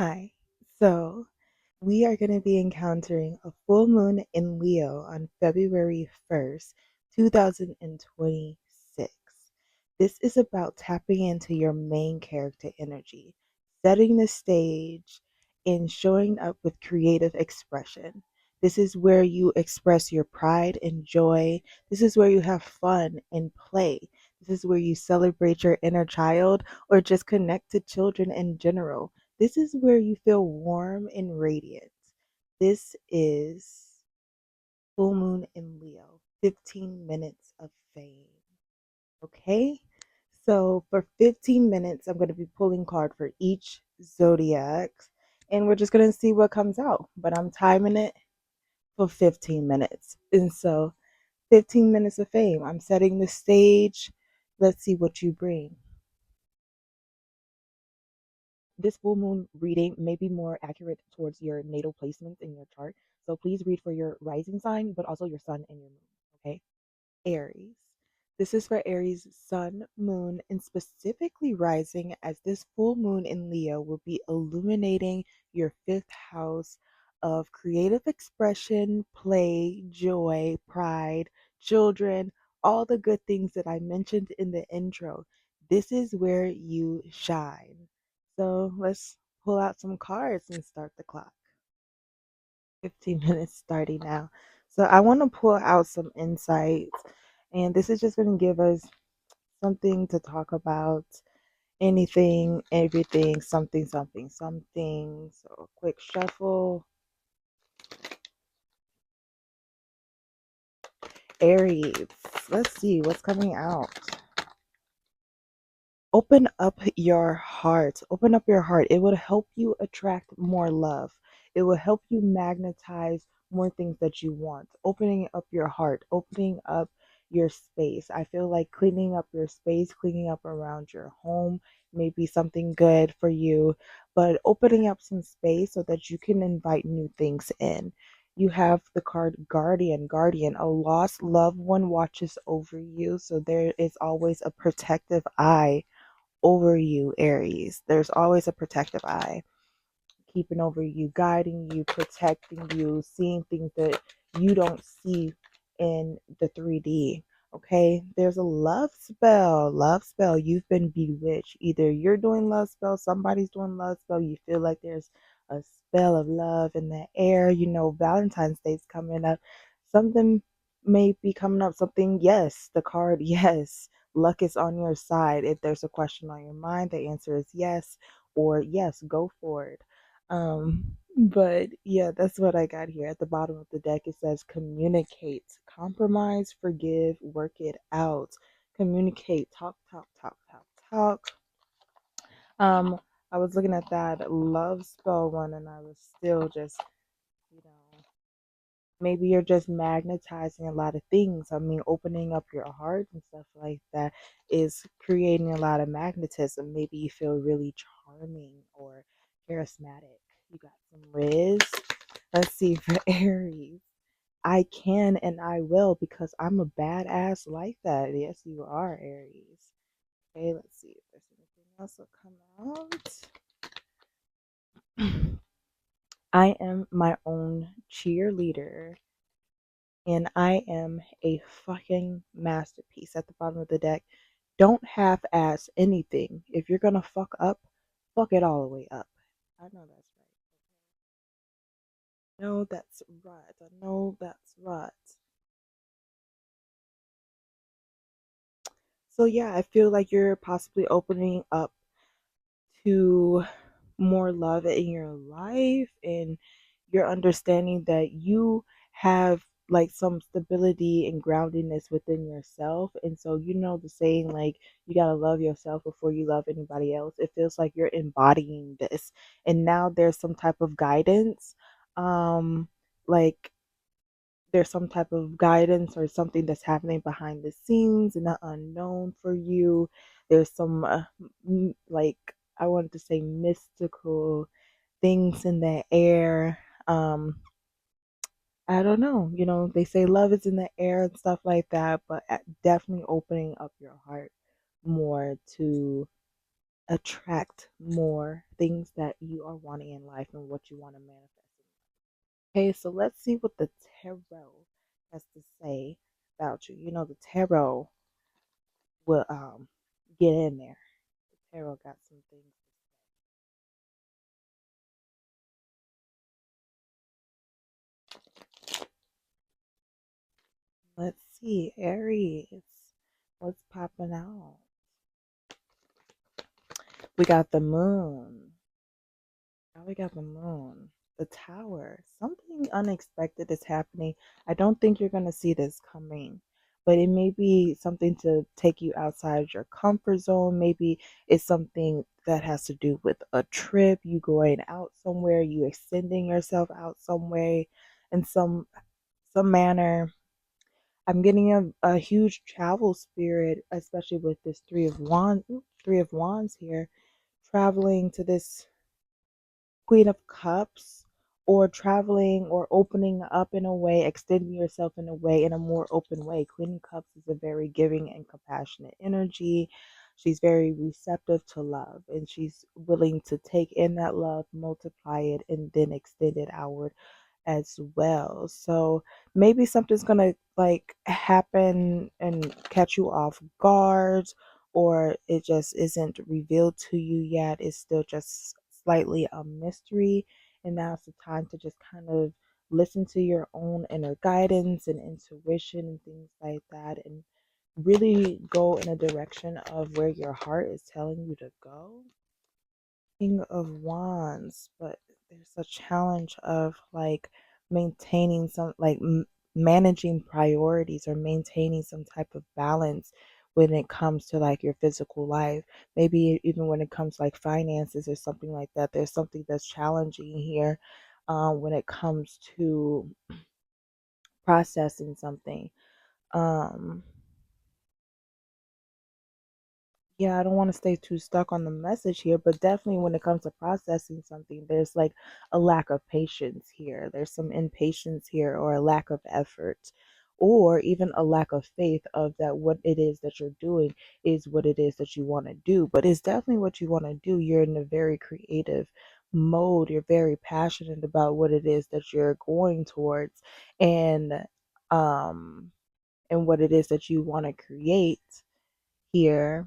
Hi. So we are going to be encountering a full moon in Leo on February 1st, 2026. This is about tapping into your main character energy, setting the stage, and showing up with creative expression. This is where you express your pride and joy. This is where you have fun and play. This is where you celebrate your inner child or just connect to children in general. This is where you feel warm and radiant. This is full moon in Leo, 15 minutes of fame. Okay? So for 15 minutes, I'm going to be pulling card for each zodiac and we're just going to see what comes out. But I'm timing it for 15 minutes. And so 15 minutes of fame. I'm setting the stage. Let's see what you bring. This full moon reading may be more accurate towards your natal placements in your chart. So please read for your rising sign, but also your sun and your moon. Okay. Aries. This is for Aries sun, moon, and specifically rising, as this full moon in Leo will be illuminating your fifth house of creative expression, play, joy, pride, children, all the good things that I mentioned in the intro. This is where you shine. So let's pull out some cards and start the clock. 15 minutes starting now. So I want to pull out some insights, and this is just going to give us something to talk about. Anything, everything, something, something, something. So quick shuffle. Aries. Let's see what's coming out. Open up your heart. Open up your heart. It will help you attract more love. It will help you magnetize more things that you want. Opening up your heart, opening up your space. I feel like cleaning up your space, cleaning up around your home may be something good for you, but opening up some space so that you can invite new things in. You have the card Guardian. Guardian, a lost loved one watches over you, so there is always a protective eye over you, Aries. There's always a protective eye keeping over you, guiding you, protecting you, seeing things that you don't see in the 3D. Okay, there's a love spell. Love spell. You've been bewitched. Either you're doing love spell, somebody's doing love spell. You feel like there's a spell of love in the air. You know, Valentine's Day's coming up. Something may be coming up. Something, yes, the card, yes. Luck is on your side. If there's a question on your mind, the answer is yes, or yes, go for it. But yeah, that's what I got here. At the bottom of the deck, it says communicate, compromise, forgive, work it out. Communicate, talk, talk, talk, talk, talk. Um, I was looking at that love spell one and I was still just, you know, maybe you're just magnetizing a lot of things. I mean, opening up your heart and stuff like that is creating a lot of magnetism. Maybe you feel really charming or charismatic. You got some Riz. Let's see for Aries. I can and I will because I'm a badass like that. Yes, you are, Aries. Okay, let's see if there's anything else will come out. I am my own cheerleader. And I am a fucking masterpiece. At the bottom of the deck, don't half ass anything. If you're gonna fuck up, fuck it all the way up. I know that's right. No, that's right. I know that's right. So yeah, I feel like you're possibly opening up to more love in your life, and you're understanding that you have like some stability and groundedness within yourself. And so, you know, the saying like you got to love yourself before you love anybody else, it feels like you're embodying this. And now there's some type of guidance, like there's some type of guidance or something that's happening behind the scenes and the unknown for you. There's some like I wanted to say mystical things in the air. I don't know. You know, they say love is in the air and stuff like that, but definitely opening up your heart more to attract more things that you are wanting in life and what you want to manifest. Okay, so let's see what the tarot has to say about you. You know, the tarot will get in there. The tarot got some things. Let's see, Aries. What's popping out? We got the moon. Now we got the moon. The tower. Something unexpected is happening. I don't think you're going to see this coming, but it may be something to take you outside your comfort zone. Maybe it's something that has to do with a trip, you going out somewhere, you extending yourself out some way in some manner. I'm getting a huge travel spirit, especially with this three of wands here, traveling to this Queen of Cups, or traveling or opening up in a way, extending yourself in a way, in a more open way. Queen of Cups is a very giving and compassionate energy. She's very receptive to love, and she's willing to take in that love, multiply it, and then extend it outward as well. So maybe something's gonna like happen and catch you off guard, or it just isn't revealed to you yet. It's still just slightly a mystery, and now it's the time to just kind of listen to your own inner guidance and intuition and things like that, and really go in a direction of where your heart is telling you to go. King of Wands, but there's a challenge of like maintaining some like managing priorities or maintaining some type of balance when it comes to like your physical life. Maybe even when it comes to like finances or something like that. There's something that's challenging here when it comes to processing something. Um, yeah, I don't want to stay too stuck on the message here, but definitely when it comes to processing something, there's like a lack of patience here. There's some impatience here, or a lack of effort, or even a lack of faith of that what it is that you're doing is what it is that you want to do. But it's definitely what you want to do. You're in a very creative mode. You're very passionate about what it is that you're going towards, and um and what it is that you want to create here.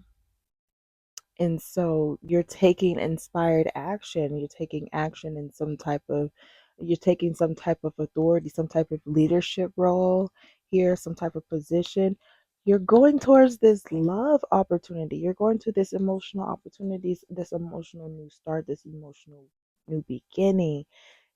And so you're taking inspired action. You're taking action in some type of, you're taking some type of authority, some type of leadership role here, some type of position. You're going towards this love opportunity. You're going to this emotional opportunities, this emotional new start, this emotional new beginning.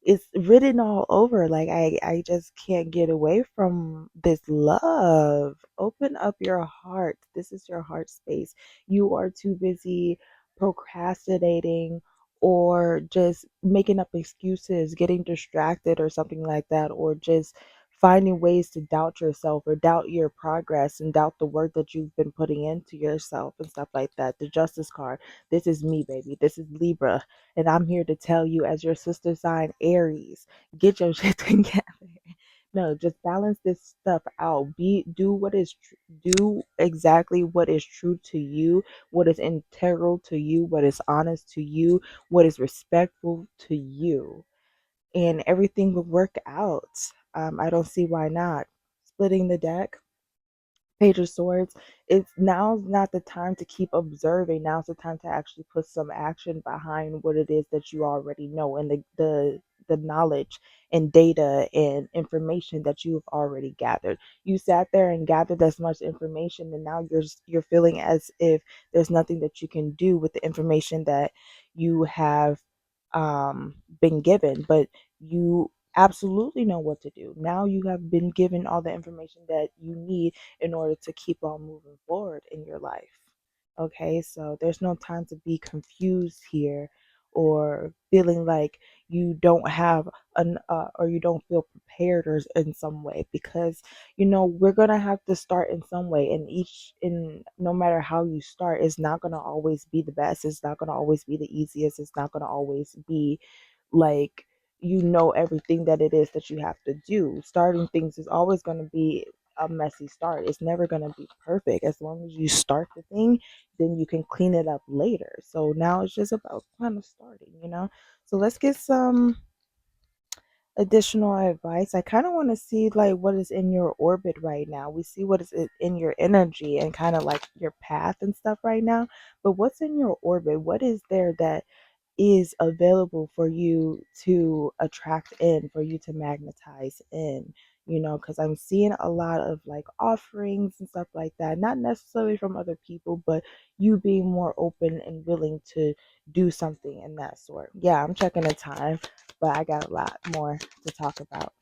It's written all over. Like I just can't get away from this love. Open up your heart. This is your heart space. You are too busy procrastinating or just making up excuses, getting distracted or something like that, or just finding ways to doubt yourself or doubt your progress and doubt the work that you've been putting into yourself and stuff like that. The justice card. This is me, baby. This is Libra. And I'm here to tell you, as your sister sign, Aries, get your shit together. No, just balance this stuff out. Do what is do exactly what is true to you, what is integral to you, what is honest to you, what is respectful to you, and everything will work out. I don't see why not. Splitting the deck. Page of Swords. It's now's not the time to keep observing. Now's the time to actually put some action behind what it is that you already know, and the knowledge and data and information that you've already gathered. You sat there and gathered as much information, and now you're feeling as if there's nothing that you can do with the information that you have been given, but you absolutely know what to do. Now you have been given all the information that you need in order to keep on moving forward in your life. Okay, so there's no time to be confused here or feeling like you don't have or you don't feel prepared or in some way, because we're gonna have to start in some way, and each in no matter how you start, it's not gonna always be the best, it's not gonna always be the easiest, it's not gonna always be like everything that it is that you have to do. Starting things is always going to be a messy start. It's never going to be perfect. As long as you start the thing, then you can clean it up later. So now it's just about kind of starting. So let's get some additional advice. I kind of want to see like what is in your orbit right now. We see what is in your energy and kind of like your path and stuff right now. But what's in your orbit? What is there that is available for you to attract in, for you to magnetize in, because I'm seeing a lot of like offerings and stuff like that, not necessarily from other people, but you being more open and willing to do something in that sort. Yeah, I'm checking the time, but I got a lot more to talk about.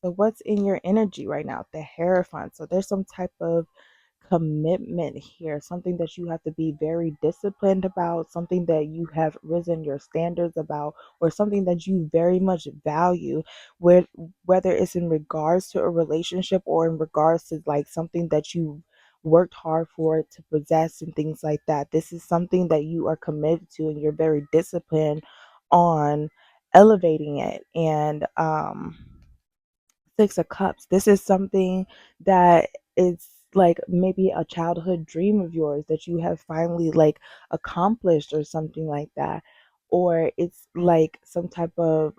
So, what's in your energy right now? The Hierophant. So, there's some type of commitment here, something that you have to be very disciplined about, something that you have risen your standards about, or something that you very much value, where, whether it's in regards to a relationship or in regards to like something that you worked hard for to possess and things like that. This is something that you are committed to and you're very disciplined on elevating it. And Six of Cups. This is something that is like maybe a childhood dream of yours that you have finally like accomplished or something like that. Or it's like some type of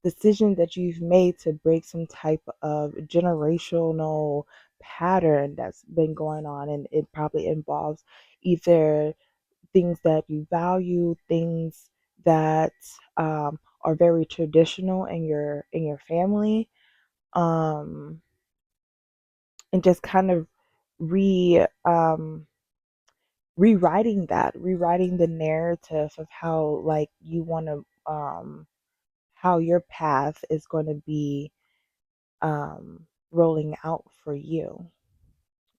decision that you've made to break some type of generational pattern that's been going on, and it probably involves either things that you value, things that are very traditional in your family, um, and just kind of re rewriting the narrative of how like you want to how your path is going to be rolling out for you.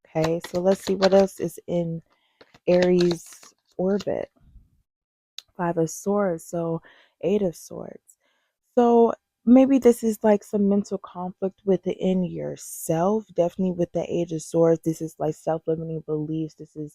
Okay, so let's see what else is in Aries orbit. Five of Swords, so Eight of Swords. So maybe this is like some mental conflict within yourself. Definitely with the Age of Swords, this is like self-limiting beliefs. This is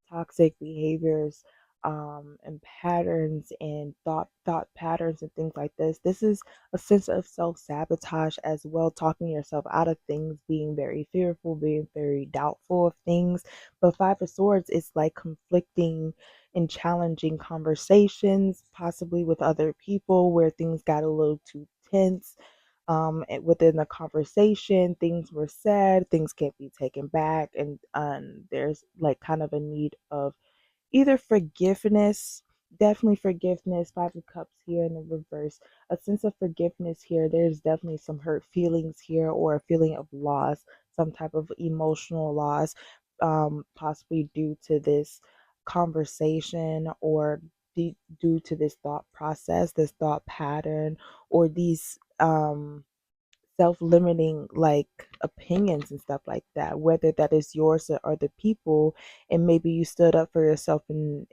toxic behaviors, and patterns and thought patterns and things like this. This is a sense of self-sabotage as well, talking yourself out of things, being very fearful, being very doubtful of things. But Five of Swords is like conflicting and challenging conversations, possibly with other people where things got a little too tense. Within the conversation, things were said, things can't be taken back, and there's like kind of a need of either forgiveness, definitely forgiveness. Five of Cups here in the reverse, a sense of forgiveness here. There's definitely some hurt feelings here, or a feeling of loss, some type of emotional loss, possibly due to this conversation, or due to this thought process, this thought pattern, or these self-limiting like opinions and stuff like that, whether that is yours or other people. And maybe you stood up for yourself, and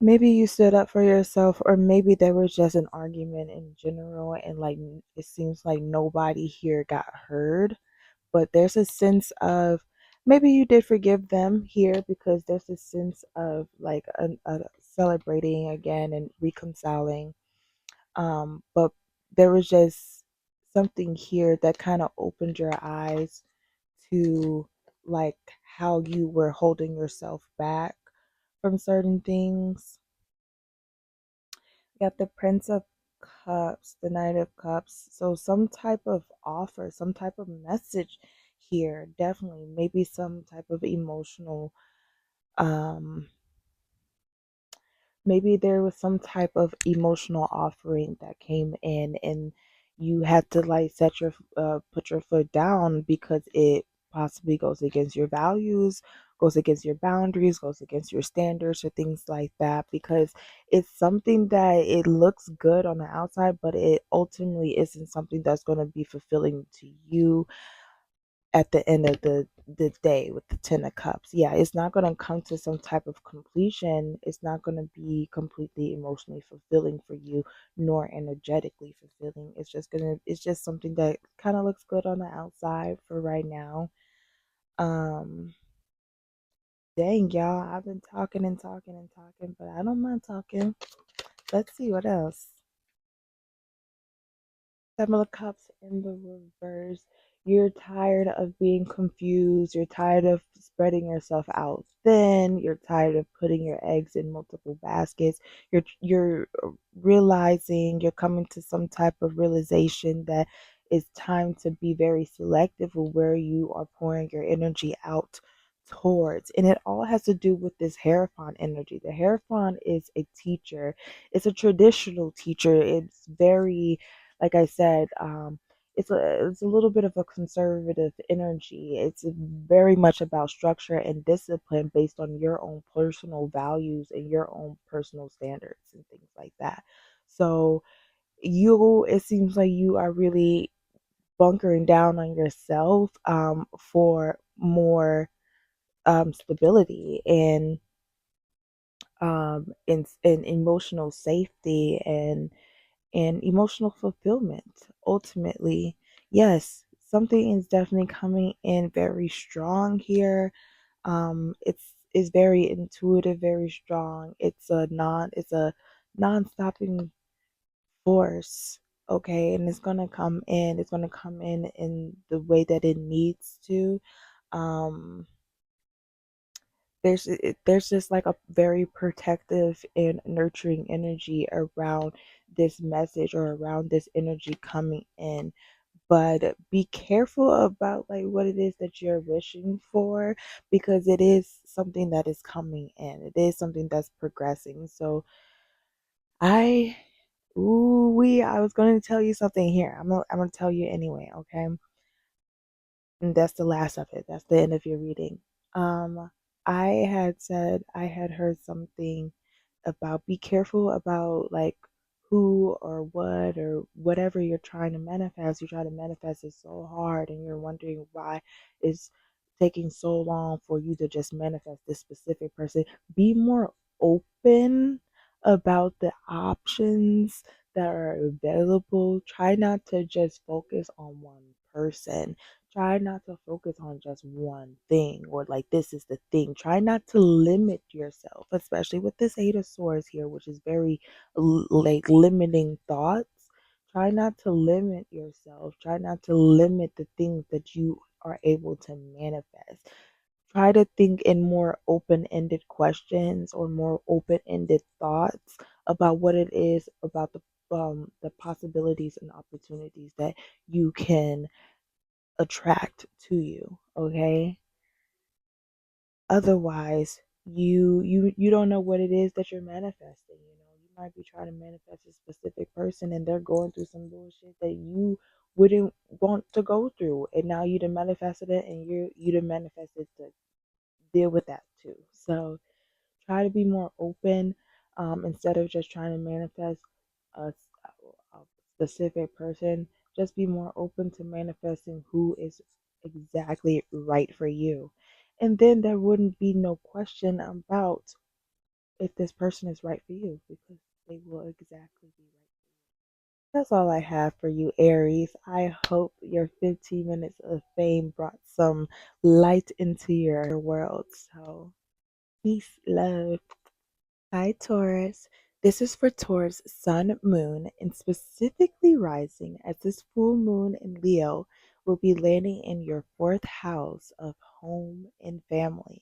maybe you stood up for yourself, or maybe there was just an argument in general, and like it seems like nobody here got heard. But there's a sense of maybe you did forgive them here, because there's a sense of like a celebrating again and reconciling. But there was just something here that kind of opened your eyes to like how you were holding yourself back from certain things. Got the Prince of Cups, the Knight of Cups. So some type of offer, some type of message here, definitely. Maybe some type of emotional um maybe there was some type of emotional offering that came in, and you had to like put your foot down because it possibly goes against your values, goes against your boundaries, goes against your standards or things like that, because it's something that it looks good on the outside, but it ultimately isn't something that's going to be fulfilling to you at the end of the day. With the Ten of Cups, yeah, it's not going to come to some type of completion. It's not going to be completely emotionally fulfilling for you, nor energetically fulfilling. It's just something that kind of looks good on the outside for right now. um Dang, y'all, I've been talking and talking and talking, but I don't mind talking. Let's see what else. Seven of Cups in the reverse. You're tired of being confused. You're tired of spreading yourself out thin. You're tired of putting your eggs in multiple baskets. You're realizing, you're coming to some type of realization that it's time to be very selective of where you are pouring your energy out towards. And it all has to do with this Hierophant energy. The Hierophant is a teacher. It's a traditional teacher. It's very, like I said, it's a little bit of a conservative energy. It's very much about structure and discipline based on your own personal values and your own personal standards and things like that. So it seems like you are really bunkering down on yourself for more stability and emotional safety and emotional fulfillment. Ultimately, yes, something is definitely coming in very strong here. It's very intuitive, very strong. It's a non-stopping force. Okay, and it's gonna come in the way that it needs to. Um, there's just like a very protective and nurturing energy around this message or around this energy coming in, but be careful about like what it is that you're wishing for, because it is something that is coming in, it is something that's progressing. So I I was going to tell you something here. I'm gonna tell you anyway, okay? And that's the last of it. That's the end of your reading. Um, I had heard something about be careful about like who or what or whatever you're trying to manifest. You try to manifest it so hard and you're wondering why it's taking so long for you to just manifest this specific person. Be more open about the options that are available. Try not to just focus on one person. Try not to focus on just one thing or like this is the thing. Try not to limit yourself, especially with this Eight of Swords here, which is very like limiting thoughts. Try not to limit yourself. Try not to limit the things that you are able to manifest. Try to think in more open ended questions or more open ended thoughts about what it is about the possibilities and opportunities that you can attract to you, okay? Otherwise, you don't know what it is that you're manifesting, you know. You might be trying to manifest a specific person and they're going through some bullshit that you wouldn't want to go through. And now you done manifested it and you done manifested to deal with that too. So try to be more open, instead of just trying to manifest a specific person. Just be more open to manifesting who is exactly right for you. And then there wouldn't be no question about if this person is right for you, because they will exactly be right. That's all I have for you, Aries. I hope your 15 minutes of fame brought some light into your world. So, peace, love. Hi, Taurus. This is for Taurus, Sun, Moon, and specifically rising, as this full moon in Leo will be landing in your fourth house of home and family.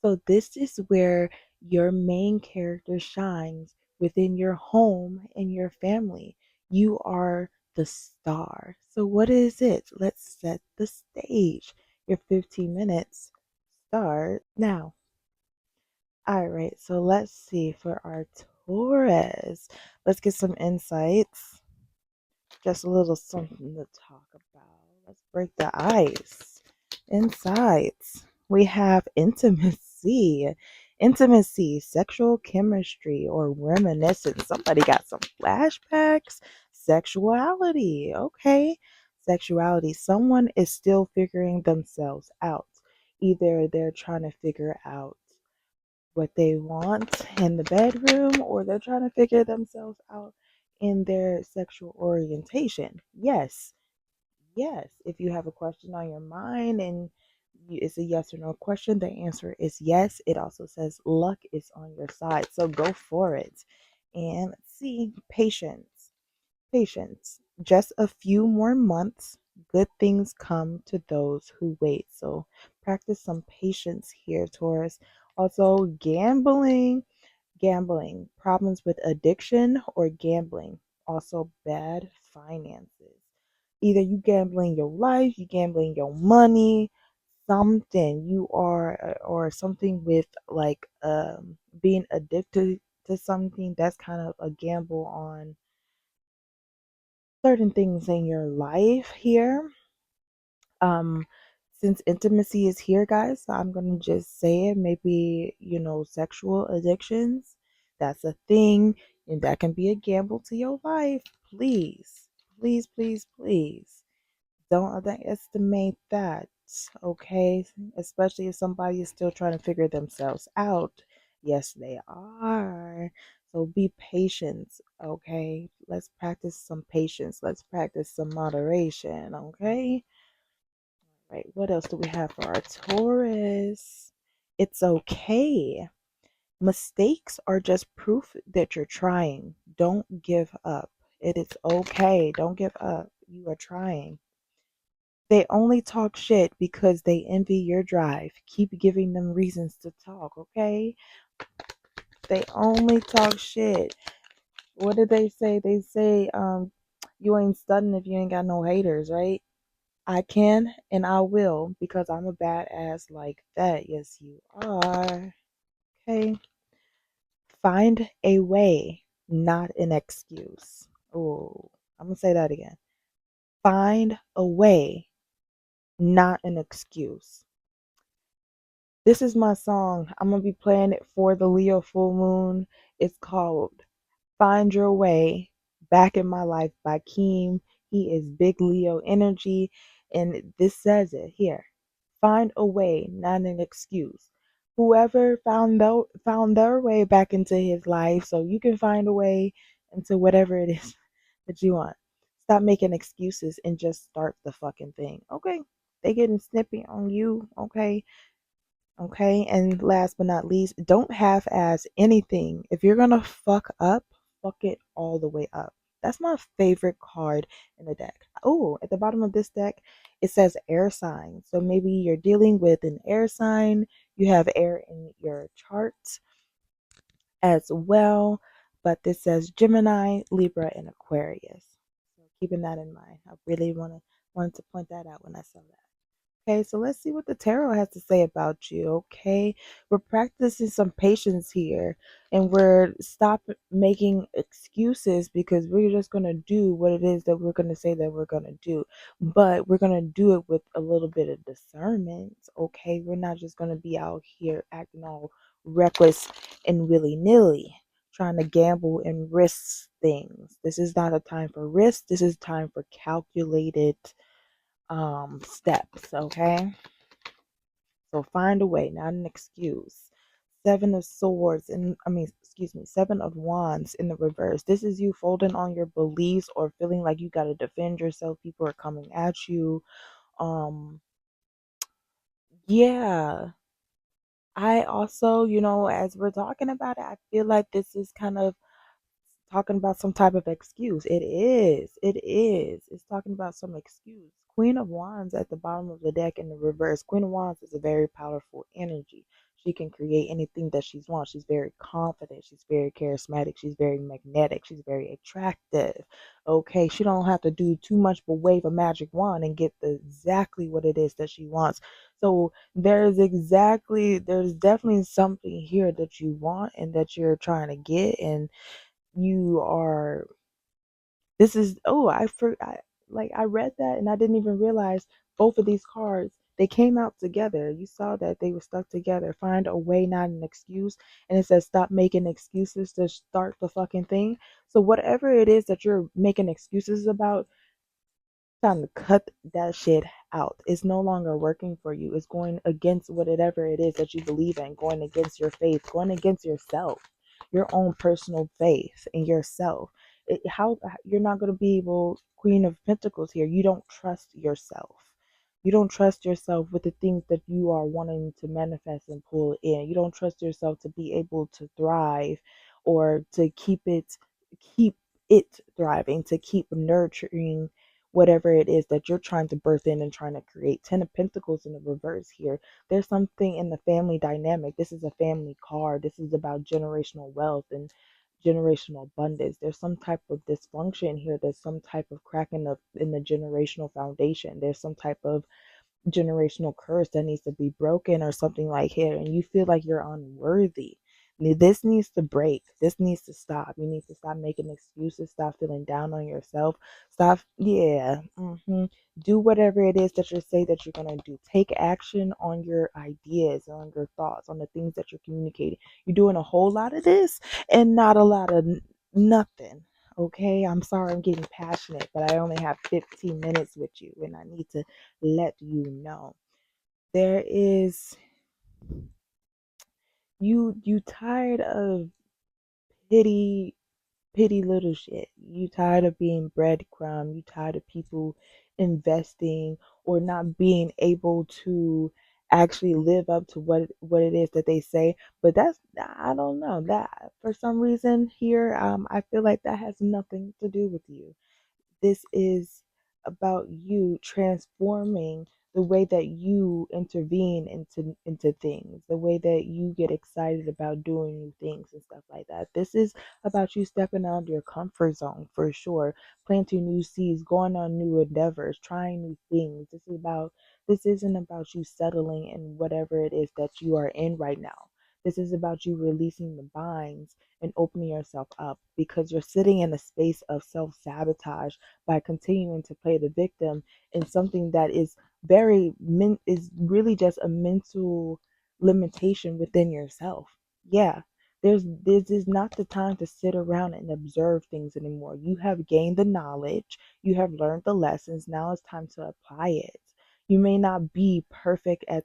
So, this is where your main character shines within your home and your family. You are the star. So, what is it? Let's set the stage. Your 15 minutes start now. All right, so let's see for our Taurus. Let's get some insights. Just a little something to talk about. Let's break the ice. Insights. We have intimacy. Intimacy, sexual chemistry, or reminiscence. Somebody got some flashbacks. Sexuality. Okay. Sexuality. Someone is still figuring themselves out. Either they're trying to figure out what they want in the bedroom or they're trying to figure themselves out in their sexual orientation. Yes, yes. If you have a question on your mind and it's a yes or no question, the answer is yes. It also says luck is on your side. So go for it. And let's see, patience. Patience. just a few more months. Good things come to those who wait. So practice some patience here, Taurus. Also, gambling, problems with addiction or gambling. Also, bad finances. Either you gambling your life, you gambling your money, something you are, or something with like being addicted to something. That's kind of a gamble on certain things in your life here. Um, since intimacy is here, guys, so I'm gonna just say it. Maybe, sexual addictions. That's a thing, and that can be a gamble to your life. Please, please, please, please. Don't underestimate that, okay? Especially if somebody is still trying to figure themselves out. Yes, they are. So be patient, okay? Let's practice some patience. Let's practice some moderation, okay? Right, what else do we have for our Taurus? It's okay. Mistakes are just proof that you're trying. Don't give up. It is okay. Don't give up. You are trying. They only talk shit because they envy your drive. Keep giving them reasons to talk, okay? They only talk shit. What did they say? They say, you ain't studying if you ain't got no haters, right? I can and I will because I'm a badass like that. Yes, you are. Okay. Find a way, not an excuse. Oh, I'm going to say that again. Find a way, not an excuse. This is my song. I'm going to be playing it for the Leo full moon. It's called Find Your Way Back in My Life by Keem. He is big Leo energy. And this says it here. Find a way, not an excuse. Whoever found their way back into his life, so you can find a way into whatever it is that you want. Stop making excuses and just start the fucking thing. Okay? They getting snippy on you, okay? Okay, and last but not least, don't half ass anything. If you're gonna fuck up, fuck it all the way up. That's my favorite card in the deck. Oh, at the bottom of this deck, it says air sign. So maybe you're dealing with an air sign, you have air in your chart as well. But this says Gemini, Libra, and Aquarius. So keeping that in mind. I really wanted to point that out when I saw that. Okay, so let's see what the tarot has to say about you. Okay, we're practicing some patience here, and we're stop making excuses because we're just gonna do what it is that we're gonna say that we're gonna do, but we're gonna do it with a little bit of discernment. Okay, we're not just gonna be out here acting all reckless and willy nilly, trying to gamble and risk things. This is not a time for risk. This is time for calculated steps, okay? So find a way, not an excuse. Seven of swords and excuse me, seven of wands in the reverse. This is you folding on your beliefs or feeling like you got to defend yourself. People are coming at you. Um yeah. I also, as we're talking about it, I feel like this is kind of talking about some type of excuse. It is. It is. It's talking about some excuse. Queen of Wands at the bottom of the deck in the reverse. Queen of Wands is a very powerful energy. She can create anything that she wants. She's very confident. She's very charismatic. She's very magnetic. She's very attractive. Okay, she don't have to do too much but wave a magic wand and get exactly what it is that she wants. So there's definitely something here that you want and that you're trying to get, and you are this is oh I read that and I didn't even realize both of these cards, they came out together. You saw that they were stuck together. Find a way, not an excuse. And it says stop making excuses to start the fucking thing. So whatever it is that you're making excuses about, time to cut that shit out. It's no longer working for you. It's going against whatever it is that you believe in, going against your faith, going against yourself, your own personal faith in yourself. How you're not going to be able, Queen of Pentacles here, you don't trust yourself. You don't trust yourself with the things that you are wanting to manifest and pull in. You don't trust yourself to be able to thrive or to keep it thriving, to keep nurturing whatever it is that you're trying to birth in and trying to create. 10 of Pentacles in the reverse here. There's something in the family dynamic. This is a family card. This is about generational wealth and generational abundance. There's some type of dysfunction here. There's some type of crack in the generational foundation. There's some type of generational curse that needs to be broken or something like here, and you feel like you're unworthy. This needs to break. This needs to stop. You need to stop making excuses. Stop feeling down on yourself. Stop. Yeah. Do whatever it is that you say that you're going to do. Take action on your ideas, on your thoughts, on the things that you're communicating. You're doing a whole lot of this and not a lot of nothing. Okay, I'm sorry I'm getting passionate, but I only have 15 minutes with you and I need to let you know. There is you tired of pity pity little shit. You tired of being breadcrumb. You tired of people investing or not being able to actually live up to what it is that they say. But that's, I don't know, that for some reason here, I feel like that has nothing to do with you. This is about you transforming the way that you intervene into things, the way that you get excited about doing new things and stuff like that. This is about you stepping out of your comfort zone for sure, planting new seeds, going on new endeavors, trying new things. This isn't about you settling in whatever it is that you are in right now. This is about you releasing the binds and opening yourself up, because you're sitting in a space of self sabotage by continuing to play the victim in something that is is really just a mental limitation within yourself. Yeah. This is not the time to sit around and observe things anymore. You have gained the knowledge, you have learned the lessons. Now it's time to apply it. You may not be perfect at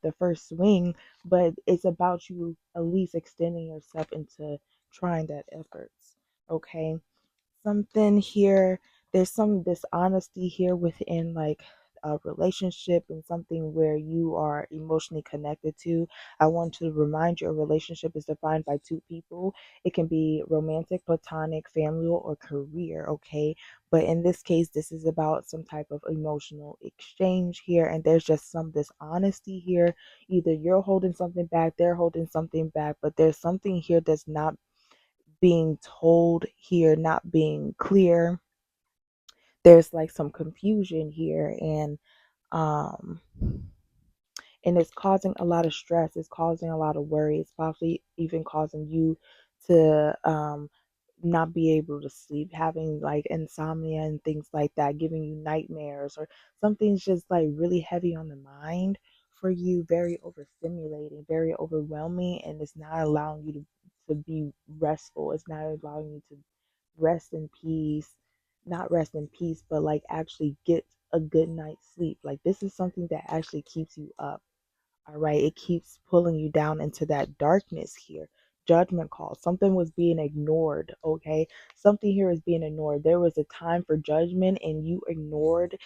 the first swing, but it's about you at least extending yourself into trying that efforts. Okay, something here, there's some dishonesty here within like a relationship and something where you are emotionally connected to. I want to remind you, a relationship is defined by two people. It can be romantic, platonic, familial, or career. Okay, but in this case, this is about some type of emotional exchange here, and there's just some dishonesty here. Either you're holding something back, they're holding something back, but there's something here that's not being told here, not being clear. There's like some confusion here, um and it's causing a lot of stress, it's causing a lot of worry, it's possibly even causing you to not be able to sleep, having like insomnia and things like that, giving you nightmares, or something's just like really heavy on the mind for you, very overstimulating, very overwhelming, and it's not allowing you to be restful. It's not allowing you to rest in peace, not rest in peace, but like actually get a good night's sleep. Like this is something that actually keeps you up. All right. It keeps pulling you down into that darkness here. Judgment call. Something was being ignored. Okay. Something here is being ignored. There was a time for judgment and you ignored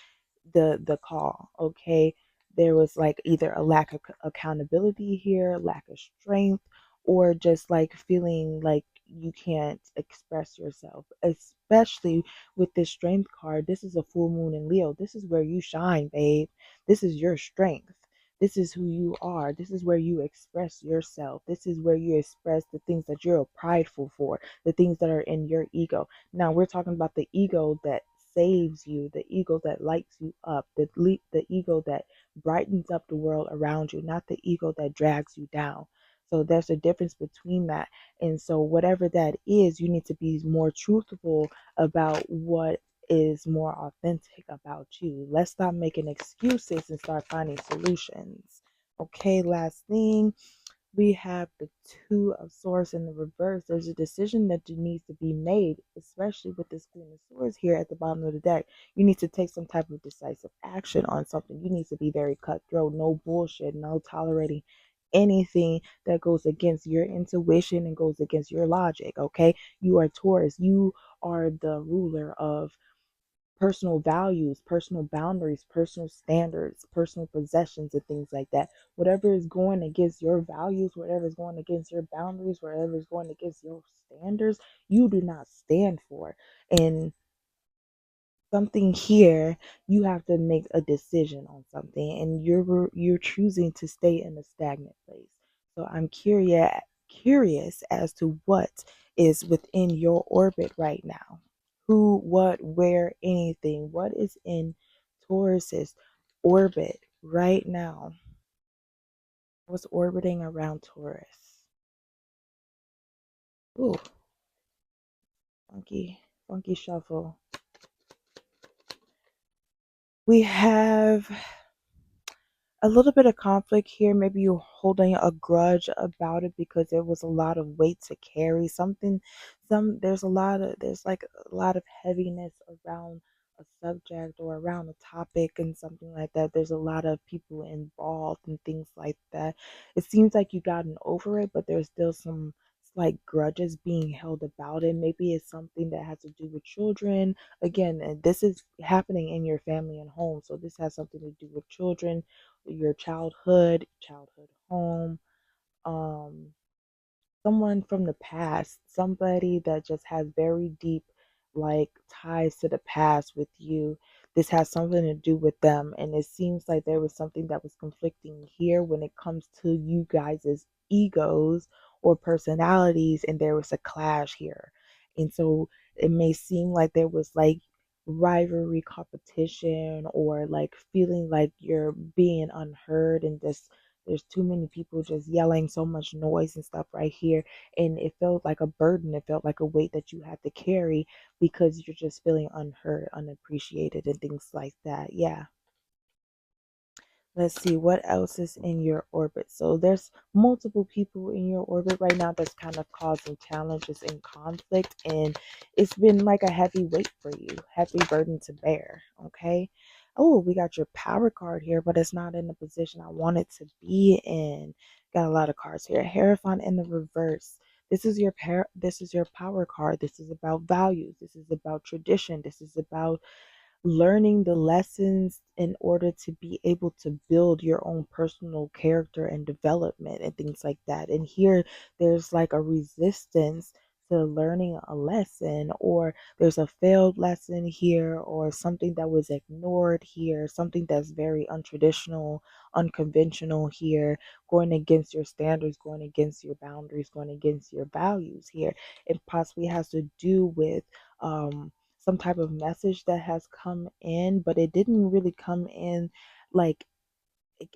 the call. Okay. There was like either a lack of accountability here, lack of strength, or just like feeling like you can't express yourself, especially with this strength card. This is a full moon in Leo. This is where you shine, babe. This is your strength. This is who you are. This is where you express yourself. This is where you express the things that you're prideful for, the things that are in your ego. Now, we're talking about the ego that saves you, the ego that lights you up, the ego that brightens up the world around you, not the ego that drags you down. So there's a difference between that. And so, whatever that is, you need to be more truthful about what is more authentic about you. Let's stop making excuses and start finding solutions. Okay, last thing, we have the Two of Swords in the reverse. There's a decision that needs to be made, especially with this Queen of Swords here at the bottom of the deck. You need to take some type of decisive action on something. You need to be very cutthroat, no bullshit, no tolerating anything that goes against your intuition and goes against your logic. Okay, you are Taurus. You are the ruler of personal values, personal boundaries, personal standards, personal possessions, and things like that. Whatever is going against your values, whatever is going against your boundaries, whatever is going against your standards, you do not stand for. And something here, you have to make a decision on something, and you're choosing to stay in a stagnant place. So I'm curious as to what is within your orbit right now. Who, what, where, anything. What is in Taurus's orbit right now? What's orbiting around Taurus? Ooh, funky shuffle. We have a little bit of conflict here. Maybe you're holding a grudge about it because there was a lot of weight to carry. There's like a lot of heaviness around a subject or around a topic and something like that. There's a lot of people involved and things like that. It seems like you gotten over it, but there's still some slight grudges being held about it. Maybe it's something that has to do with children. Again, and this is happening in your family and home. So this has something to do with children, your childhood home, um, someone from the past, somebody that just has very deep like ties to the past with you. This has something to do with them, and it seems like there was something that was conflicting here when it comes to you guys' egos or personalities, and there was a clash here. And so it may seem like there was like rivalry, competition, or like feeling like you're being unheard, and just there's too many people just yelling, so much noise and stuff right here. And it felt like a burden. It felt like a weight that you had to carry because you're just feeling unheard, unappreciated, and things like that. Yeah. Let's see what else is in your orbit. So there's multiple people in your orbit right now that's kind of causing challenges and conflict, and it's been like a heavy weight for you, heavy burden to bear. Okay. Oh, we got your power card here, but it's not in the position I want it to be in. Got a lot of cards here. Hierophant in the reverse. This is your power card. This is about values. This is about tradition. This is about learning the lessons in order to be able to build your own personal character and development and things like that. And here there's like a resistance to learning a lesson, or there's a failed lesson here, or something that was ignored here, something that's very untraditional, unconventional here, going against your standards, going against your boundaries, going against your values here. It possibly has to do with some type of message that has come in, but it didn't really come in like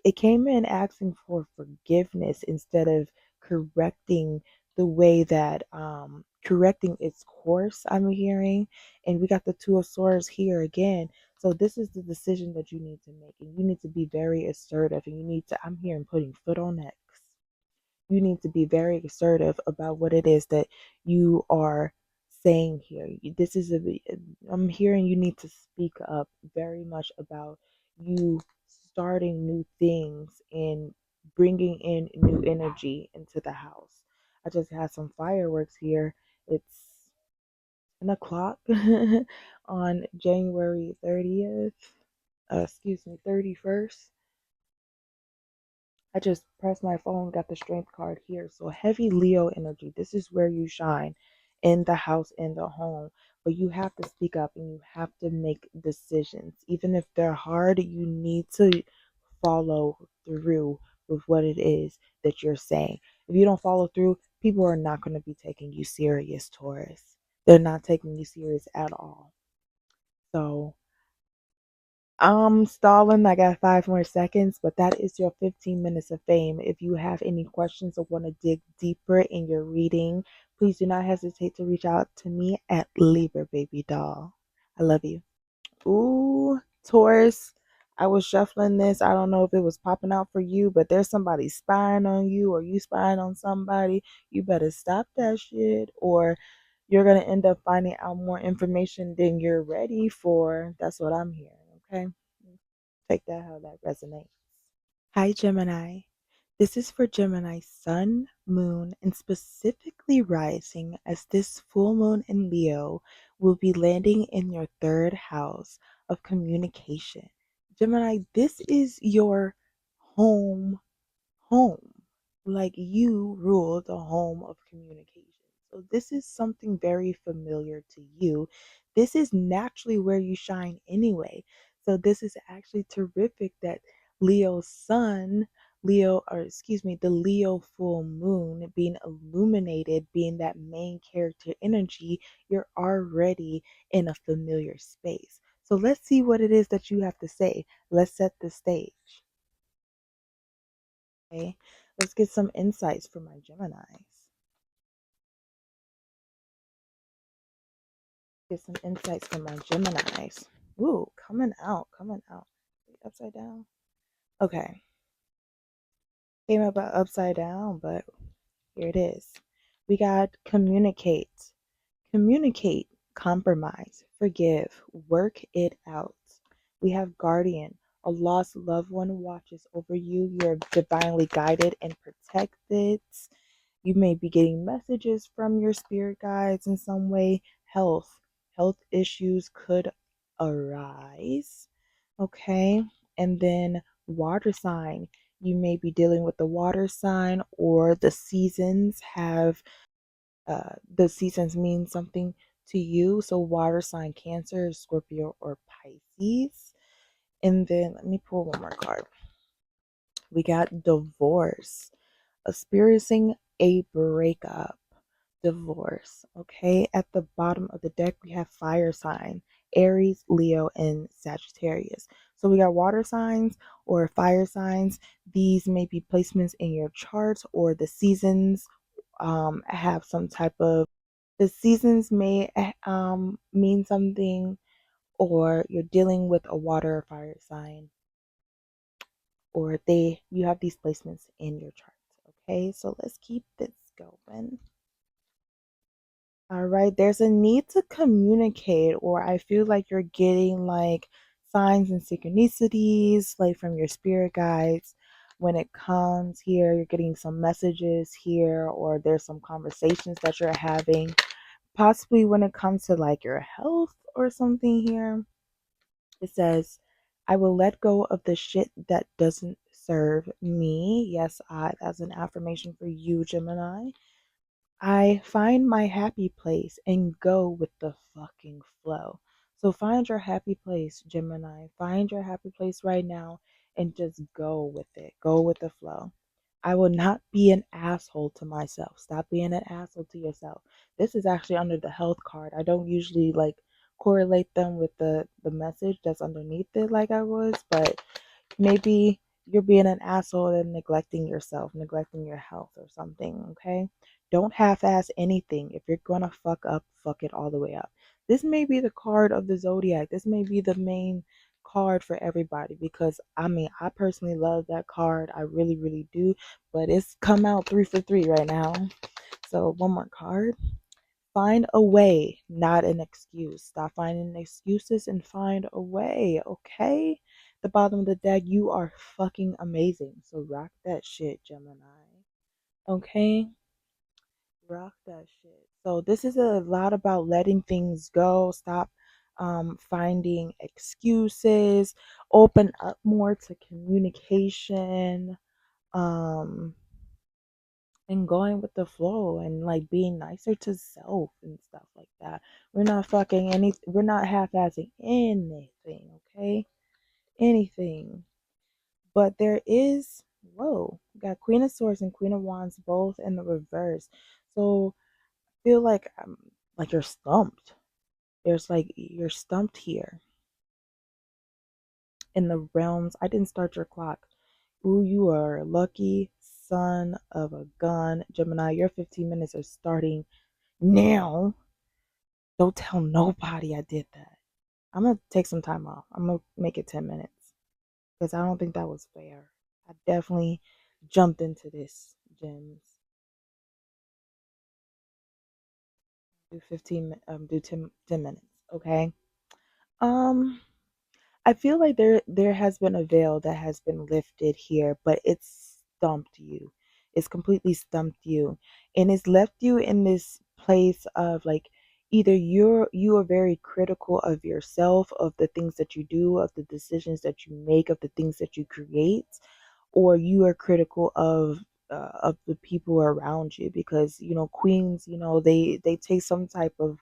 it came in asking for forgiveness instead of correcting the way that correcting its course, I'm hearing. And we got the two of swords here again. So this is the decision that you need to make, and you need to be very assertive, and you need to, I'm hearing, putting foot on X. You need to be very assertive about what it is that you are saying here. This is I'm hearing you need to speak up very much about you starting new things and bringing in new energy into the house. I just had some fireworks here. It's 10 o'clock on January 30th. Excuse me, 31st. I just pressed my phone, got the strength card here. So heavy Leo energy. This is where you shine in the house, in the home. But you have to speak up and you have to make decisions. Even if they're hard, you need to follow through with what it is that you're saying. If you don't follow through, people are not going to be taking you serious, Taurus. They're not taking you serious at all. So I'm stalling. I got 5 more seconds, but that is your 15 minutes of fame. If you have any questions or want to dig deeper in your reading, please do not hesitate to reach out to me at Libra Baby Doll. I love you. Ooh, Taurus. I was shuffling this. I don't know if it was popping out for you, but there's somebody spying on you or you spying on somebody. You better stop that shit, or you're going to end up finding out more information than you're ready for. That's what I'm hearing. Okay. Take that how that resonates. Hi, Gemini. This is for Gemini sun, moon, and specifically rising, as this full moon in Leo will be landing in your third house of communication. Gemini, this is your home home. Like you rule the home of communication. So this is something very familiar to you. This is naturally where you shine anyway. So this is actually terrific that Leo's sun, Leo, or excuse me, the Leo full moon being illuminated, being that main character energy, you're already in a familiar space. So let's see what it is that you have to say. Let's set the stage. Okay, let's get some insights from my Geminis. Get some insights from my Geminis. Ooh, coming out, coming out. Upside down. Okay, came up upside down, but here it is. We got communicate, communicate, compromise, forgive, work it out. We have guardian. A lost loved one watches over you. You're divinely guided and protected. You may be getting messages from your spirit guides in some way. Health issues could arise. Okay. And then water sign. You may be dealing with the water sign, or the seasons mean something to you. So water sign, Cancer, Scorpio, or Pisces. And then let me pull one more card. We got divorce, experiencing a breakup, divorce. Okay, at the bottom of the deck, we have fire sign, Aries, Leo, and Sagittarius. So we got water signs or fire signs. These may be placements in your charts, or the seasons have some type of, the seasons may mean something, or you're dealing with a water or fire sign, or you have these placements in your charts. Okay, so let's keep this going. All right, there's a need to communicate, or I feel like you're getting like signs and synchronicities, like from your spirit guides. When it comes here, you're getting some messages here, or there's some conversations that you're having, possibly when it comes to like your health or something here. It says, I will let go of the shit that doesn't serve me. Yes, that's an affirmation for you, Gemini. I find my happy place and go with the fucking flow. So find your happy place, Gemini. Find your happy place right now and just go with it. Go with the flow. I will not be an asshole to myself. Stop being an asshole to yourself. This is actually under the health card. I don't usually like correlate them with the message that's underneath it like I was, but maybe you're being an asshole and neglecting yourself, neglecting your health or something, okay? Don't half ass anything. If you're gonna fuck up, fuck it all the way up. This may be the card of the Zodiac. This may be the main card for everybody, because I mean, I personally love that card. I really, really do. But it's come out 3 for 3 right now. So, one more card. Find a way, not an excuse. Stop finding excuses and find a way, okay? The bottom of the deck, you are fucking amazing. So rock that shit, Gemini. Okay? Rock that shit. So this is a lot about letting things go. Stop finding excuses. Open up more to communication. Um and going with the flow, and like being nicer to self and stuff like that. We're not half-assing anything, okay? Anything. But there is, whoa, we got Queen of Swords and Queen of Wands both in the reverse. So I feel like you're stumped. There's like you're stumped here in the realms. I didn't start your clock. Ooh, you are lucky son of a gun. Gemini, your 15 minutes are starting now. Don't tell nobody I did that. I'm gonna take some time off. I'm gonna make it 10 minutes because I don't think that was fair. I definitely jumped into this, Gems. Do 15, do 10 minutes, okay? Um, I feel like there has been a veil that has been lifted here, but it's stumped you. It's completely stumped you, and it's left you in this place of like either you are very critical of yourself, of the things that you do, of the decisions that you make, of the things that you create, or you are critical of the people around you, because queens, they take some type of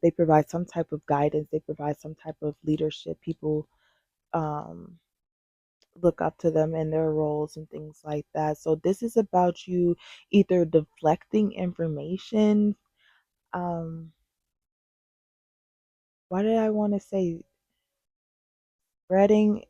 they provide some type of guidance, they provide some type of leadership. People um look up to them in their roles and things like that. So this is about you either deflecting information. um why did I want to say spreading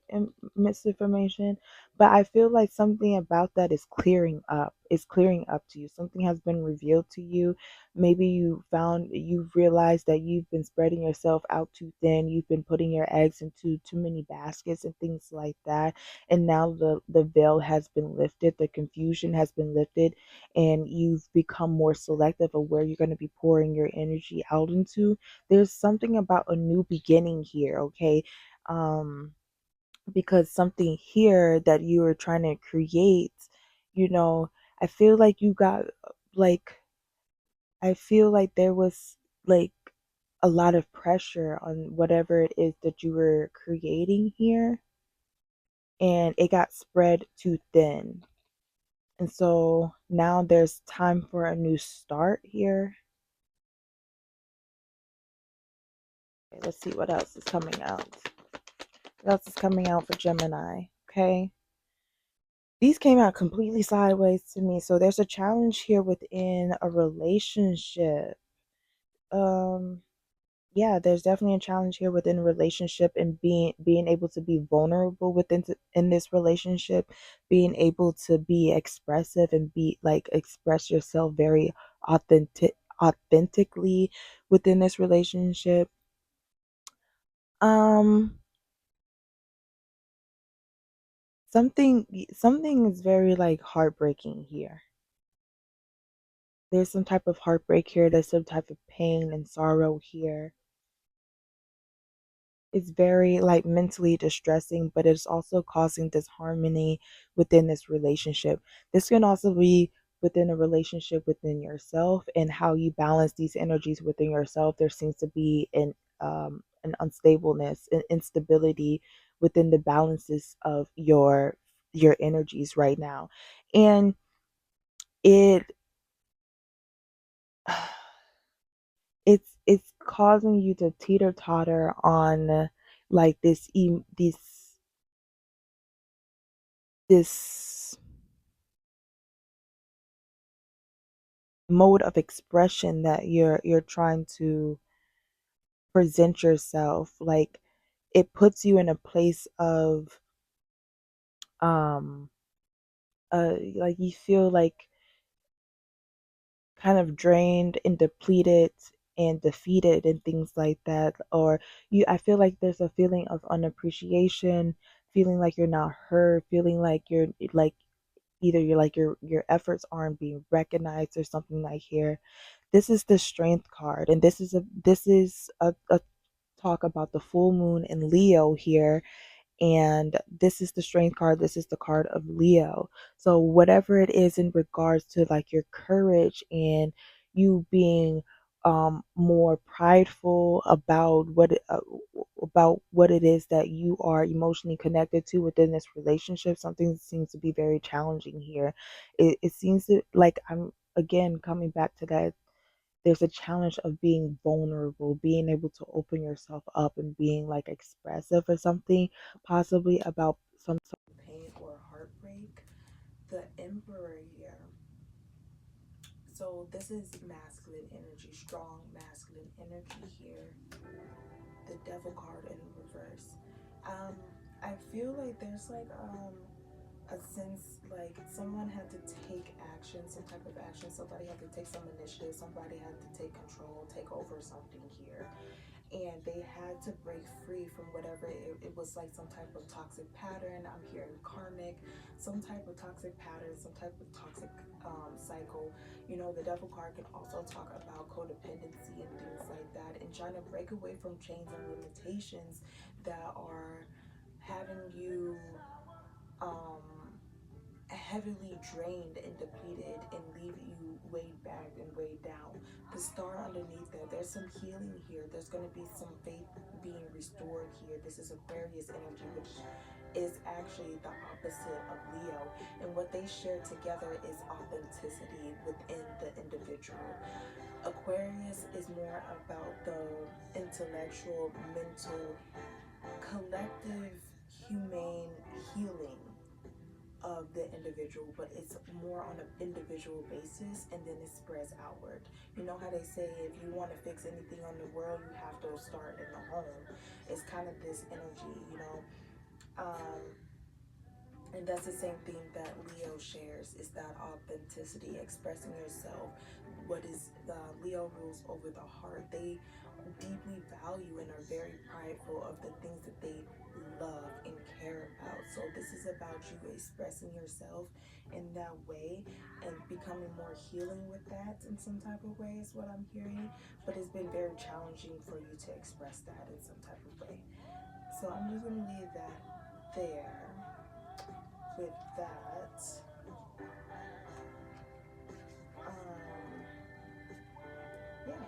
misinformation? But I feel like something about that is clearing up. It's clearing up to you. Something has been revealed to you. Maybe you've realized that you've been spreading yourself out too thin. You've been putting your eggs into too many baskets and things like that. And now the veil has been lifted, the confusion has been lifted, and you've become more selective of where you're going to be pouring your energy out into. There's something about a new beginning here, okay? um because something here that you were trying to create, you know I feel like you got, like, I feel like there was, like, a lot of pressure on whatever it is that you were creating here, and it got spread too thin. And so now there's time for a new start here. Okay, let's see what else is coming out. What else is coming out for Gemini? Okay. These came out completely sideways to me. So there's a challenge here within a relationship. Um yeah, there's definitely a challenge here within a relationship, and being able to be vulnerable in this relationship, being able to be expressive and be like express yourself very authentically within this relationship. Um something is very like heartbreaking here. There's some type of heartbreak here. There's some type of pain and sorrow here. It's very like mentally distressing, but it's also causing disharmony within this relationship. This can also be within a relationship within yourself, and how you balance these energies within yourself. There seems to be an unstableness, an instability within the balances of your energies right now. And it it's causing you to teeter totter on like this mode of expression that you're trying to present yourself. Like, it puts you in a place of um like you feel like kind of drained and depleted and defeated and things like that. Or I feel like there's a feeling of unappreciation, feeling like you're not heard, feeling like you're like either you're like your efforts aren't being recognized or something like here. This is the strength card, and this is a talk about the full moon in Leo here. And this is the strength card. This is the card of Leo. So whatever it is in regards to like your courage and you being more prideful about about what it is that you are emotionally connected to within this relationship, something seems to be very challenging here. It seems to, like, I'm again coming back to that, there's a challenge of being vulnerable, being able to open yourself up and being like expressive or something, possibly about some sort of pain or heartbreak. The Emperor here. So this is masculine energy, strong masculine energy here. The Devil card in reverse. Um, I feel like there's like a sense like someone had to take action, some type of action. Somebody had to take some initiative. Somebody had to take control, take over something here. And they had to break free from whatever it was, like some type of toxic pattern. I'm hearing karmic, some type of toxic pattern, some type of toxic cycle. The Devil card can also talk about codependency and things like that, and trying to break away from chains and limitations that are having you um heavily drained and depleted and leave you weighed back and weighed down. the star underneath there, there's some healing here. There's going to be some faith being restored here. This is Aquarius energy, which is actually the opposite of Leo. And what they share together is authenticity within the individual. Aquarius is more about the intellectual, mental, collective, humane healing of the individual, but it's more on an individual basis, and then it spreads outward. You know how they say if you want to fix anything on the world, you have to start in the home. It's kind of this energy, you know. And that's the same thing that Leo shares, is that authenticity, expressing yourself. What is the Leo rules over the heart. They deeply value and are very prideful of the things that they love and care about. So this is about you expressing yourself in that way and becoming more healing with that in some type of way is what I'm hearing. But it's been very challenging for you to express that in some type of way. So I'm just going to leave that there with that. Yeah.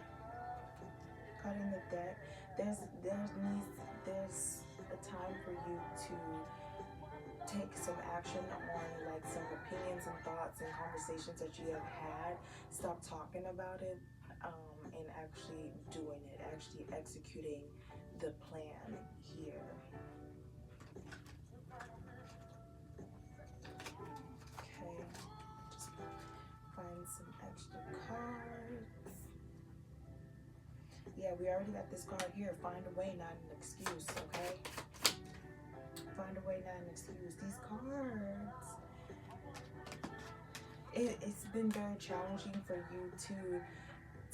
Cutting the deck. There's a time for you to take some action on like some opinions and thoughts and conversations that you have had. Stop talking about it, and actually doing it, actually executing the plan here. Okay, just find some extra cards. Yeah, we already got this card here. Find a way, not an excuse, okay? Find a way, not an excuse. These cards, it's been very challenging for you to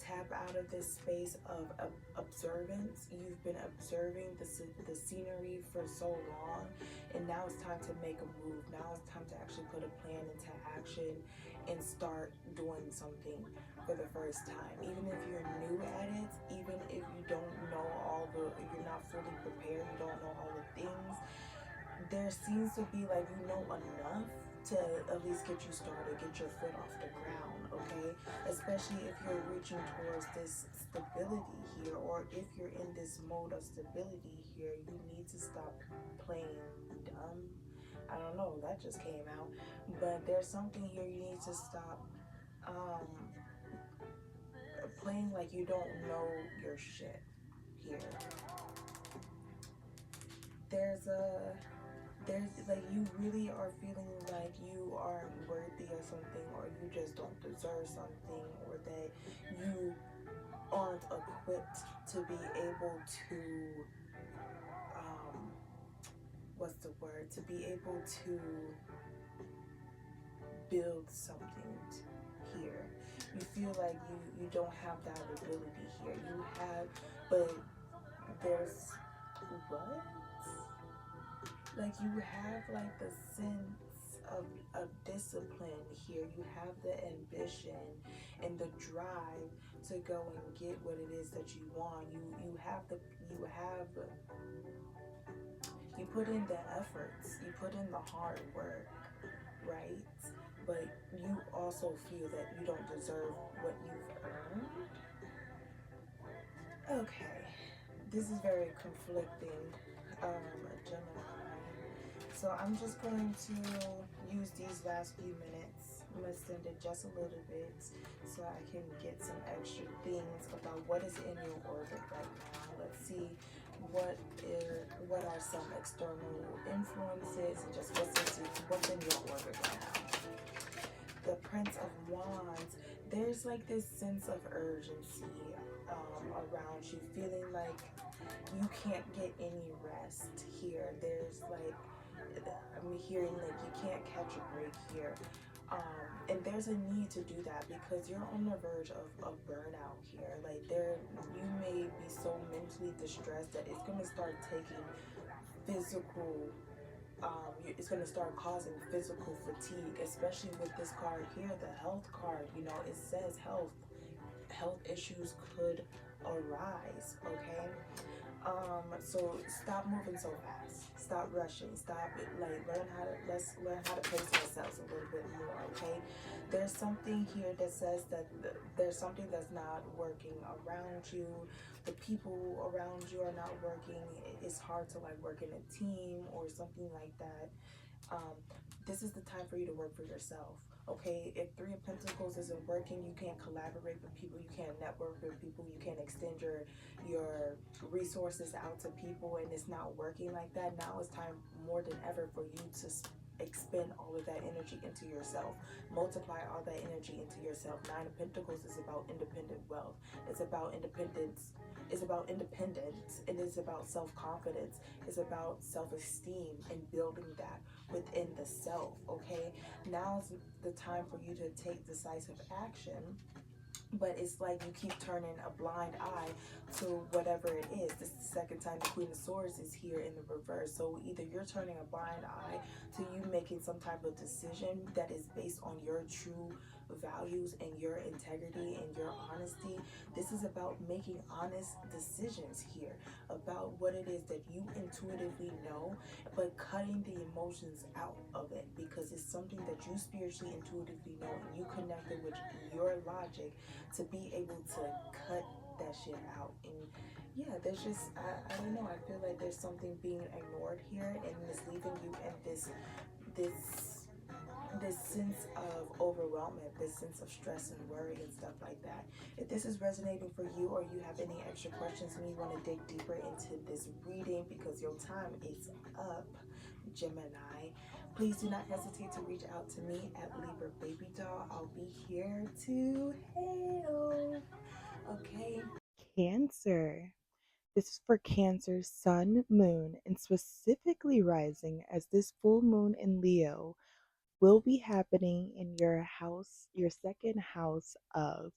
tap out of this space of observance. You've been observing the scenery for so long, and now it's time to make a move. Now it's time to actually put a plan into action and start doing something for the first time. Even if you're new at it, even if you don't know you're not fully prepared, you don't know all the things, there seems to be like you know enough to at least get you started, get your foot off the ground, okay? Especially if you're reaching towards this stability here, or if you're in this mode of stability here, you need to stop playing dumb. I don't know, that just came out. But there's something here you need to stop playing like you don't know your shit here. There's like you really are feeling like you aren't worthy of something, or you just don't deserve something, or that you aren't equipped to be able to to be able to build something here. You feel like you don't have that ability here. You have, but there's what? Like you have like the sense of discipline here. You have the ambition and the drive to go and get what it is that you want. You put in the efforts, you put in the hard work, right? But you also feel that you don't deserve what you've earned. Okay, this is very conflicting, Gemini. So I'm just going to use these last few minutes. I'm going to extend it just a little bit so I can get some extra things about what is in your orbit right now. Let's see what are some external influences, and just what's in your orbit right now. The Prince of Wands. There's like this sense of urgency around you, feeling like you can't get any rest here. There's like, I'm hearing like you can't catch a break here. And there's a need to do that because you're on the verge of burnout here. Like you may be so mentally distressed that it's gonna start taking physical, it's gonna start causing physical fatigue, especially with this card here, the health card. You know, it says health issues could arise, okay? So stop moving so fast. Stop rushing. Stop like let's learn how to pace ourselves a little bit more, okay? There's something here that says that there's something that's not working around you. The people around you are not working. It's hard to like work in a team or something like that. um, this is the time for you to work for yourself. Okay, if Three of Pentacles isn't working, you can't collaborate with people, you can't network with people, you can't extend your resources out to people, and it's not working like that. Now it's time more than ever for you to expend all of that energy into yourself. Multiply all that energy into yourself. Nine of Pentacles is about independent wealth. It's about independence. It's about independence. It is about self-confidence. It's about self-esteem and building that within the self. Okay, now's the time for you to take decisive action, but it's like you keep turning a blind eye to whatever it is. This is the second time the Queen of Swords is here in the reverse. So either you're turning a blind eye to you making some type of decision that is based on your true values and your integrity and your honesty. This is about making honest decisions here about what it is that you intuitively know, but cutting the emotions out of it, because it's something that you spiritually intuitively know and you connected with your logic to be able to cut that shit out. And yeah, there's just I don't know, I feel like there's something being ignored here, and it's leaving you in this this sense of overwhelmment, this sense of stress and worry and stuff like that. If this is resonating for you, or you have any extra questions and you want to dig deeper into this reading because your time is up, Gemini, please do not hesitate to reach out to me at Libra Baby Doll. I'll be here to help. Okay. Cancer. This is for Cancer's sun, moon, and specifically rising, as this full moon in Leo will be happening in your house, your second house of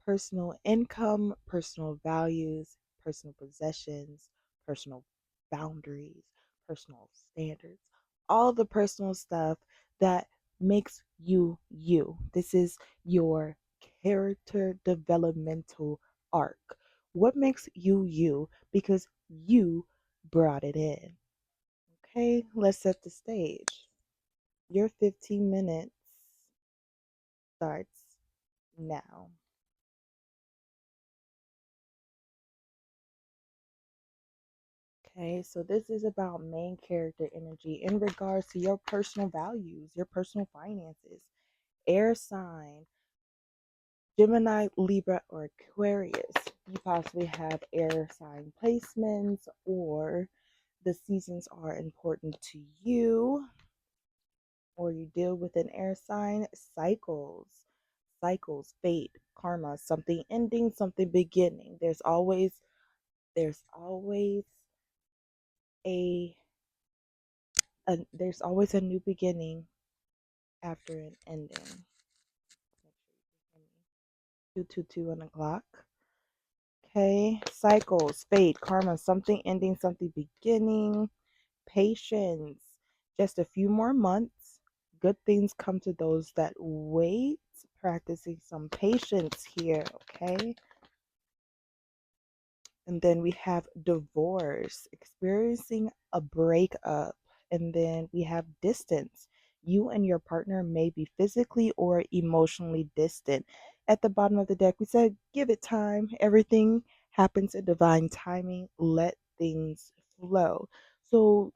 personal income, personal values, personal possessions, personal boundaries, personal standards, all the personal stuff that makes you you. This is your character developmental arc. What makes you you? Because you brought it in. Okay, let's set the stage. Your 15 minutes starts now. Okay, so this is about main character energy in regards to your personal values, your personal finances. Air sign, Gemini, Libra, or Aquarius. You possibly have air sign placements, or the seasons are important to you, or you deal with an air sign. Cycles, fate, karma, something ending, something beginning. There's always a, there's always a new beginning after an ending. 222 on the clock. Okay, cycles, fate, karma, something ending, something beginning. Patience, just a few more months. Good things come to those that wait. Practicing some patience here, okay? And then we have divorce, experiencing a breakup. And then we have distance. You and your partner may be physically or emotionally distant. At the bottom of the deck, we said, give it time. Everything happens in divine timing. Let things flow. So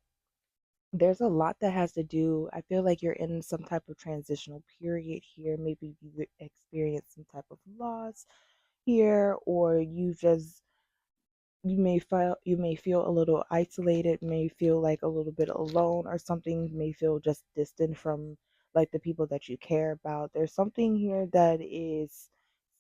there's a lot that has to do. I feel like you're in some type of transitional period here. Maybe you experience some type of loss here, or you may feel a little isolated, may feel like a little bit alone, or something may feel just distant from like the people that you care about. There's something here that is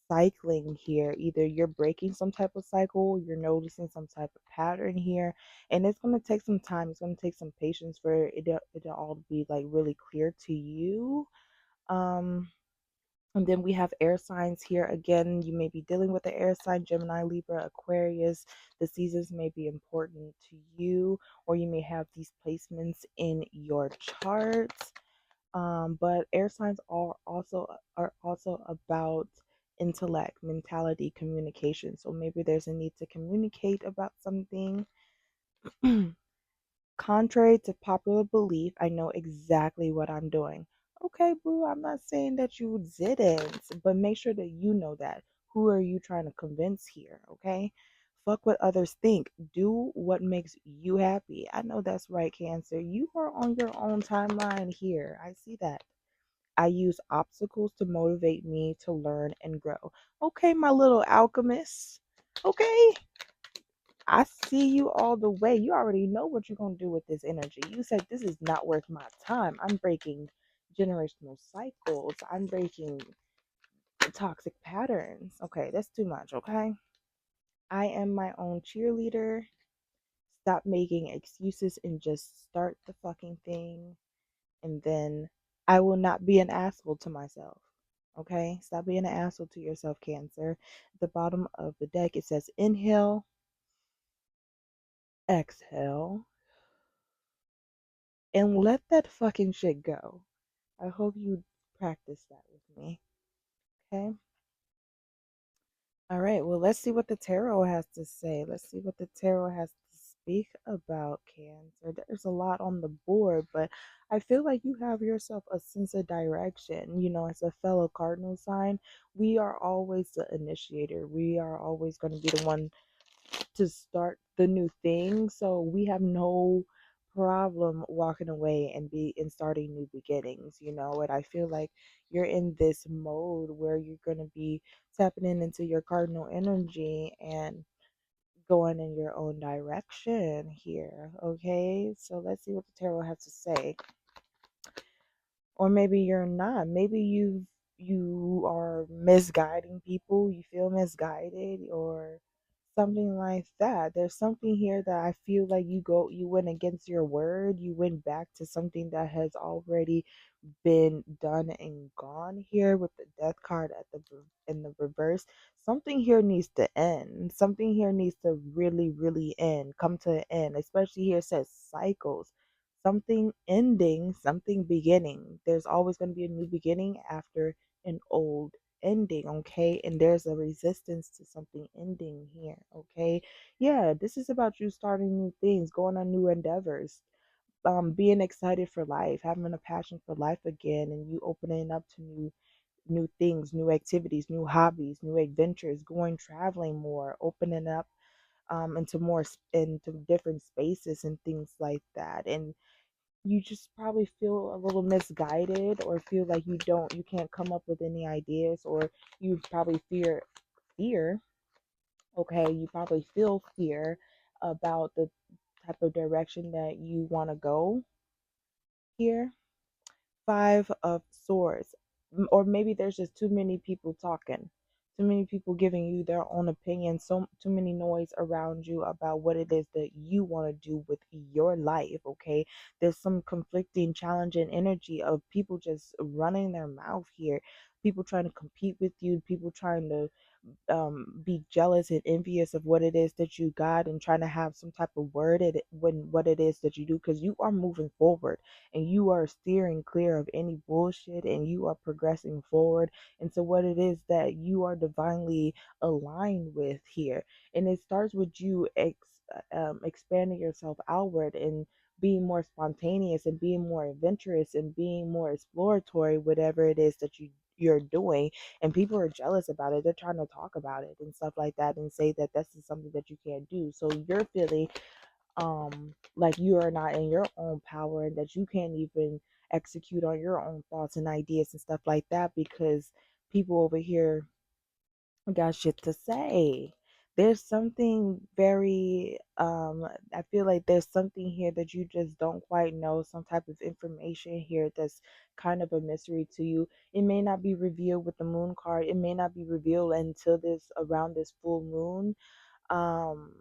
cycling here. Either you're breaking some type of cycle, you're noticing some type of pattern here, and it's going to take some time. It's going to take some patience for it to all be like really clear to you. um and then we have air signs here. Again, you may be dealing with the air sign, Gemini, Libra, Aquarius. The seasons may be important to you, or you may have these placements in your charts. But air signs are also about intellect, mentality, communication. So maybe there's a need to communicate about something. Contrary to popular belief, I know exactly what I'm doing. Okay, boo, I'm not saying that you didn't, but make sure that you know that. Who are you trying to convince here, okay? Fuck what others think. Do what makes you happy. I know that's right, Cancer. You are on your own timeline here. I see that. I use obstacles to motivate me to learn and grow. Okay, my little alchemist. Okay, I see you all the way. You already know what you're going to do with this energy. You said this is not worth my time. I'm breaking generational cycles. I'm breaking toxic patterns. Okay, that's too much, okay? I am my own cheerleader. Stop making excuses and just start the fucking thing. And then I will not be an asshole to myself. Okay? Stop being an asshole to yourself, Cancer. At the bottom of the deck, it says inhale, exhale, and let that fucking shit go. I hope you practice that with me. Okay? All right, well, let's see what the tarot has to say. Let's see what the tarot has to speak about, Cancer. There's a lot on the board, but I feel like you have yourself a sense of direction. You know, as a fellow cardinal sign, we are always the initiator. We are always going to be the one to start the new thing. So we have no problem walking away and starting new beginnings, you know. And I feel like you're in this mode where you're gonna be tapping into your cardinal energy and going in your own direction here. Okay, so let's see what the tarot has to say. Or maybe you're not. Maybe you are misguiding people. You feel misguided or something like that. There's something here that I feel like you went against your word. You went back to something that has already been done and gone here with the death card at in the reverse. Something here needs to end. Something here needs to really end, come to an end. Especially here it says cycles. Something ending, something beginning. There's always going to be a new beginning after an old ending, okay? And there's a resistance to something ending here, okay? Yeah, this is about you starting new things, going on new endeavors, being excited for life, having a passion for life again, and you opening up to new things, new activities, new hobbies, new adventures, going traveling more, opening up into different spaces and things like that. And you just probably feel a little misguided or feel like you can't come up with any ideas, or you probably fear, okay? You probably feel fear about the type of direction that you want to go here. Five of Swords. Or maybe there's just too many people talking, too many people giving you their own opinion, so too many noise around you about what it is that you want to do with your life, okay? There's some conflicting, challenging energy of people just running their mouth here, people trying to compete with you, people trying to be jealous and envious of what it is that you got and trying to have some type of word at it when what it is that you do, because you are moving forward and you are steering clear of any bullshit and you are progressing forward into what it is that you are divinely aligned with here. And it starts with you expanding yourself outward and being more spontaneous and being more adventurous and being more exploratory, whatever it is that you're doing. And people are jealous about it. They're trying to talk about it and stuff like that and say that this is something that you can't do. So you're feeling like you are not in your own power and that you can't even execute on your own thoughts and ideas and stuff like that because people over here got shit to say. There's something very I feel like there's something here that you just don't quite know, some type of information here that's kind of a mystery to you. It may not be revealed with the moon card. It may not be revealed until this around this full moon um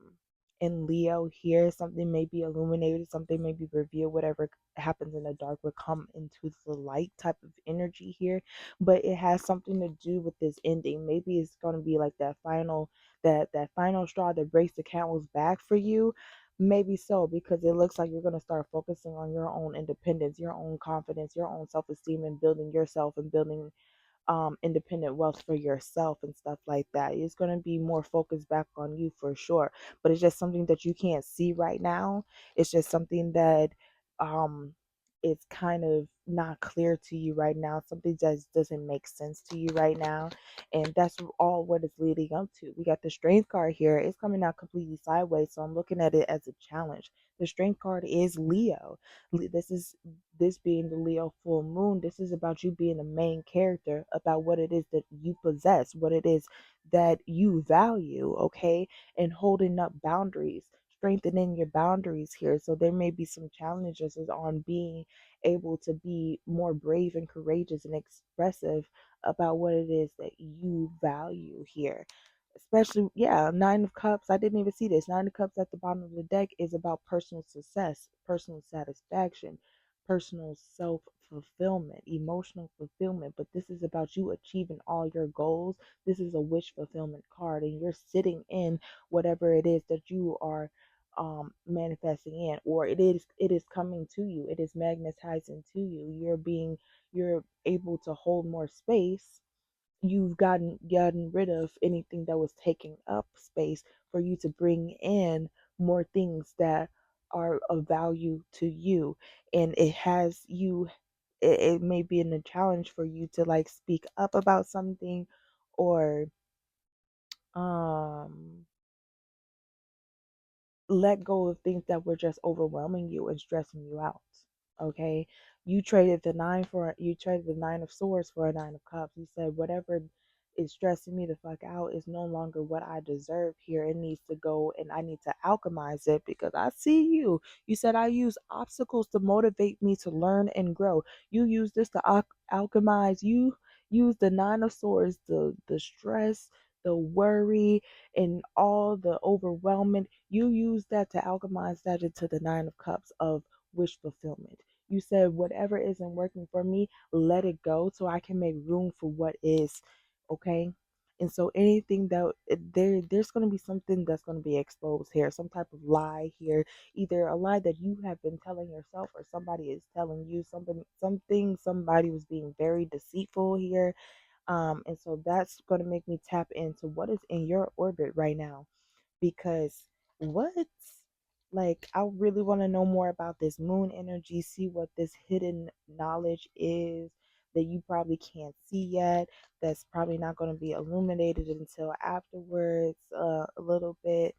in Leo here. Something may be illuminated, something may be revealed, whatever happens in the dark will come into the light type of energy here. But it has something to do with this ending. Maybe it's gonna be like that final straw that breaks the camel's back for you. Maybe so, because it looks like you're gonna start focusing on your own independence, your own confidence, your own self-esteem, and building yourself and building independent wealth for yourself and stuff like that. It's going to be more focused back on you for sure, but it's just something that you can't see right now. It's just something that um it's kind of not clear to you right now. Something that doesn't make sense to you right now, and that's all what it's leading up to. We got the strength card here. It's coming out completely sideways, so I'm looking at it as a challenge. The strength card is Leo. This is this being the Leo full moon. This is about you being the main character, about what it is that you possess, what it is that you value, okay, and holding up boundaries, strengthening your boundaries here. So there may be some challenges on being able to be more brave and courageous and expressive about what it is that you value here. Especially, yeah, Nine of Cups. I didn't even see this. Nine of Cups at the bottom of the deck is about personal success, personal satisfaction, personal self fulfillment, emotional fulfillment. But this is about you achieving all your goals. This is a wish fulfillment card, and you're sitting in whatever it is that you are manifesting in, or it is coming to you, it is magnetizing to you. You're able to hold more space. You've gotten rid of anything that was taking up space for you to bring in more things that are of value to you. And it has you, it may be in a challenge for you to like speak up about something, or um let go of things that were just overwhelming you and stressing you out. Okay. You traded the nine of swords for a nine of cups. You said whatever is stressing me the fuck out is no longer what I deserve here. It needs to go, and I need to alchemize it because I see you. You said I use obstacles to motivate me to learn and grow. You use this to alchemize. You use the nine of swords, the stress, the worry, and all the overwhelming. You use that to alchemize that into the nine of cups of wish fulfillment. You said whatever isn't working for me, let it go so I can make room for what is. Okay. And so anything that there's going to be something that's going to be exposed here, some type of lie here, either a lie that you have been telling yourself or somebody is telling you somebody was being very deceitful here. And so that's going to make me tap into what is in your orbit right now, because what, like, I really want to know more about this moon energy, see what this hidden knowledge is that you probably can't see yet, that's probably not going to be illuminated until afterwards, a little bit.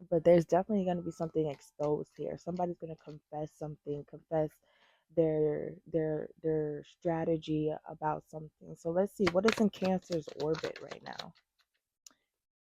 But there's definitely going to be something exposed here. Somebody's going to confess something, confess their strategy about something. So let's see what is in Cancer's orbit right now.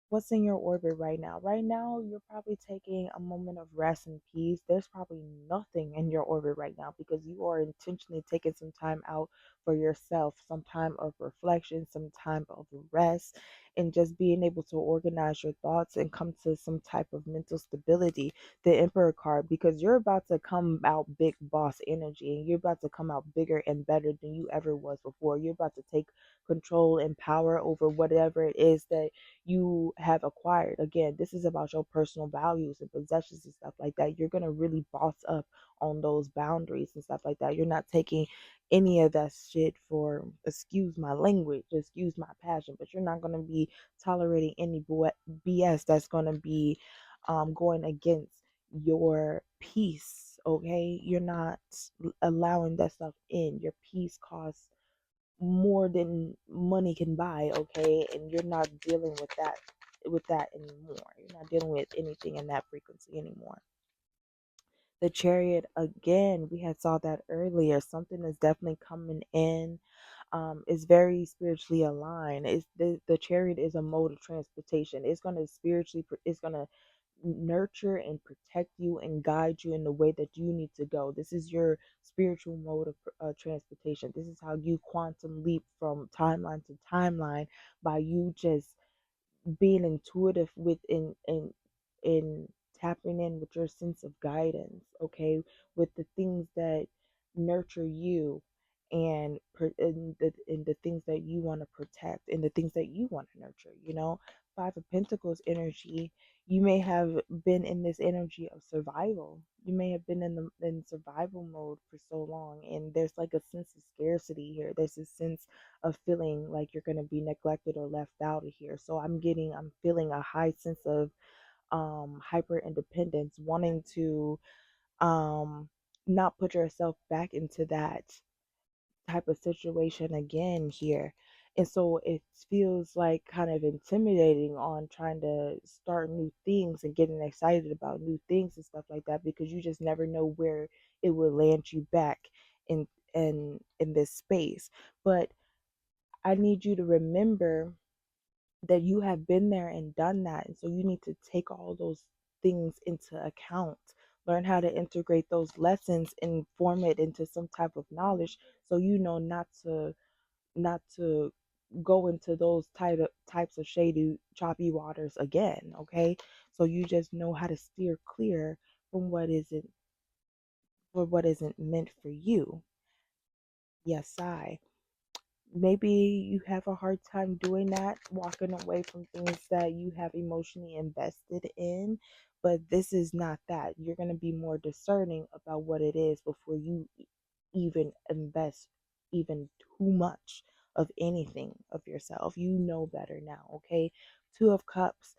What's in your orbit right now? Right now, you're probably taking a moment of rest and peace. There's probably nothing in your orbit right now because you are intentionally taking some time out for yourself, some time of reflection, some time of rest, and just being able to organize your thoughts and come to some type of mental stability. The Emperor card, because you're about to come out big boss energy, and you're about to come out bigger and better than you ever was before. You're about to take control and power over whatever it is that you have acquired. Again, this is about your personal values and possessions and stuff like that. You're going to really boss up on those boundaries and stuff like that. You're not taking any of that shit for, excuse my language, excuse my passion, but you're not going to be tolerating any BS that's going to be going against your peace. Okay, you're not allowing that stuff in. Your peace costs more than money can buy, okay? And you're not dealing with that anymore. You're not dealing with anything in that frequency anymore. The Chariot, again, we had saw that earlier. Something is definitely coming in. Is very spiritually aligned. It's the Chariot is a mode of transportation. It's going to it's going to nurture and protect you and guide you in the way that you need to go. This is your spiritual mode of transportation. This is how you quantum leap from timeline to timeline by you just being intuitive in tapping in with your sense of guidance, okay, with the things that nurture you and the things that you want to protect and the things that you want to nurture. Five of Pentacles energy, you may have been in this energy of survival. You may have been in survival mode for so long, and there's like a sense of scarcity here. There's a sense of feeling like you're going to be neglected or left out of here. So I'm feeling a high sense of hyper independence, wanting to um not put yourself back into that type of situation again here. And so it feels like kind of intimidating on trying to start new things and getting excited about new things and stuff like that, because you just never know where it will land you back in in this space. But I need you to remember that you have been there and done that. And so you need to take all those things into account. Learn how to integrate those lessons and form it into some type of knowledge, so you know not to go into those types of shady, choppy waters again. Okay, so you just know how to steer clear from what isn't meant for you. Yes, I. Maybe you have a hard time doing that, walking away from things that you have emotionally invested in, but this is not that. You're going to be more discerning about what it is before you even invest even too much of anything of yourself. You know better now. Okay, Two of Cups,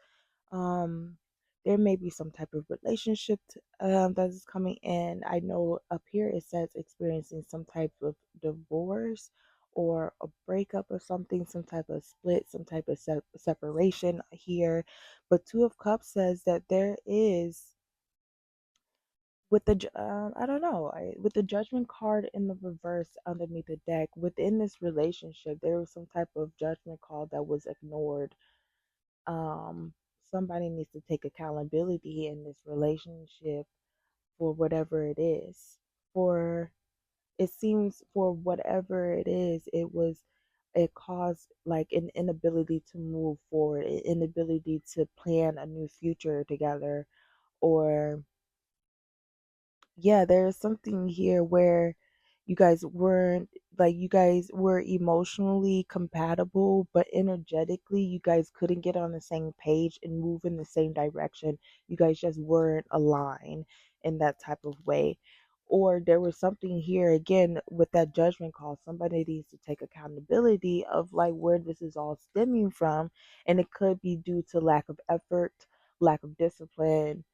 um there may be some type of relationship that is coming in. I know up here it says experiencing some type of divorce or a breakup or something, some type of split, some type of separation here. But Two of Cups says that there is, with I don't know, with the Judgment card in the reverse underneath the deck, within this relationship there was some type of judgment call that was ignored. um Somebody needs to take accountability in this relationship for whatever it is. For It seems, for whatever it is, it caused like an inability to move forward, an inability to plan a new future together. Or yeah, there's something here where you guys were emotionally compatible, but energetically you guys couldn't get on the same page and move in the same direction. You guys just weren't aligned in that type of way. Or there was something here again with that judgment call. Somebody needs to take accountability of like where this is all stemming from, and it could be due to lack of effort, lack of discipline,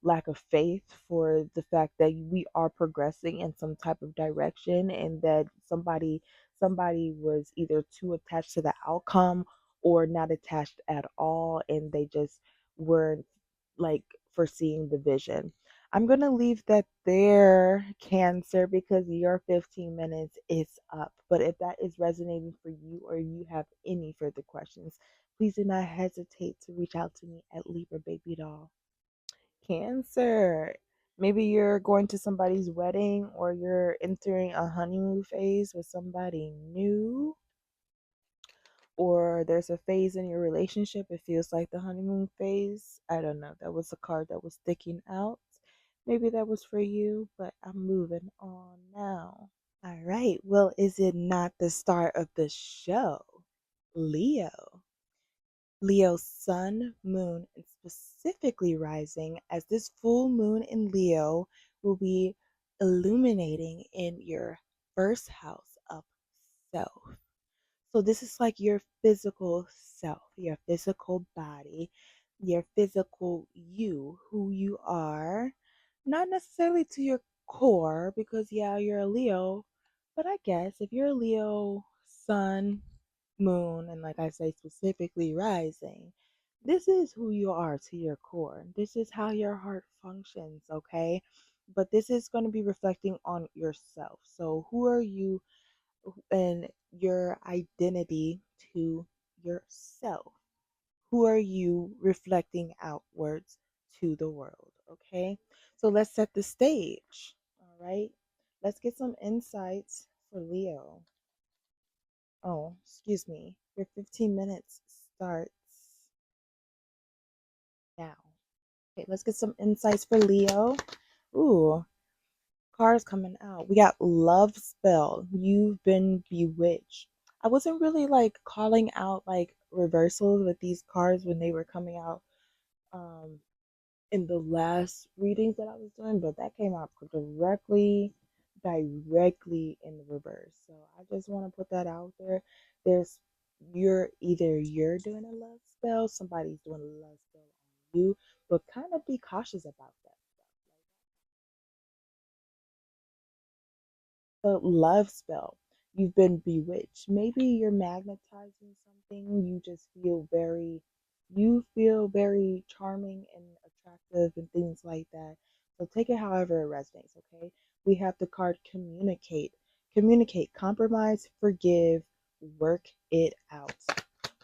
lack of faith for the fact that we are progressing in some type of direction, and that somebody was either too attached to the outcome or not attached at all, and they just weren't like foreseeing the vision. I'm going to leave that there, Cancer, because your 15 minutes is up. But if that is resonating for you or you have any further questions, please do not hesitate to reach out to me at Libra Baby Doll. Cancer. Maybe you're going to somebody's wedding or you're entering a honeymoon phase with somebody new, or there's a phase in your relationship. It feels like the honeymoon phase. I don't know. That was a card that was sticking out. Maybe that was for you, but I'm moving on now. All right. Well, is it not the start of the show? Leo. Leo's sun, moon, and specifically rising, as this full moon in Leo will be illuminating in your first house of self. So, this is like your physical self, your physical body, your physical you, who you are. Not necessarily to your core, because, yeah, you're a Leo, but I guess if you're a Leo, sun, moon, and like I say, specifically rising, this is who you are to your core. This is how your heart functions, okay? But this is going to be reflecting on yourself. So, who are you and your identity to yourself? Who are you reflecting outwards to the world, okay? So, let's set the stage, all right? Let's get some insights for Leo. Oh, excuse me. Your 15 minutes starts now. Okay, let's get some insights for Leo. Ooh, Cards coming out. We got love spell. You've been bewitched. I wasn't really like calling out like reversals with these cards when they were coming out um in the last readings that I was doing, but that came out directly in the reverse. So I just want to put that out there. There's you're doing a love spell, somebody's doing a love spell on you, but kind of be cautious about that stuff. The love spell. You've been bewitched. Maybe you're magnetizing something. You feel very charming and attractive and things like that. So take it however it resonates, okay? We have the card communicate. Communicate, compromise, forgive, work it out.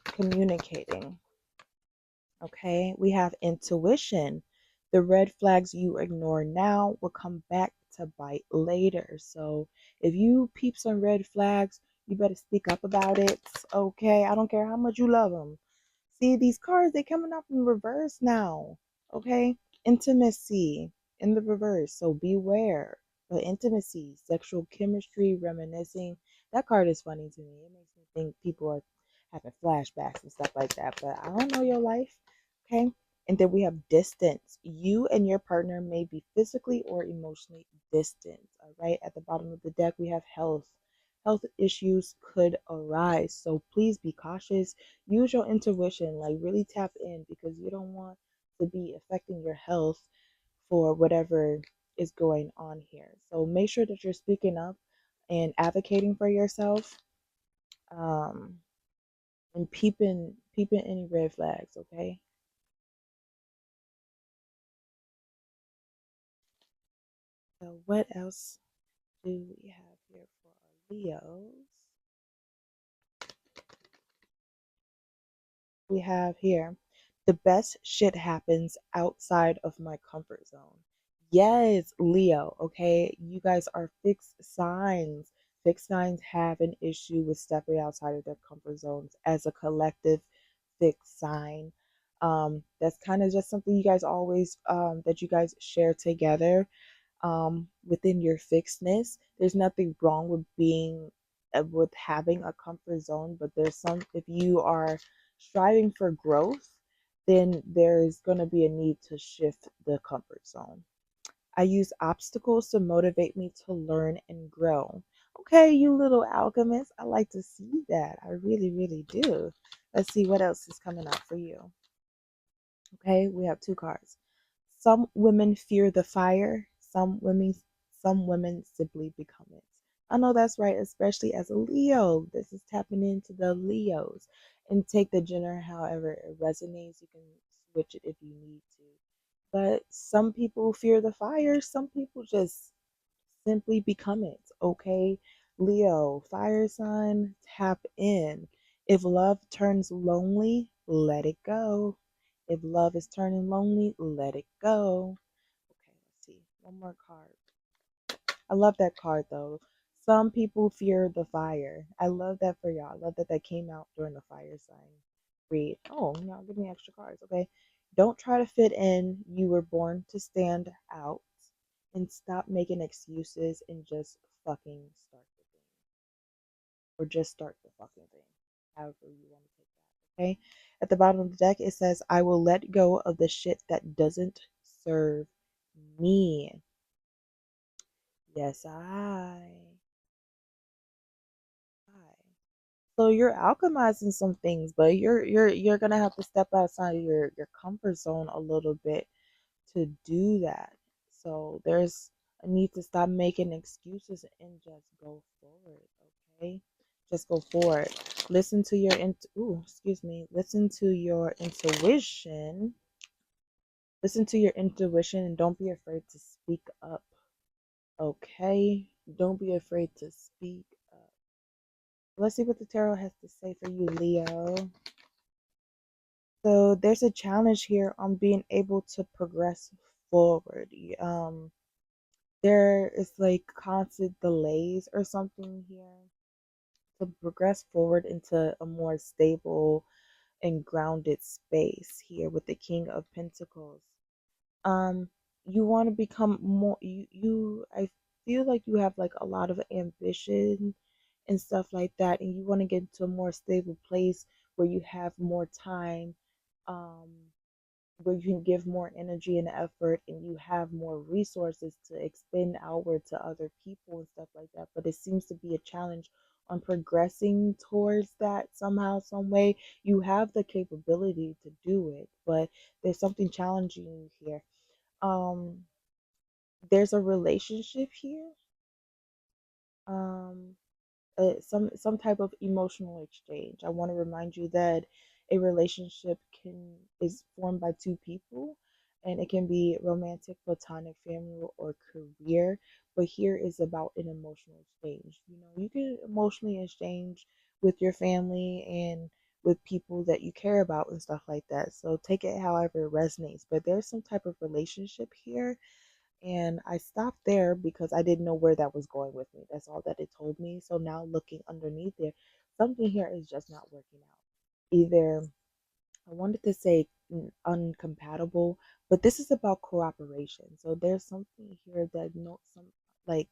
Communicating. Okay, we have intuition. The red flags you ignore now will come back to bite later. So if you peep some red flags, you better speak up about it. Okay, I don't care how much you love them. See, these cards, they coming up in reverse now. Okay, intimacy in the reverse. So beware. But intimacy, sexual chemistry, reminiscing. That card is funny to me. It makes me think people are having flashbacks and stuff like that. But I don't know your life. Okay. And then we have distance. You and your partner may be physically or emotionally distant. All right. At the bottom of the deck, we have health. Health issues could arise. So please be cautious. Use your intuition. Like really tap in because you don't want to be affecting your health for whatever is going on here. So make sure that you're speaking up and advocating for yourself. Um, and peeping any red flags, okay? So what else do we have here for our Leos? We have here the best shit happens outside of my comfort zone. Yes, Leo, okay? You guys are fixed signs. Fixed signs have an issue with stepping outside of their comfort zones as a collective fixed sign. That's kind of just something you guys always that you guys share together within your fixedness. There's nothing wrong with being with having a comfort zone, but there's some if you are striving for growth, then there's going to be a need to shift the comfort zone. I use obstacles to motivate me to learn and grow. Okay, you little alchemist, I like to see that. I really, really do. Let's see what else is coming up for you. Okay, we have two cards. Some women fear the fire, some women simply become it. I know that's right, especially as a Leo. This is tapping into the Leos. And take the gender however it resonates. You can switch it if you need to. But some people fear the fire, some people just simply become it. Okay? Leo, fire sign, tap in. If love turns lonely, let it go. If love is turning lonely, let it go. Okay, let's see. One more card. I love that card though. Some people fear the fire. I love that for y'all. I love that that came out during the fire sign read. Oh, now give me extra cards. Okay. Don't try to fit in. You were born to stand out. And stop making excuses and just fucking start the thing. Or just start the fucking thing. However you want to take that. Okay. At the bottom of the deck, it says, I will let go of the shit that doesn't serve me. Yes, I. So you're alchemizing some things, but you're gonna have to step outside of your comfort zone a little bit to do that. So there's a need to stop making excuses and just go forward, okay? Just go forward. Listen to your listen to your intuition. Listen to your intuition and don't be afraid to speak up. Okay? Don't be afraid to speak up. Let's see what the tarot has to say for you, Leo. So there's a challenge here on being able to progress forward. There is like constant delays or something here to progress forward into a more stable and grounded space here with the King of Pentacles. Um, you want to become more. feel like you have like a lot of ambition and stuff like that, and you want to get to a more stable place where you have more time, um, where you can give more energy and effort, and you have more resources to expend outward to other people and stuff like that. But it seems to be a challenge on progressing towards that somehow, some way. You have the capability to do it, but there's something challenging you here. Um, there's a relationship here. Um, some type of emotional exchange. I want to remind you that a relationship can is formed by two people, and it can be romantic, platonic, family, or career. But here is about an emotional exchange. You know, you can emotionally exchange with your family and with people that you care about and stuff like that. So take it however it resonates. But there's some type of relationship here, and I stopped there because I didn't know where that was going with me. That's all that it told me. So now looking underneath there, something here is just not working out. Either I wanted to say uncompatible, but this is about cooperation. So there's something here that no some like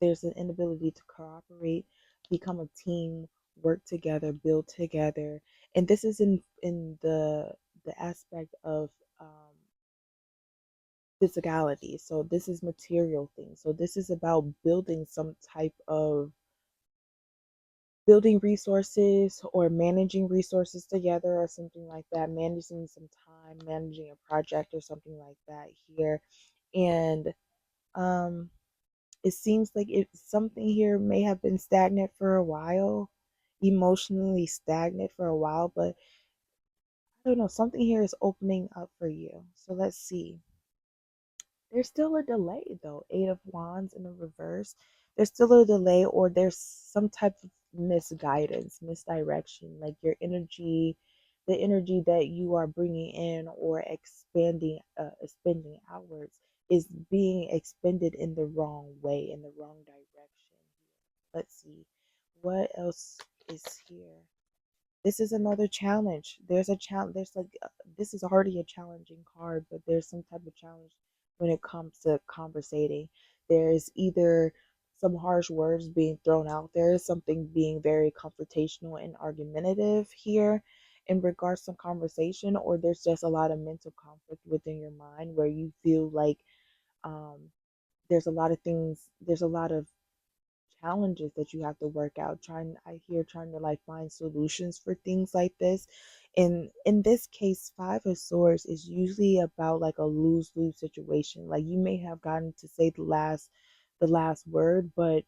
there's an inability to cooperate, become a team, work together, build together. And this is in the aspect of physicality. So this is material things. So this is about building some type of building resources or managing resources together or something like that, managing some time, managing a project or something like that here. And um it seems like it something here may have been stagnant for a while, emotionally stagnant for a while, but I don't know, something here is opening up for you. So let's see. There's still a delay though. Eight of Wands in the reverse. There's still a delay, or there's some type of misguidance, misdirection. Like your energy, the energy that you are bringing in or expending outwards is being expended in the wrong way, in the wrong direction. Let's see. What else is here? This is another challenge. There's a challenge. There's like this is already a challenging card, but there's some type of challenge when it comes to conversating. There's either some harsh words being thrown out there, something being very confrontational and argumentative here in regards to conversation, or there's just a lot of mental conflict within your mind where you feel like um, there's a lot of things, there's a lot of challenges that you have to work out, trying to like find solutions for things like this. And in this case, Five of Swords is usually about like a lose-lose situation. Like you may have gotten to say the last word, but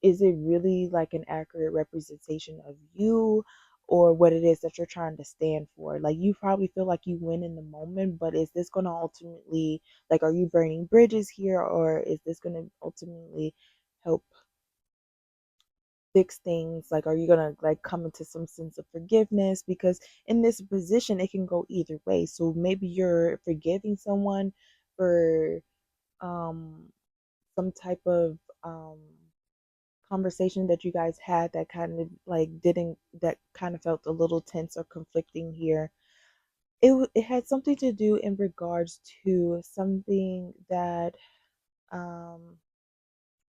is it really like an accurate representation of you or what it is that you're trying to stand for? Like you probably feel like you win in the moment, but is this going to ultimately, like, are you burning bridges here, or is this going to ultimately help fix things? Like, are you gonna like come into some sense of forgiveness? Because in this position it can go either way. So maybe you're forgiving someone for um some type of conversation that you guys had that kind of like didn't that kind of felt a little tense or conflicting here. It had something to do in regards to something that um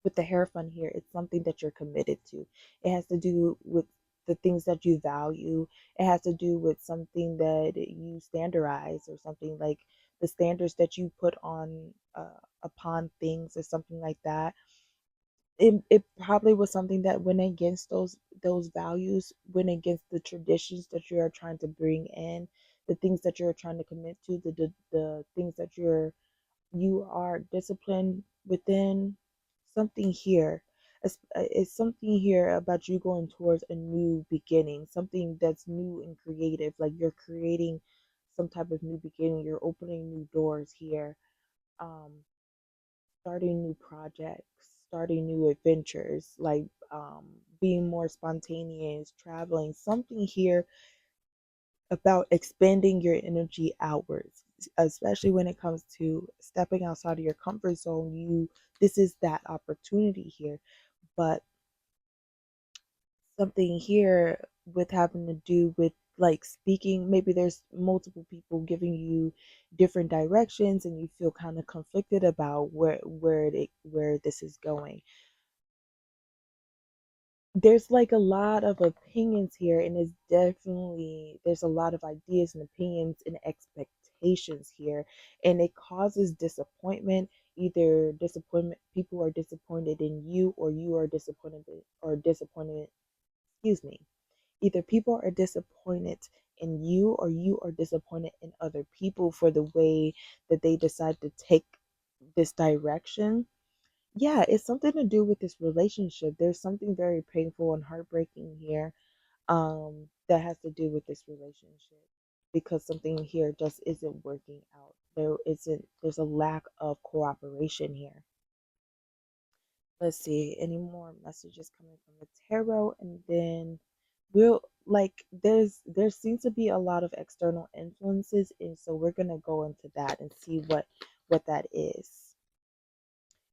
with the hair fund here, it's something that you're committed to. It has to do with the things that you value. It has to do with something that you standardize, or something like the standards that you put on upon things or something like that. It probably was something that went against those values, went against the traditions that you are trying to bring in, the things that you're trying to commit to, the things that you are disciplined within. Something here, it's something here about you going towards a new beginning, something that's new and creative. Like you're creating some type of new beginning, you're opening new doors here, um starting new projects, starting new adventures, like being more spontaneous, traveling. Something here about expanding your energy outwards, especially when it comes to stepping outside of your comfort zone. This is that opportunity here. But something here with having to do with like speaking, maybe there's multiple people giving you different directions and you feel kind of conflicted about where this is going. There's like a lot of opinions here, and it's definitely there's a lot of ideas and opinions and expectations here, and it causes disappointment. Either disappointment, people are disappointed in you, or you are disappointed, excuse me. Either people are disappointed in you, or you are disappointed in other people for the way that they decide to take this direction. Yeah, it's something to do with this relationship. There's something very painful and heartbreaking here, that has to do with this relationship, because something here just isn't working out. There's a lack of cooperation here. Let's see, any more messages coming from the tarot, and then we'll like there seems to be a lot of external influences, and so we're gonna go into that and see what that is.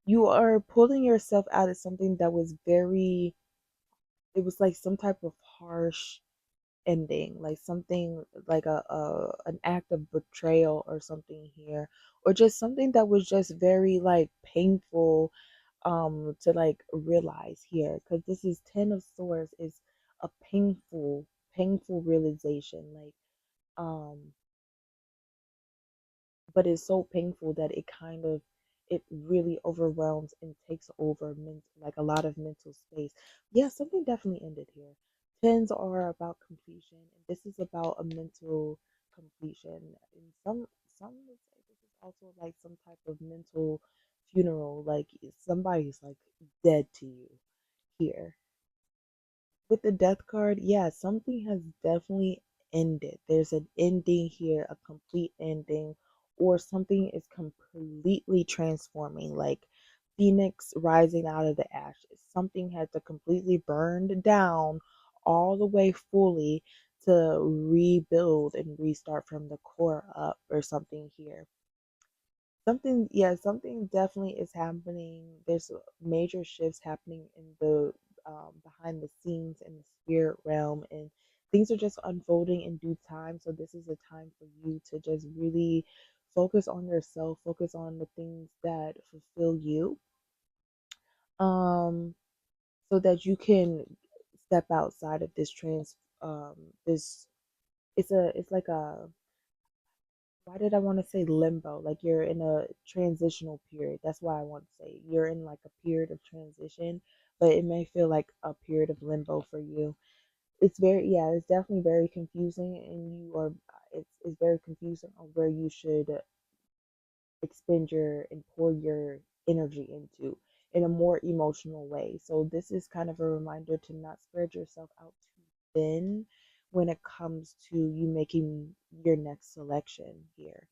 You are pulling yourself out of something that was very, it was like some type of harsh ending, like something like a an act of betrayal or something here, or just something that was just very like painful, to like realize here, because this is 10 of swords is a painful realization, like, um but it's so painful that it really overwhelms and takes over like a lot of mental space. Yeah, something definitely ended here. Tens are about completion, and this is about a mental completion. And some would say this is also like some type of mental funeral, like somebody's like dead to you here. With the death card, yeah, something has definitely ended. There's an ending here, a complete ending, or something is completely transforming, like Phoenix rising out of the ashes. Something had to completely burn down all the way fully to rebuild and restart from the core up, or something here. Something, yeah, something definitely is happening. There's major shifts happening in the, behind the scenes in the spirit realm, and things are just unfolding in due time. So this is a time for you to just really focus on yourself, focus on the things that fulfill you, um, so that you can step outside of this this, it's like a, why did I want to say limbo? Like you're in a transitional period. That's why I want to say you're in like a period of transition, but it may feel like a period of limbo for you. It's very, yeah, it's definitely very confusing, and it's very confusing on where you should expend your and pour your energy into in a more emotional way. So this is kind of a reminder to not spread yourself out too thin when it comes to you making your next selection here.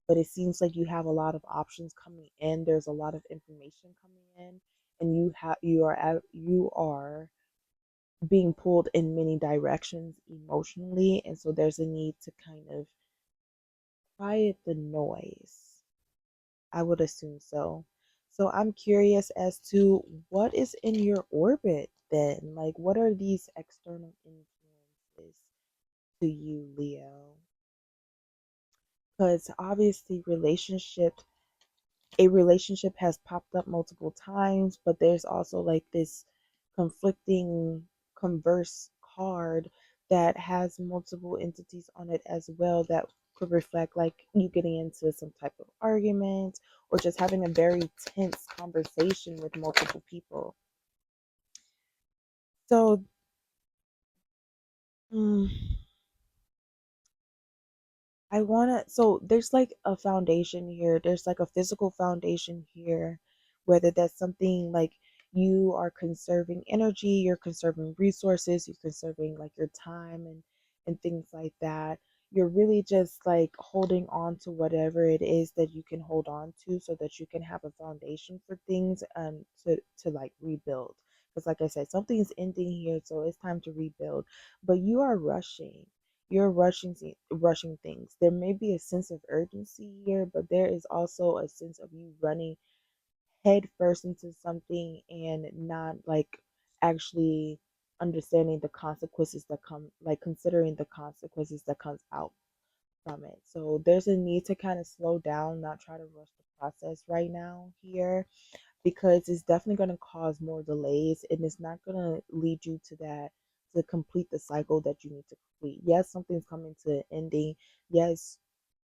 But it seems like you have a lot of options coming in. There's a lot of information coming in, and you are being pulled in many directions emotionally, and so there's a need to kind of quiet the noise. I would assume so. So I'm curious as to what is in your orbit then? Like, what are these external influences to you, Leo? Because obviously, a relationship has popped up multiple times, but there's also like this conflicting converse card that has multiple entities on it as well, that could reflect like you getting into some type of argument, or just having a very tense conversation with multiple people. So, mm, I want to, so there's like a foundation here. There's like a physical foundation here, whether that's something like you are conserving energy, you're conserving resources, you're conserving like your time and things like that. You're really just like holding on to whatever it is that you can hold on to, so that you can have a foundation for things and to like rebuild. Because like I said, something's ending here, so it's time to rebuild. But you are rushing, you're rushing things. There may be a sense of urgency here, but there is also a sense of you running head first into something and not like actually. understanding the consequences that come, like considering the consequences that comes out from it. So there's a need to kind of slow down, not try to rush the process right now here, because it's definitely going to cause more delays and it's not going to lead you to that, to complete the cycle that you need to complete. Yes, something's coming to an ending. Yes,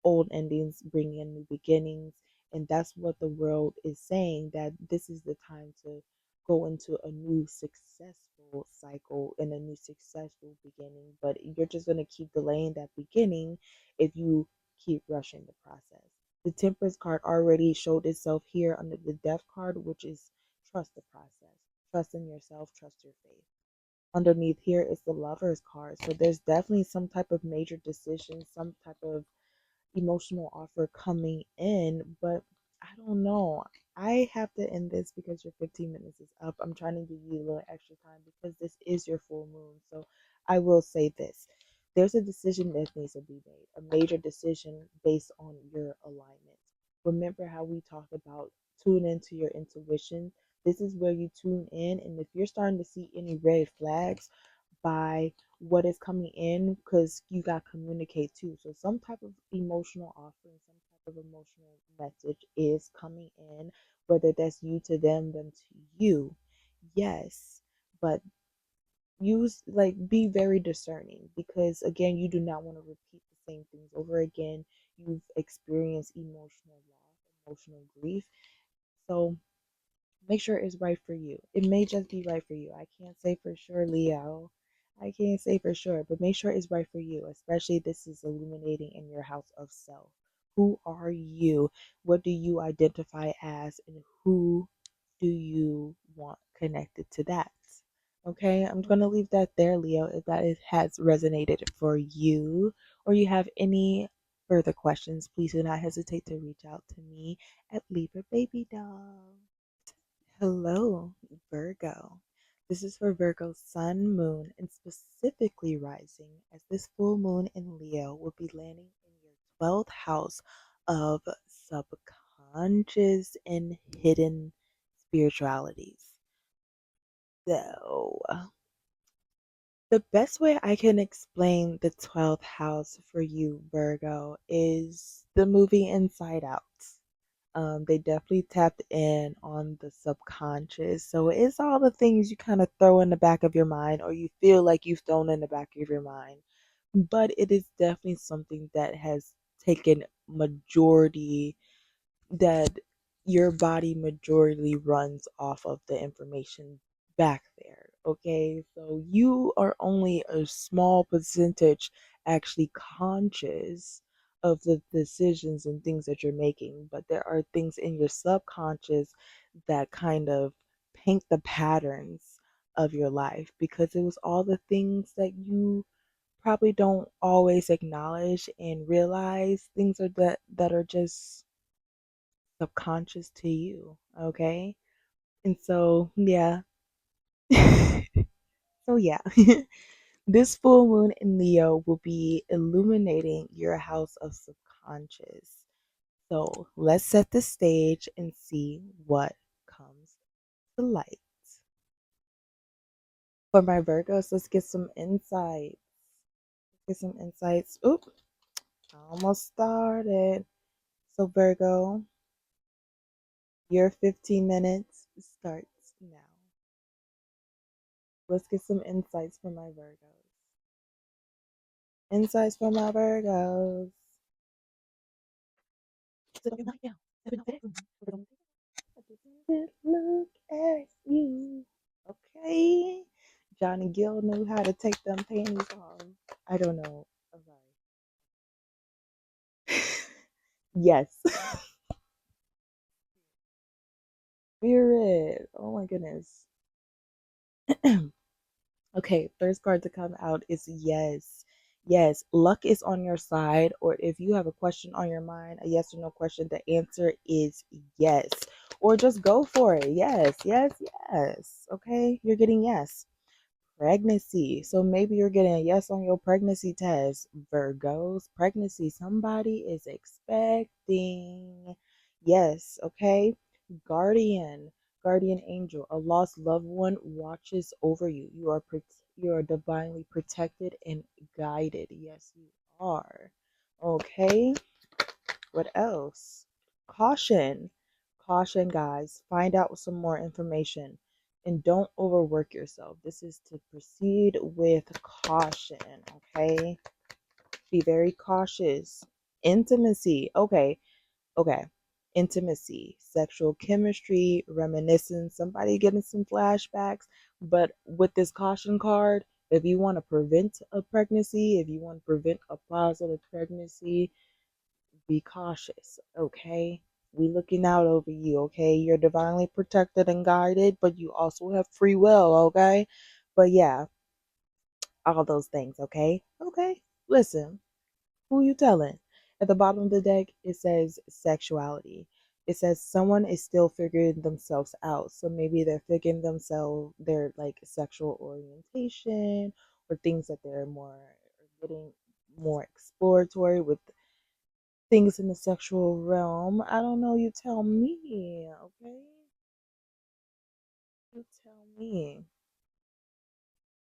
old endings bring in new beginnings, and that's what the world is saying, that this is the time to go into a new successful cycle and a new successful beginning. But you're just going to keep delaying that beginning if you keep rushing the process. The Temperance card already showed itself here under the Death card, which is trust the process, trust in yourself, trust your faith. Underneath here is the Lovers card. So there's definitely some type of major decision, some type of emotional offer coming in, but I don't know. I have to end this because your 15 minutes is up. I'm trying to give you a little extra time because this is your full moon. So I will say this. There's a decision that needs to be made, a major decision based on your alignment. Remember how we talked about tune into your intuition? This is where you tune in, and if you're starting to see any red flags, by what is coming in, because you got to communicate too. So some type of emotional offering, some type of emotional message is coming in, whether that's you to them to you. Yes, but use, like, be very discerning, because again, you do not want to repeat the same things over again. You've experienced emotional loss, emotional grief. So make sure it's right for you. It may just be right for you. I can't say for sure, Leo. I can't say for sure, but make sure it's right for you, especially this is illuminating in your house of self. Who are you? What do you identify as? And who do you want connected to that? Okay, I'm going to leave that there, Leo, if that has resonated for you, or you have any further questions, please do not hesitate to reach out to me at Libra Baby Doll. Hello, Virgo. This is for Virgo Sun, Moon, and specifically rising, as this full moon in Leo will be landing in your 12th house of subconscious and hidden spiritualities. So, the best way I can explain the 12th house for you, Virgo, is the movie Inside Out. They definitely tapped in on the subconscious. So it's all the things you kind of throw in the back of your mind, or you feel like you've thrown in the back of your mind. But it is definitely something that has taken majority, that your body majorly runs off of the information back there. Okay, so you are only a small percentage actually conscious of the decisions and things that you're making, but there are things in your subconscious that kind of paint the patterns of your life, because it was all the things that you probably don't always acknowledge and realize, things are that are just subconscious to you, okay? And so, yeah. So, yeah. This full moon in Leo will be illuminating your house of subconscious. So, let's set the stage and see what comes to light. For my Virgos, let's get some insights. Get some insights. Oop, almost started. So, Virgo, your 15 minutes starts now. Let's get some insights from my Virgos. Insights from my Virgos. Look at you. Okay. Johnny Gill knew how to take them panties off. I don't know. I'm sorry. Yes. Spirit. Oh my goodness. Okay, first card to come out is yes. Yes, luck is on your side, or if you have a question on your mind, a yes or no question, the answer is yes. Or just go for it. Yes, yes, yes. Okay, you're getting yes. Pregnancy. So maybe you're getting a yes on your pregnancy test. Virgos, pregnancy. Somebody is expecting. Yes, okay. Guardian. guardian angel, a lost loved one watches over you. You are divinely protected and guided. Yes, you are. Okay. What else? Caution. Caution, guys. Find out some more information and don't overwork yourself. This is to proceed with caution. Okay. Be very cautious. Intimacy. Okay. Okay. Intimacy, sexual chemistry, reminiscence, somebody getting some flashbacks. But with this caution card, if you want to prevent a pregnancy, if you want to prevent a positive pregnancy, be cautious, okay? We looking out over you, okay? You're divinely protected and guided, but you also have free will, okay? But yeah, all those things, okay? Okay. Listen, who you telling? At the bottom of the deck, it says sexuality. It says someone is still figuring themselves out. So maybe they're figuring themselves their like sexual orientation or things that they're more getting more exploratory with things in the sexual realm. I don't know, you tell me, okay? You tell me.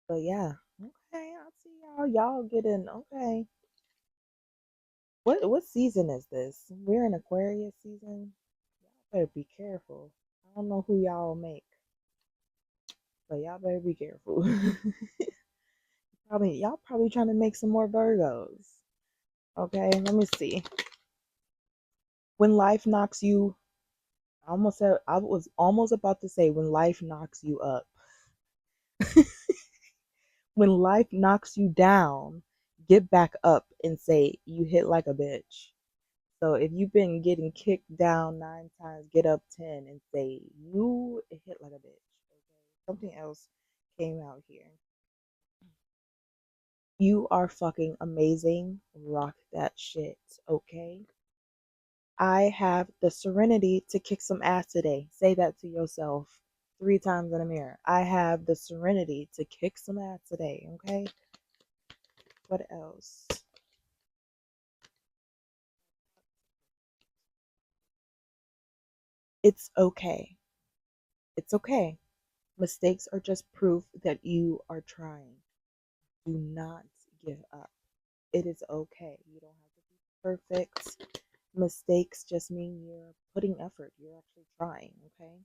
But yeah, okay, I see y'all. Y'all getting okay. What season is this? We're in Aquarius season. Y'all better be careful. I don't know who y'all make, but y'all better be careful. Probably y'all probably trying to make some more Virgos. Okay, let me see. When life knocks you, I was almost about to say when life knocks you up. When life knocks you down, get back up and say you hit like a bitch. So if you've been getting kicked down 9 times, get up 10 and say you hit like a bitch. Okay. Something else came out here. You are fucking amazing. Rock that shit. Okay. I have the serenity to kick some ass today. Say that to yourself 3 times in a mirror. I have the serenity to kick some ass today. Okay. What else? It's okay. It's okay. Mistakes are just proof that you are trying. Do not give up. It is okay. You don't have to be perfect. Mistakes just mean you're putting effort. You're actually trying, okay?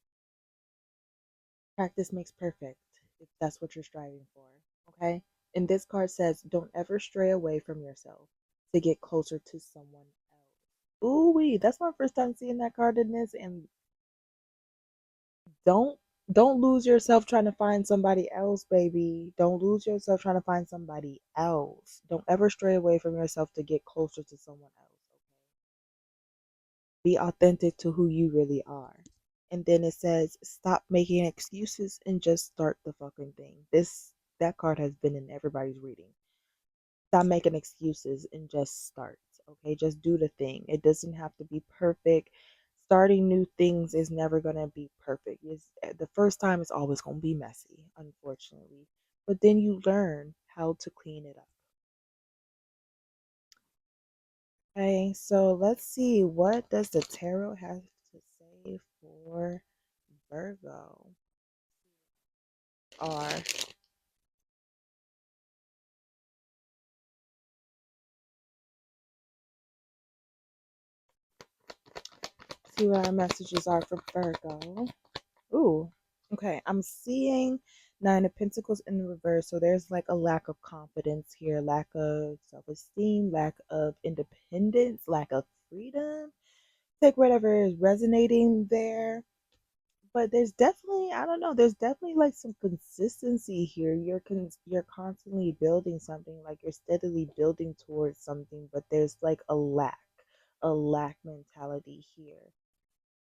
Practice makes perfect if that's what you're striving for, okay? And this card says, don't ever stray away from yourself to get closer to someone else. Ooh, wee, that's my first time seeing that card in this, and don't don't lose yourself trying to find somebody else, baby. Don't lose yourself trying to find somebody else. Don't ever stray away from yourself to get closer to someone else, okay? Be authentic to who you really are. And then it says stop making excuses and just start the fucking thing. This that card has been in everybody's reading. Stop making excuses and just start. Okay, just do the thing. It doesn't have to be perfect. Starting new things is never gonna be perfect. It's the first time it's always gonna be messy, unfortunately. But then you learn how to clean it up. Okay, so let's see, what does the tarot have to say for Virgo? Or see what our messages are for Virgo. Ooh, okay. I'm seeing Nine of Pentacles in the reverse. So there's like a lack of confidence here, lack of self esteem, lack of independence, lack of freedom. Take whatever is resonating there. But there's definitely, I don't know, there's definitely like some consistency here. You're constantly building something, like you're steadily building towards something, but there's like a lack mentality here.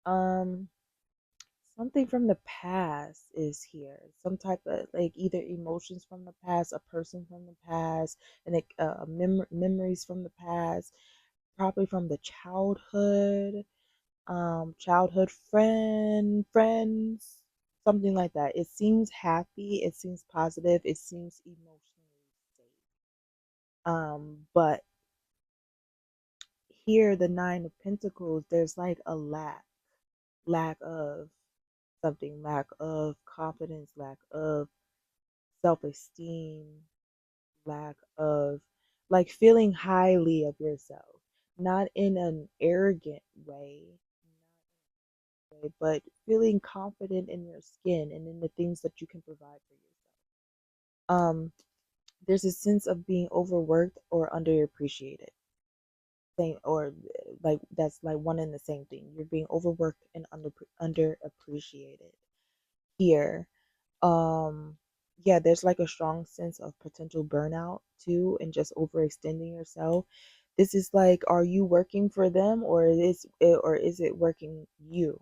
Um Something from the past is here. Some type of like either emotions from the past, a person from the past, and like memories from the past, probably from the childhood, childhood friends, something like that. It seems happy. It seems positive. It seems emotionally safe. But here, the Nine of Pentacles, there's like a lack of something, lack of confidence, lack of self-esteem, lack of like feeling highly of yourself, not in an arrogant way, but feeling confident in your skin and in the things that you can provide for yourself. There's a sense of being overworked or underappreciated. Same or like that's like one and the same thing. You're being overworked and underappreciated here. Um, yeah, there's like a strong sense of potential burnout too, and just overextending yourself. This is like, are you working for them, or is it working you?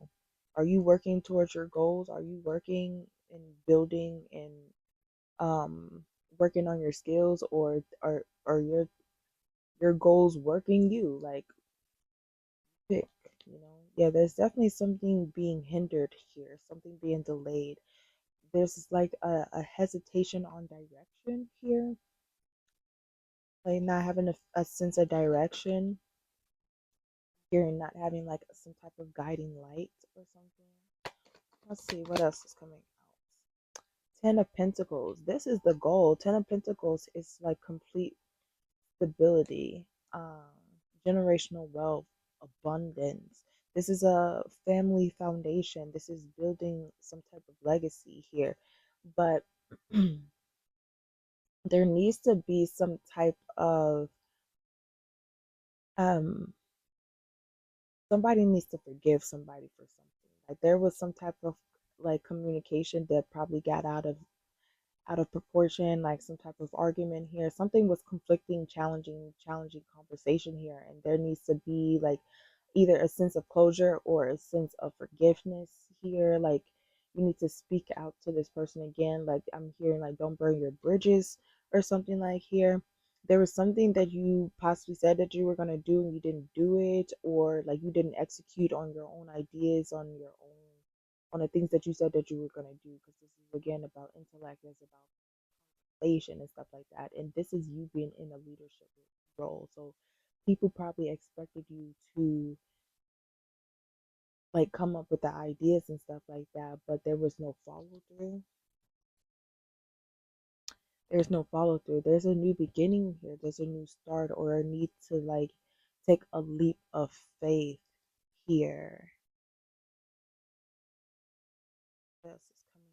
Are you working towards your goals? Are you working and building and um working on your skills, or are your goals working you? Like pick, Yeah, there's definitely something being hindered here, something being delayed. There's like a hesitation on direction here, like not having a sense of direction here, and not having like some type of guiding light or something. Let's see what else is coming out. Ten of Pentacles. This is the goal. Ten of Pentacles is like complete stability, generational wealth, abundance. This is a family foundation. This is building some type of legacy here. But there needs to be some type of um somebody needs to forgive somebody for something. Like there was some type of like communication that probably got out of proportion, like some type of argument here. Something was conflicting, challenging conversation here, and there needs to be like either a sense of closure or a sense of forgiveness here. Like you need to speak out to this person again. Like I'm hearing like don't burn your bridges or something like here. There was something that you possibly said that you were gonna do and you didn't do it, or like you didn't execute on your own ideas, on the things that you said that you were gonna do. Because this is again about intellect, it's about and stuff like that. And this is you being in a leadership role. So people probably expected you to like come up with the ideas and stuff like that, but there was no follow through. There's no follow through. There's a new beginning here. There's a new start or a need to like take a leap of faith here. What else is coming?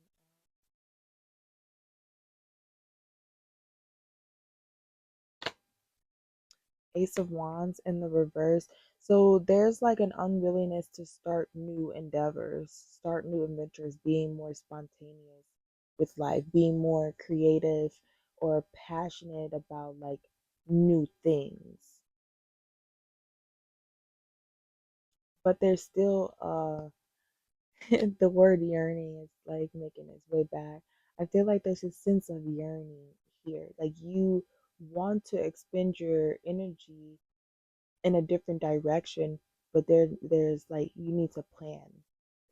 Ace of Wands in the reverse. So there's like an unwillingness to start new endeavors, start new adventures, being more spontaneous with life, being more creative or passionate about like new things. But there's still the word yearning is like making its way back. I feel like there's a sense of yearning here. Like you want to expend your energy in a different direction, but there's like you need to plan.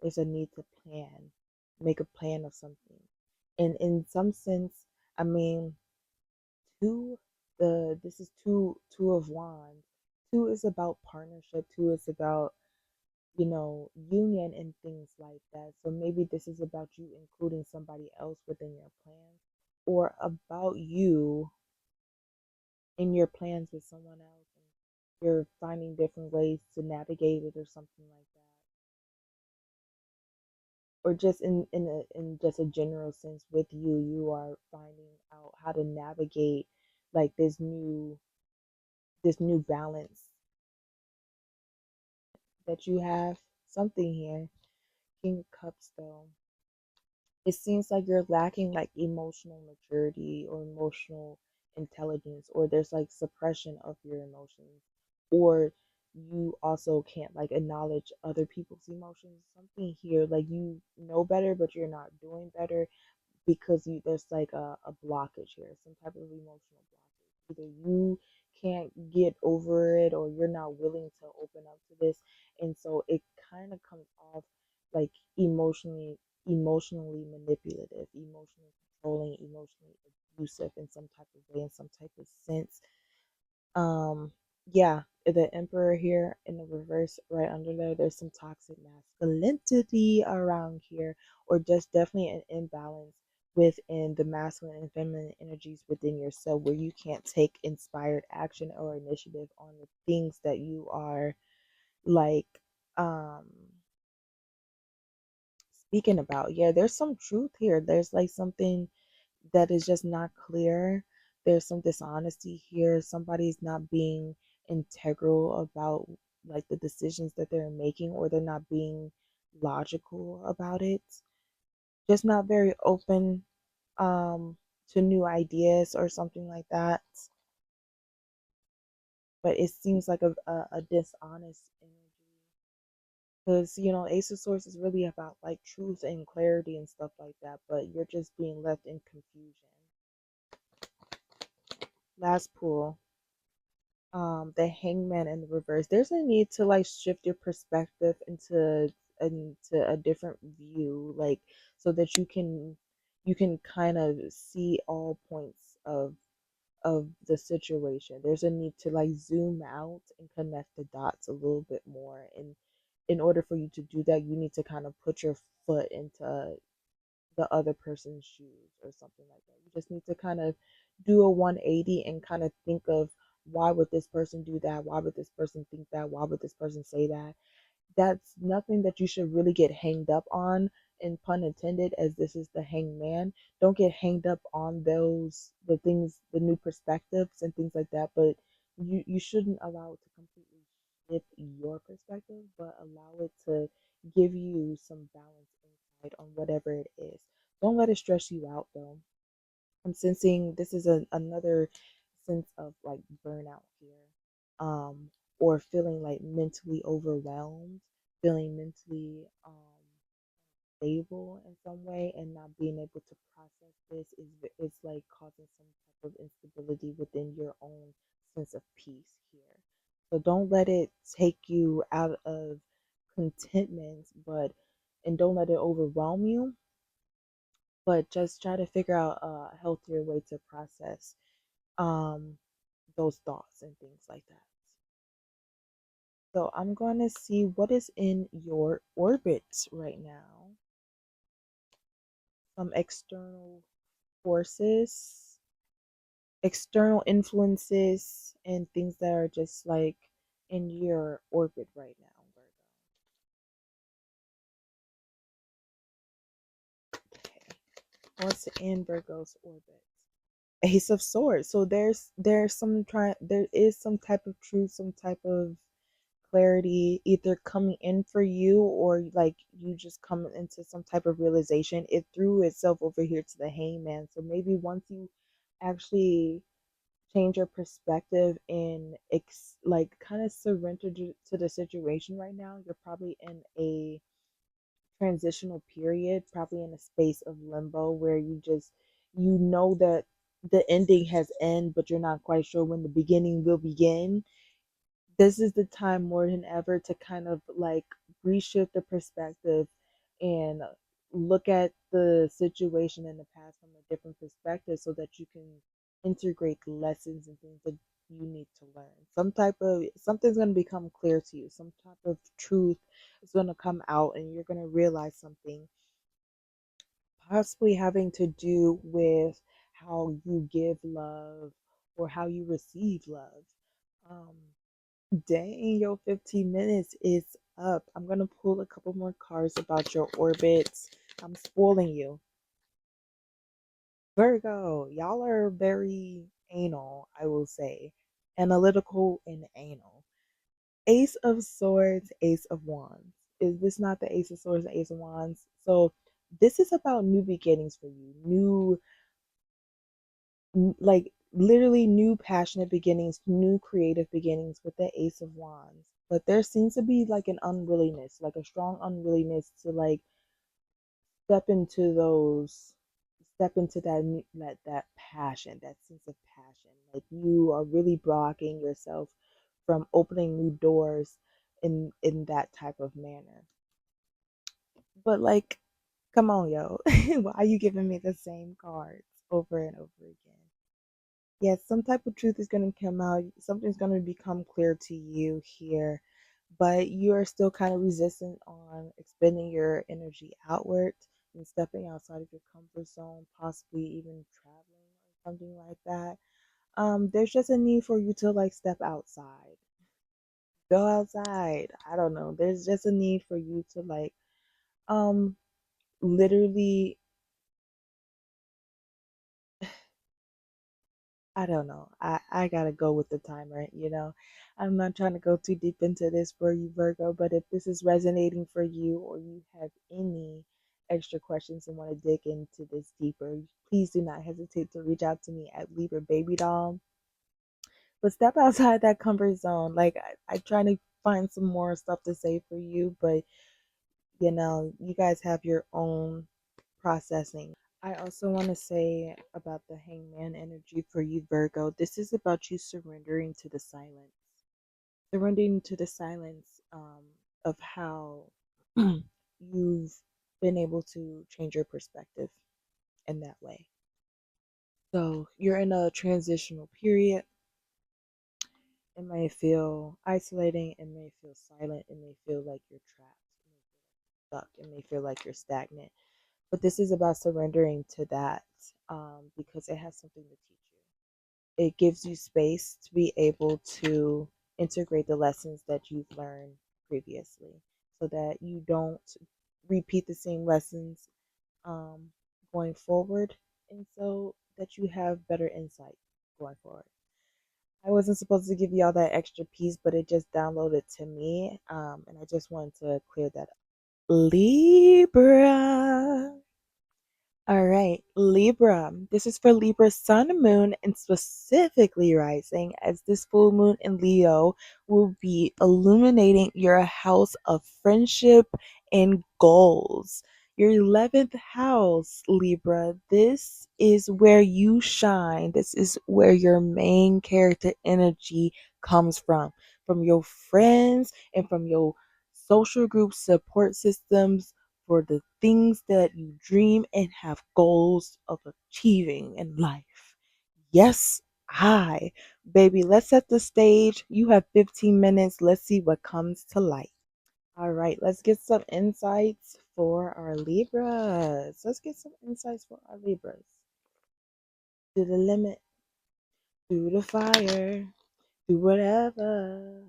There's a need to plan, make a plan of something. And in some sense, I mean, two this is two of wands. Two is about partnership, two is about, union and things like that. So maybe this is about you including somebody else within your plans, or about you in your plans with someone else, and you're finding different ways to navigate it or something like that, or just in just a general sense with you are finding out how to navigate like this new balance that you have. Something here. King of Cups, though, it seems like you're lacking like emotional maturity or emotional intelligence, or there's like suppression of your emotions, or you also can't like acknowledge other people's emotions. Something here, like you know better but you're not doing better, because there's like a blockage here, some type of emotional blockage. Either you can't get over it, or you're not willing to open up to this, and so it kind of comes off like emotionally manipulative, emotionally controlling, emotionally abusive in some type of way, in some type of sense. Um, yeah, the Emperor here in the reverse right under there, there's some toxic masculinity around here, or just definitely an imbalance within the masculine and feminine energies within yourself, where you can't take inspired action or initiative on the things that you are like um speaking about. Yeah, there's some truth here. There's like something that is just not clear. There's some dishonesty here. Somebody's not being integral about like the decisions that they're making, or they're not being logical about it. Just not very open to new ideas or something like that. But it seems like a dishonest energy, because Ace of Swords is really about like truth and clarity and stuff like that, but you're just being left in confusion. Last pool, the Hangman in the reverse. There's a need to like shift your perspective into a different view, like so that you can kind of see all points of the situation. There's a need to like zoom out and connect the dots a little bit more, and in order for you to do that, you need to kind of put your foot into the other person's shoes or something like that. You just need to kind of do a 180 and kind of think of, why would this person do that? Why would this person think that? Why would this person say that? That's nothing that you should really get hanged up on, and pun intended, as this is the Hangman. Don't get hanged up on the things, the new perspectives and things like that, but you shouldn't allow it to completely shift your perspective, but allow it to give you some balance insight on whatever it is. Don't let it stress you out though. I'm sensing this is another sense of like burnout here, or feeling like mentally overwhelmed, feeling mentally stable in some way, and not being able to process this is like causing some type of instability within your own sense of peace here. So don't let it take you out of contentment, but and don't let it overwhelm you, but just try to figure out a healthier way to process um those thoughts and things like that. So I'm going to see what is in your orbit right now. Some external forces, external influences, and things that are just like in your orbit right now, Virgo. Okay. What's in Virgo's orbit? Ace of Swords. So there is some type of truth, some type of clarity either coming in for you, or like you just come into some type of realization. It threw itself over here to the Hangman. So maybe once you actually change your perspective and like kind of surrender to the situation right now, you're probably in a transitional period, probably in a space of limbo where you know that the ending has ended, but you're not quite sure when the beginning will begin. This is the time more than ever to kind of like reshift the perspective and look at the situation in the past from a different perspective, so that you can integrate lessons and things that you need to learn. Something's going to become clear to you. Some type of truth is going to come out, and you're going to realize something, possibly having to do with how you give love or how you receive love. Um, Dang, your 15 minutes is up. I'm gonna pull a couple more cards about your orbits. I'm spoiling you. Virgo, y'all are very anal, I will say. Analytical and anal. Ace of Swords, Ace of Wands. Is this not the Ace of Swords and Ace of Wands? So this is about new beginnings for you. Like literally new passionate beginnings, new creative beginnings with the Ace of Wands. But there seems to be like an unwillingness, like a strong unwillingness to like step into those, step into that passion, that sense of passion. Like you are really blocking yourself from opening new doors in that type of manner. But like, come on, yo, why are you giving me the same cards over and over again? Yes, some type of truth is going to come out. Something's going to become clear to you here, but you are still kind of resistant on expending your energy outward and stepping outside of your comfort zone, possibly even traveling or something like that. There's just a need for you to like step outside, go outside. I don't know. There's just a need for you to like, um, literally, I don't know. I gotta go with the timer, you know. I'm not trying to go too deep into this for you, Virgo, but if this is resonating for you or you have any extra questions and want to dig into this deeper, please do not hesitate to reach out to me at Libra Baby Doll. But step outside that comfort zone. Like I try to find some more stuff to say for you, but you know, you guys have your own processing. I also want to say about the hangman energy for you, Virgo. This is about you surrendering to the silence. Surrendering to the silence of how you've been able to change your perspective in that way. So you're in a transitional period. It may feel isolating. It may feel silent. It may feel like you're trapped. It may feel stuck. It may feel like you're stagnant. But this is about surrendering to that because it has something to teach you. It gives you space to be able to integrate the lessons that you've learned previously so that you don't repeat the same lessons um, going forward, and so that you have better insight going forward. I wasn't supposed to give you all that extra piece, but it just downloaded to me, and I just wanted to clear that up. Libra. All right, Libra. This is for Libra sun, moon, and specifically rising, as this full moon in Leo will be illuminating your house of friendship and goals. Your 11th house, Libra. This is where you shine. This is where your main character energy comes from your friends and from your social group support systems for the things that you dream and have goals of achieving in life. Yes, I, baby, let's set the stage. You have 15 minutes. Let's see what comes to light. All right, let's get some insights for our Libras. Let's get some insights for our Libras. To the limit, through the fire, do whatever.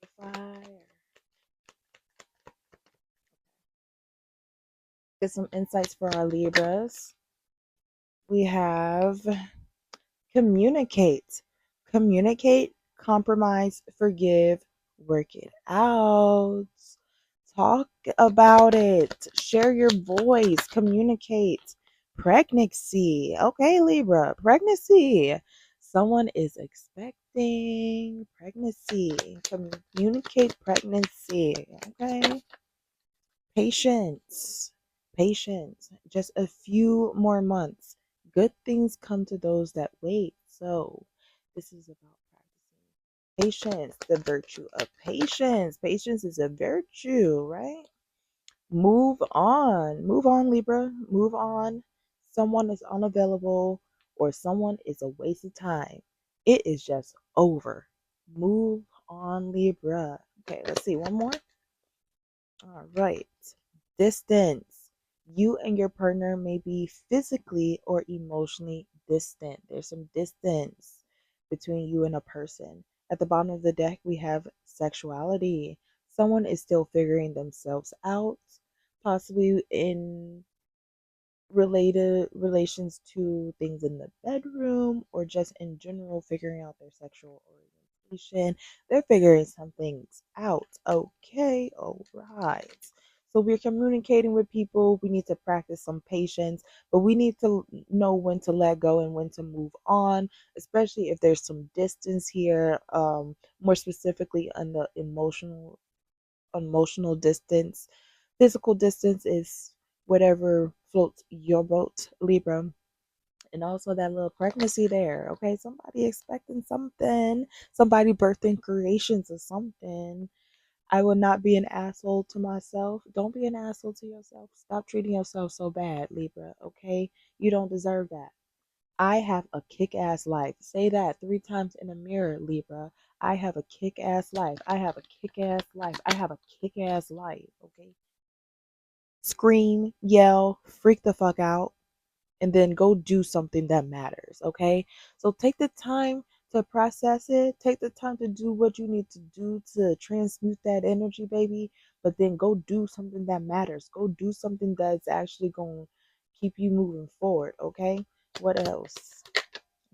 The fire. Get some insights for our Libras. We have communicate. Communicate, compromise, forgive, work it out. Talk about it. Share your voice. Communicate. Pregnancy. Okay, Libra, pregnancy. Someone is expecting pregnancy. Communicate pregnancy. Okay. Patience. Patience. Just a few more months. Good things come to those that wait. So, this is about practicing patience, the virtue of patience. Patience is a virtue, right? Move on. Move on, Libra. Move on. Someone is unavailable or someone is a waste of time. It is just over. Move on, Libra. Okay, let's see. One more. All right. Distance. You and your partner may be physically or emotionally distant. There's some distance between you and a person. At the bottom of the deck, we have sexuality. Someone is still figuring themselves out, possibly in related relations to things in the bedroom or just in general figuring out their sexual orientation. They're figuring some things out. Okay, all right. So we're communicating with people. We need to practice some patience, but we need to know when to let go and when to move on, especially if there's some distance here. More specifically on the emotional distance. Physical distance is whatever floats your boat, Libra. And also that little pregnancy there. Okay, somebody expecting something, somebody birthing creations or something. I will not be an asshole to myself. Don't be an asshole to yourself. Stop treating yourself so bad, Libra. Okay, you don't deserve that. I have a kick ass life. Say that 3 times in a mirror, Libra. I have a kick ass life. I have a kick ass life. I have a kick ass life. Okay. Scream, yell, freak the fuck out, and then go do something that matters. Okay. So take the time to process it. Take the time to do what you need to do to transmute that energy, baby. But then go do something that matters. Go do something that's actually going to keep you moving forward. Okay. What else?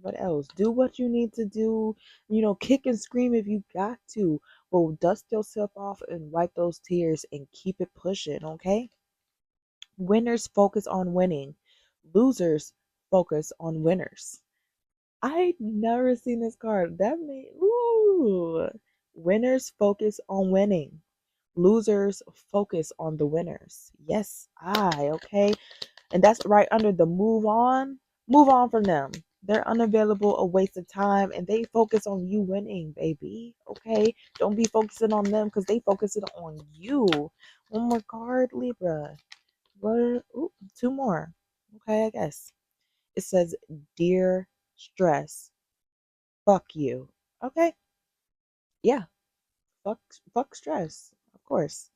What else? Do what you need to do. Kick and scream if you got to. But dust yourself off and wipe those tears and keep it pushing, okay? Winners focus on winning. Losers focus on winners. I never seen this card. That made ooh. Winners focus on winning. Losers focus on the winners. Yes, okay. And that's right under the move on. Move on from them. They're unavailable, a waste of time, and they focus on you winning, baby. Okay? Don't be focusing on them because they focusing on you. One more card, Libra. What? Ooh, two more. Okay, I guess. It says, Dear Stress, fuck you. Okay? Yeah. Fuck stress. Of course.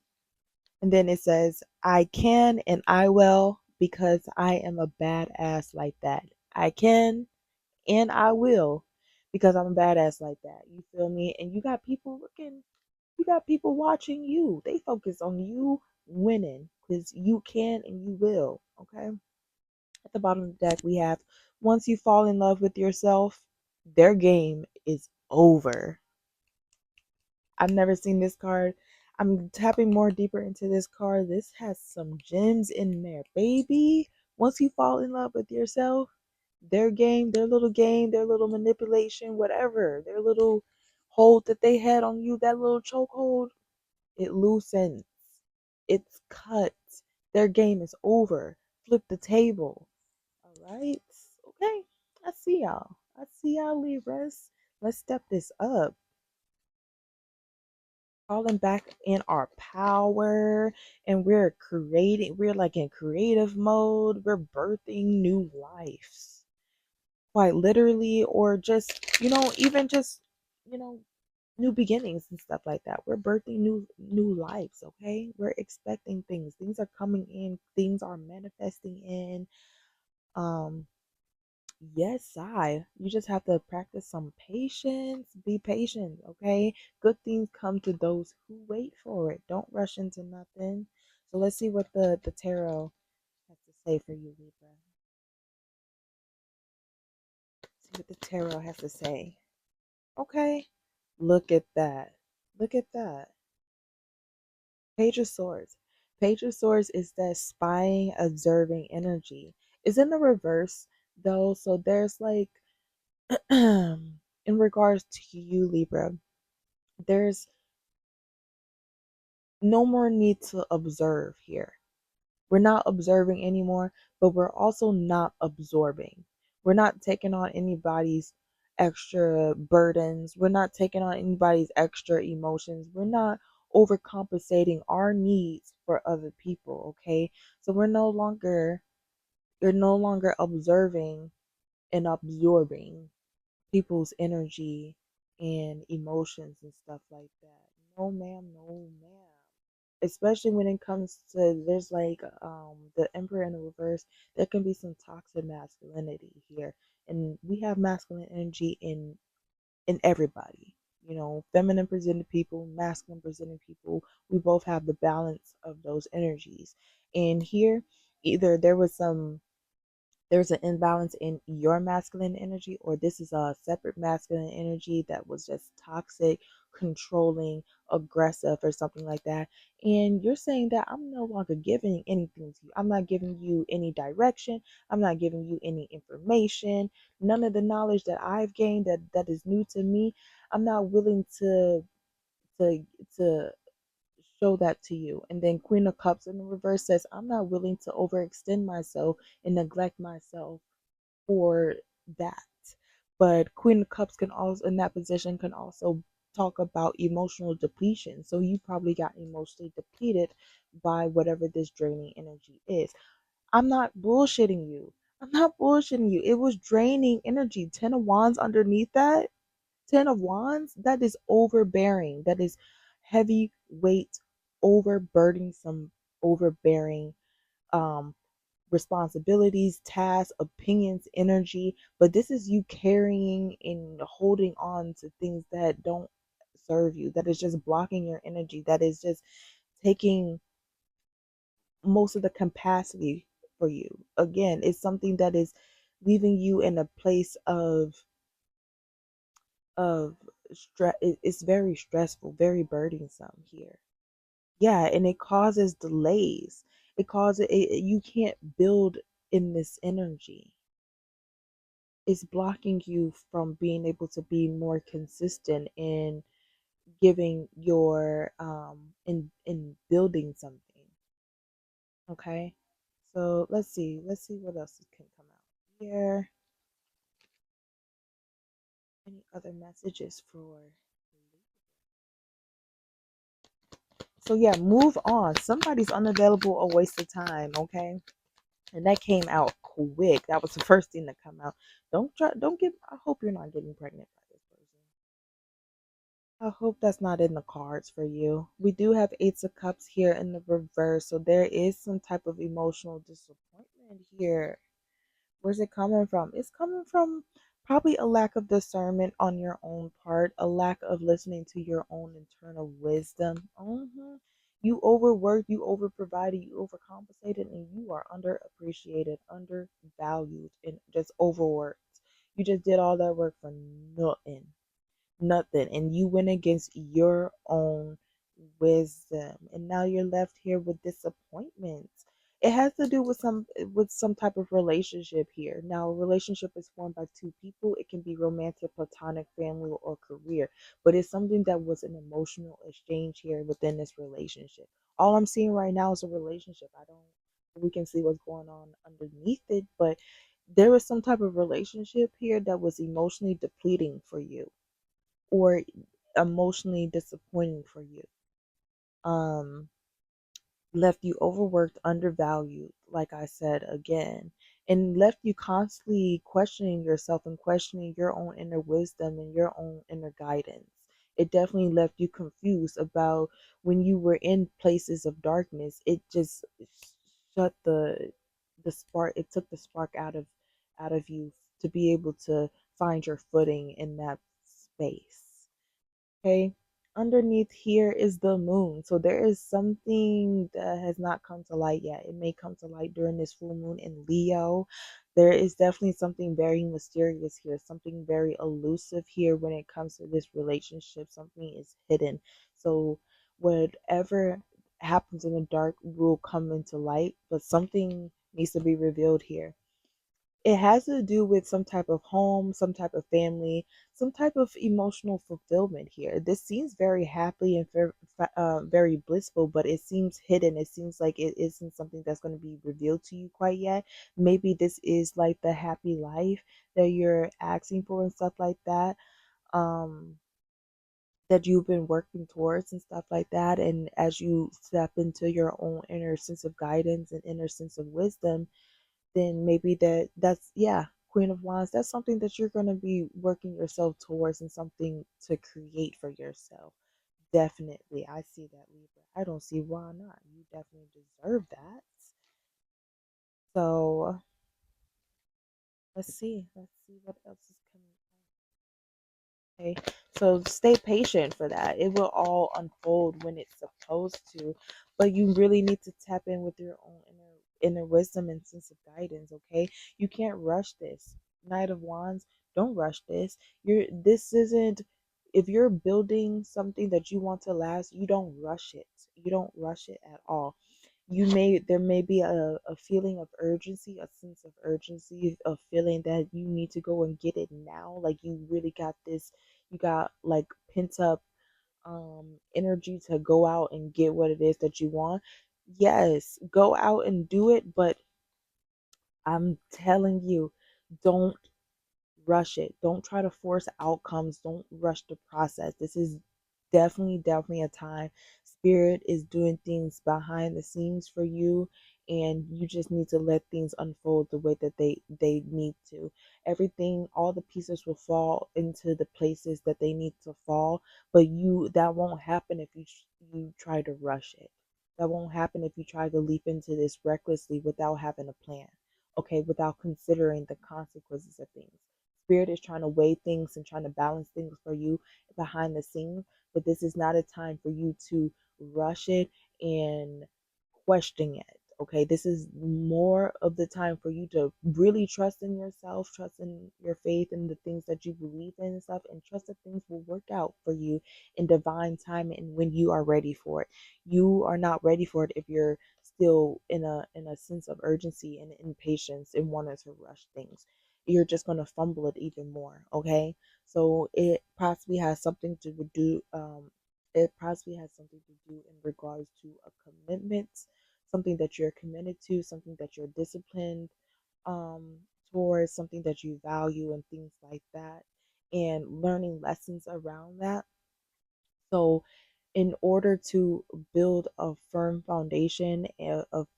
And then it says, I can and I will because I am a badass like that. I can and I will because I'm a badass like that. You feel me? And you got people watching you. They focus on you winning because you can and you will. Okay. At the bottom of the deck, we have once you fall in love with yourself, their game is over. I've never seen this card. I'm tapping more deeper into this card. This has some gems in there, baby. Once you fall in love with yourself, their little manipulation, whatever, their little hold that they had on you, that little chokehold, it loosens. It's cut. Their game is over. Flip the table. All right. Okay. I see y'all. I see y'all, Libras. Let's step this up. Falling back in our power, and we're like in creative mode. We're birthing new lives, quite literally, or just even just you know new beginnings and stuff like that. We're birthing new lives. Okay, we're expecting things are coming in, things are manifesting in. um Yes, you just have to practice some patience. Be patient, okay? Good things come to those who wait for it. Don't rush into nothing. So let's see what the tarot has to say for you, Libra. See what the tarot has to say. Okay. Look at that. Look at that. Page of Swords. Page of Swords is that spying, observing energy. It's in the reverse though, so there's like in regards to you, Libra, there's no more need to observe here. We're not observing anymore, but we're also not absorbing. We're not taking on anybody's extra burdens. We're not taking on anybody's extra emotions. We're not overcompensating our needs for other people, okay? So you're no longer observing and absorbing people's energy and emotions and stuff like that. No ma'am, no ma'am. Especially when it comes to there's like the Emperor in the reverse, there can be some toxic masculinity here. And we have masculine energy in everybody. Feminine presented people, masculine presented people, we both have the balance of those energies. And here either there's an imbalance in your masculine energy, or this is a separate masculine energy that was just toxic, controlling, aggressive, or something like that. And you're saying that I'm no longer giving anything to you. I'm not giving you any direction. I'm not giving you any information. None of the knowledge that I've gained that is new to me. I'm not willing to to show that to you. And then Queen of Cups in the reverse says, I'm not willing to overextend myself and neglect myself for that. But Queen of Cups can also, in that position, can also talk about emotional depletion. So you probably got emotionally depleted by whatever this draining energy is. I'm not bullshitting you. I'm not bullshitting you. It was draining energy. 10 of Wands underneath that. 10 of Wands, that is overbearing. That is heavy weight, overburdensome, overbearing um responsibilities, tasks, opinions, energy. But this is you carrying and holding on to things that don't serve you, that is just blocking your energy, that is just taking most of the capacity for you. Again, it's something that is leaving you in a place of stress. It's very stressful, very burdensome here. Yeah, and it causes delays. It causes you can't build in this energy. It's blocking you from being able to be more consistent in giving your in building something. Okay, so let's see what else can come out here. Any other messages for? So yeah, move on. Somebody's unavailable, a waste of time. Okay, and that came out quick. That was the first thing to come out. Don't try. Don't get. I hope you're not getting pregnant by this person. I hope that's not in the cards for you. We do have Eights of Cups here in the reverse, so there is some type of emotional disappointment here. Where's it coming from? It's coming from probably a lack of discernment on your own part, a lack of listening to your own internal wisdom. You overworked, you overprovided, you overcompensated, and you are underappreciated, undervalued, and just overworked. You just did all that work for nothing, and you went against your own wisdom, and now you're left here with disappointments. It has to do with some type of relationship here. Now a relationship is formed by two people. It can be romantic, platonic, family, or career, but it's something that was an emotional exchange here within this relationship. All I'm seeing right now is a relationship. I don't We can see what's going on underneath it, but there was some type of relationship here that was emotionally depleting for you, or emotionally disappointing for you. Um, Left you overworked, undervalued, like I said again, and left you constantly questioning yourself and questioning your own inner wisdom and your own inner guidance. It definitely left you confused about when you were in places of darkness. It just shut the spark. It took the spark out of you to be able to find your footing in that space. Okay. Underneath here is the moon. So there is something that has not come to light yet. It may come to light during this full moon in Leo. There is definitely something very mysterious here, something very elusive here when it comes to this relationship. Something is hidden. So whatever happens in the dark will come into light, but something needs to be revealed here. It has to do with some type of home, some type of family, some type of emotional fulfillment here. This seems very happy and very blissful, but it seems hidden. It seems like it isn't something that's going to be revealed to you quite yet. Maybe this is like the happy life that you're asking for and stuff like that. Um, that you've been working towards and stuff like that. And as you step into your own inner sense of guidance and inner sense of wisdom, then maybe that's yeah, Queen of Wands, that's something that you're going to be working yourself towards and something to create for yourself. Definitely, I see that, Libra. I don't see why not. You definitely deserve that. So let's see what else is coming. Okay, so stay patient for that. It will all unfold when it's supposed to, but you really need to tap in with your own inner wisdom and sense of guidance. Okay, you can't rush this. Knight of Wands, don't rush this. This isn't. If you're building something that you want to last, you don't rush it. You don't rush it at all. There may be a feeling of urgency, a sense of urgency, a feeling that you need to go and get it now, like you really got this, you got like pent up energy to go out and get what it is that you want. Yes, go out and do it, but I'm telling you, don't rush it. Don't try to force outcomes. Don't rush the process. This is definitely a time Spirit is doing things behind the scenes for you, and you just need to let things unfold the way that they need to. Everything, all the pieces will fall into the places that they need to fall, but you that won't happen if you try to rush it. That won't happen if you try to leap into this recklessly without having a plan, okay, without considering the consequences of things. Spirit is trying to weigh things and trying to balance things for you behind the scenes, but this is not a time for you to rush it and question it. Okay, this is more of the time for you to really trust in yourself, trust in your faith and the things that you believe in and stuff, and trust that things will work out for you in divine time and when you are ready for it. You are not ready for it if you're still in a sense of urgency and impatience and wanting to rush things. You're just gonna fumble it even more. Okay, so it possibly has something to do. It possibly has something to do in regards to a commitment, something that you're committed to, something that you're disciplined um, towards, something that you value, and things like that, and learning lessons around that. So, in order to build a firm foundation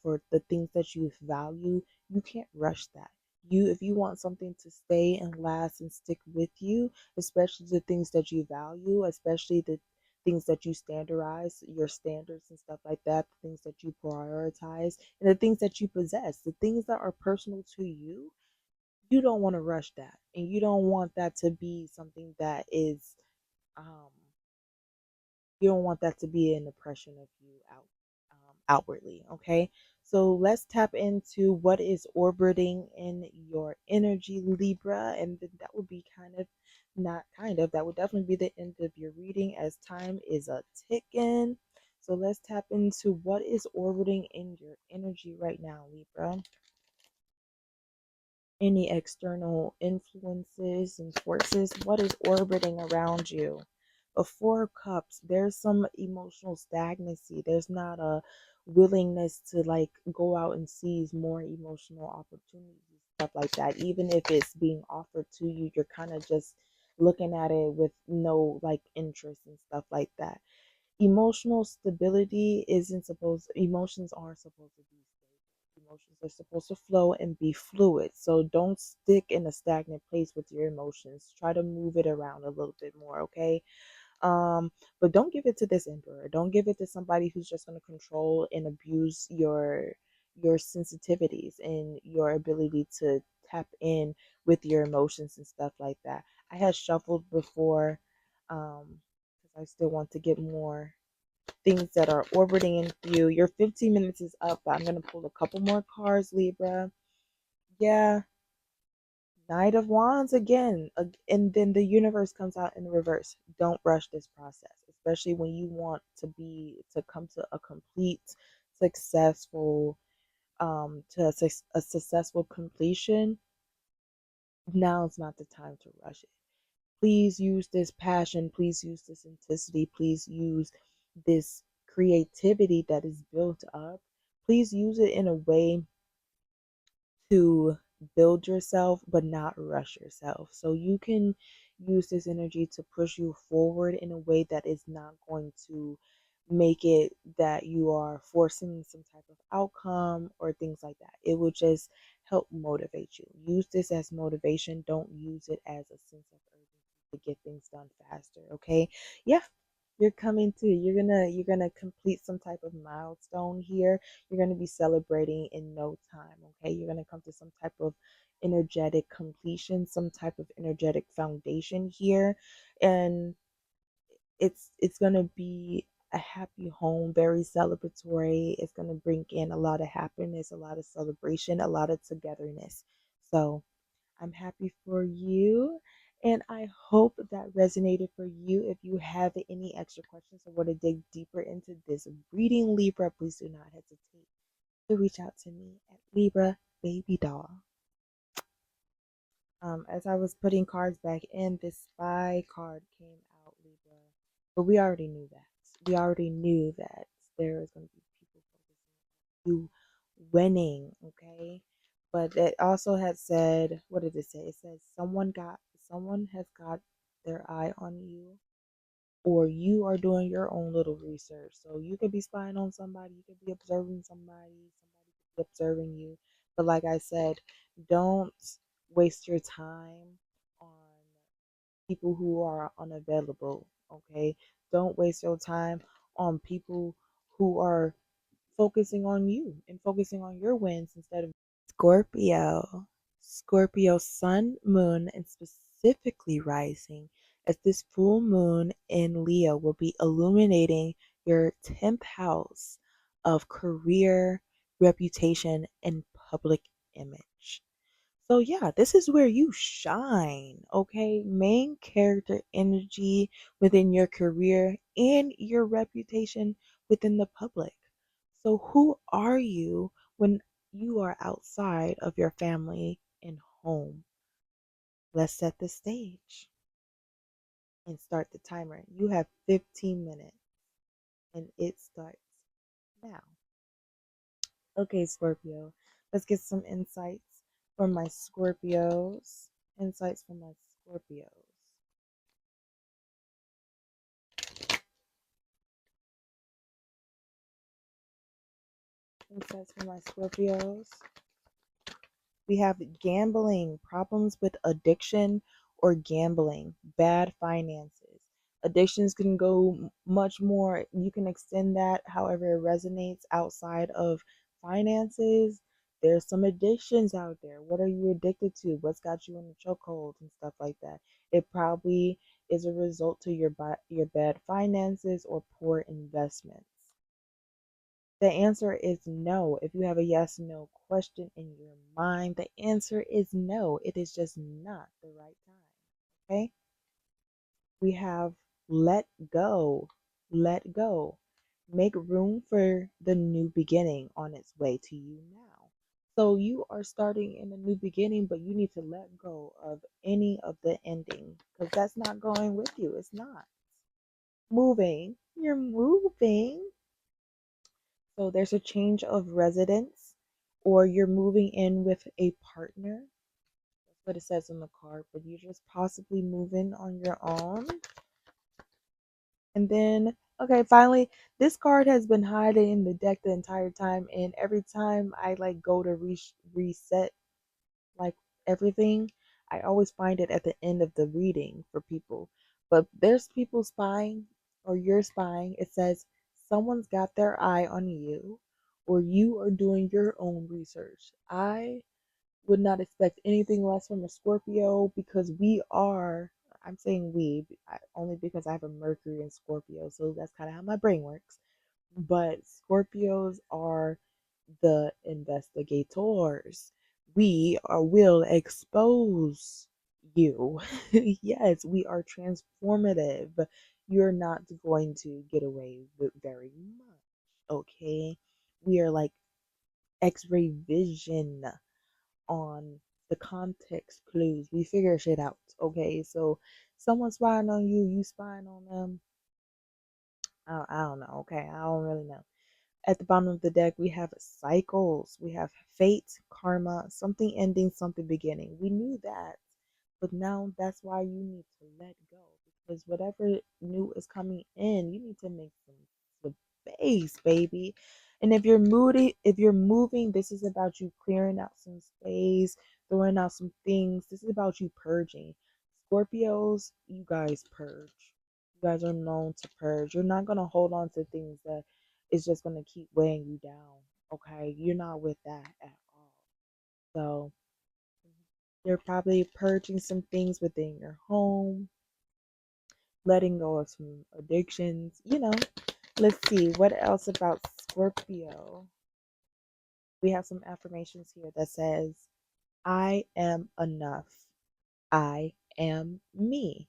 for the things that you value, you can't rush that. If you want something to stay and last and stick with you, especially the things that you value, especially the things that you standardize, your standards and stuff like that, the things that you prioritize, and the things that you possess, the things that are personal to you, you don't want to rush that. And you don't want that to be something that is um you don't want that to be an impression of you outwardly. Okay, so let's tap into what is orbiting in your energy, Libra, and then that would be kind of not kind of that would definitely be the end of your reading as time is a ticking. So let's tap into what is orbiting in your energy right now, Libra. Any external influences and forces, what is orbiting around you? A Four of Cups, there's some emotional stagnancy. There's not a willingness to like go out and seize more emotional opportunities, stuff like that. Even if it's being offered to you, you're kind of just looking at it with no like interest and stuff like that. Emotional stability isn't supposed emotions aren't supposed to be stable. Emotions are supposed to flow and be fluid. So don't stick in a stagnant place with your emotions. Try to move it around a little bit more, okay? But don't give it to this emperor. Don't give it to somebody who's just going to control and abuse your sensitivities and your ability to tap in with your emotions and stuff like that. I had shuffled before because I still want to get more things that are orbiting in you. Your 15 minutes is up, but I'm going to pull a couple more cards, Libra. Yeah, Knight of Wands again. And then the universe comes out in reverse. Don't rush this process, especially when you want to come to a complete successful a successful completion. Now's not the time to rush it. Please use this passion, please use this intensity, please use this creativity that is built up. Please use it in a way to build yourself, but not rush yourself. So you can use this energy to push you forward in a way that is not going to make it that you are forcing some type of outcome or things like that. It will just help motivate you. Use this as motivation. Don't use it as a sense of urgency to get things done faster. Okay. Yeah, you're coming to you're gonna complete some type of milestone here. You're gonna be celebrating in no time. Okay, you're gonna come to some type of energetic completion, some type of energetic foundation here, and it's gonna be a happy home, very celebratory. It's gonna bring in a lot of happiness, a lot of celebration, a lot of togetherness. So I'm happy for you. And I hope that resonated for you. If you have any extra questions or want to dig deeper into this reading, Libra, please do not hesitate to reach out to me at Libra Baby Doll. As I was putting cards back in, this spy card came out, Libra. But we already knew that. We already knew that there was going to be people focusing on you winning, okay? But it also had said, what did it say? It says someone has got their eye on you, or you are doing your own little research. So you could be spying on somebody, you could be observing somebody observing you. But like I said, don't waste your time on people who are unavailable, okay? Don't waste your time on people who are focusing on you and focusing on your wins instead of Scorpio. Scorpio sun, moon, and specifically rising, as this full moon in Leo will be illuminating your 10th house of career, reputation, and public image. So, yeah, this is where you shine, okay? Main character energy within your career and your reputation within the public. So, who are you when you are outside of your family and home? Let's set the stage and start the timer. You have 15 minutes and it starts now. Okay, Scorpio, let's get some insights from my Scorpios. Insights from my Scorpios. Insights from my Scorpios. We have gambling, problems with addiction or gambling, bad finances. Addictions can go much more. You can extend that however it resonates outside of finances. There's some addictions out there. What are you addicted to? What's got you in the chokehold and stuff like that? It probably is a result to your bad finances or poor investments. The answer is no. If you have a yes no question in your mind, the answer is no. It is just not the right time. Okay? We have let go. Let go. Make room for the new beginning on its way to you now. So you are starting in a new beginning, but you need to let go of any of the ending because that's not going with you. It's not. Moving. You're moving. So there's a change of residence, or you're moving in with a partner. That's what it says on the card, but you're just possibly moving on your own. And then, okay, finally, this card has been hiding in the deck the entire time, and every time I like go to reset like everything, I always find it at the end of the reading for people. But there's people spying, or you're spying. It says someone's got their eye on you, or you are doing your own research. I would not expect anything less from a Scorpio because we are. I'm saying we only because I have a Mercury in Scorpio, so that's kind of how my brain works. But Scorpios are the investigators. Will expose you. Yes, we are transformative. You're not going to get away with very much. Okay? We are like X-ray vision on the context clues. We figure shit out. Okay? So someone spying on you, you spying on them. I don't know. Okay? I don't really know. At the bottom of the deck, we have cycles. We have fate, karma, something ending, something beginning. We knew that, but now that's why you need to let go because whatever new is coming in, you need to make some space, baby. And if you're moody, if you're moving, this is about you clearing out some space, throwing out some things. This is about you purging. Scorpios, you guys purge. You guys are known to purge. You're not gonna hold on to things that is just gonna keep weighing you down. Okay, you're not with that at all. So you're probably purging some things within your home, letting go of some addictions. Let's see what else about Scorpio. We have some affirmations here that says, "I am enough. I am me.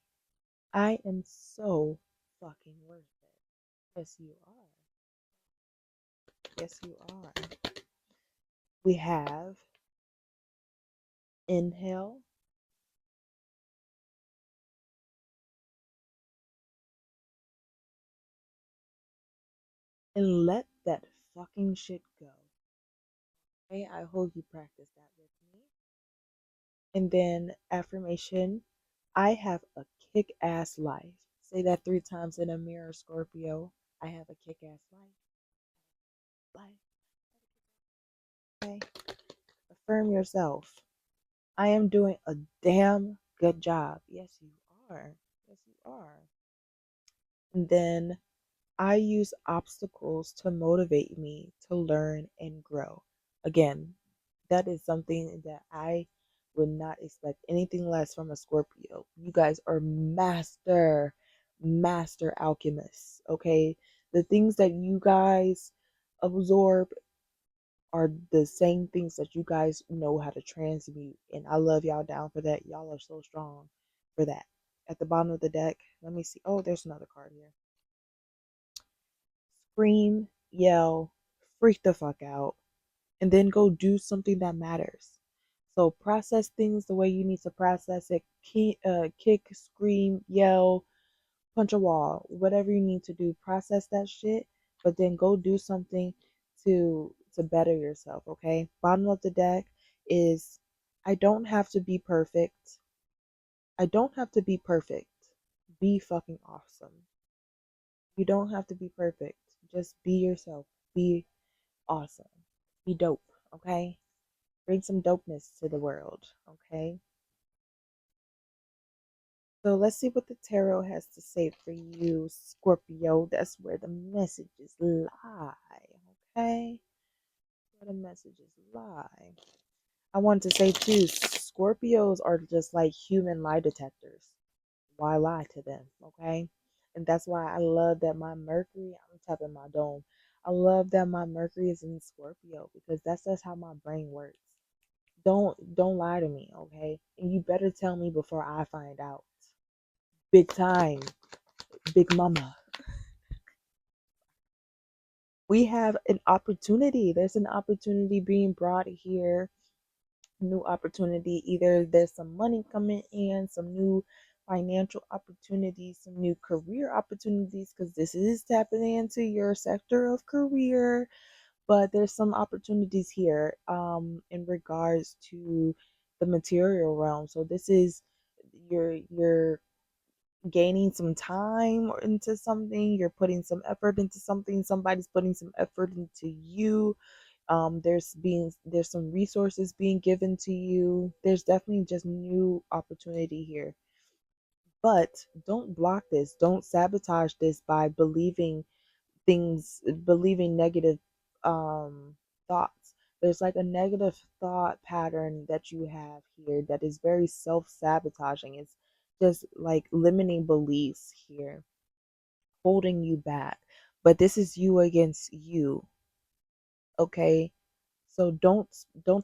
I am so fucking worth it." Yes, you are. Yes, you are. We have inhale and let that fucking shit go. Okay, I hope you practice that with me. And then affirmation, I have a kick ass life. Say that 3 times in a mirror, Scorpio. I have a kick ass life. Life. Okay? Affirm yourself. I am doing a damn good job. Yes, you are. Yes, you are. And then I use obstacles to motivate me to learn and grow. Again, that is something that I would not expect anything less from a Scorpio. You guys are master alchemists, okay? The things that you guys absorb are the same things that you guys know how to transmute. And I love y'all down for that. Y'all are so strong for that. At the bottom of the deck, let me see. Oh, there's another card here. Scream, yell, freak the fuck out, and then go do something that matters. So process things the way you need to process it. Kick, scream, yell, punch a wall, whatever you need to do. Process that shit, but then go do something to better yourself. Okay. Bottom of the deck is I don't have to be perfect. I don't have to be perfect. Be fucking awesome. You don't have to be perfect. Just be yourself. Be awesome. Be dope. Okay. Bring some dopeness to the world. Okay. So let's see what the tarot has to say for you, Scorpio. That's where the messages lie. Okay. Where the messages lie. I want to say too, Scorpios are just like human lie detectors. Why lie to them? Okay. And that's why I love that my Mercury, I'm tapping my dome. I love that my Mercury is in Scorpio because that's just how my brain works. Don't lie to me, okay? And you better tell me before I find out. Big time, big mama. We have an opportunity. There's an opportunity being brought here. New opportunity. Either there's some money coming in, some new financial opportunities, some new career opportunities, because this is tapping into your sector of career. But there's some opportunities here in regards to the material realm. So this is you're gaining some time into something, you're putting some effort into something, somebody's putting some effort into you. There's some resources being given to you. There's definitely just new opportunity here. But don't block this. Don't sabotage this by believing negative thoughts. There's like a negative thought pattern that you have here that is very self-sabotaging. It's just like limiting beliefs here, holding you back. But this is you against you, okay? So don't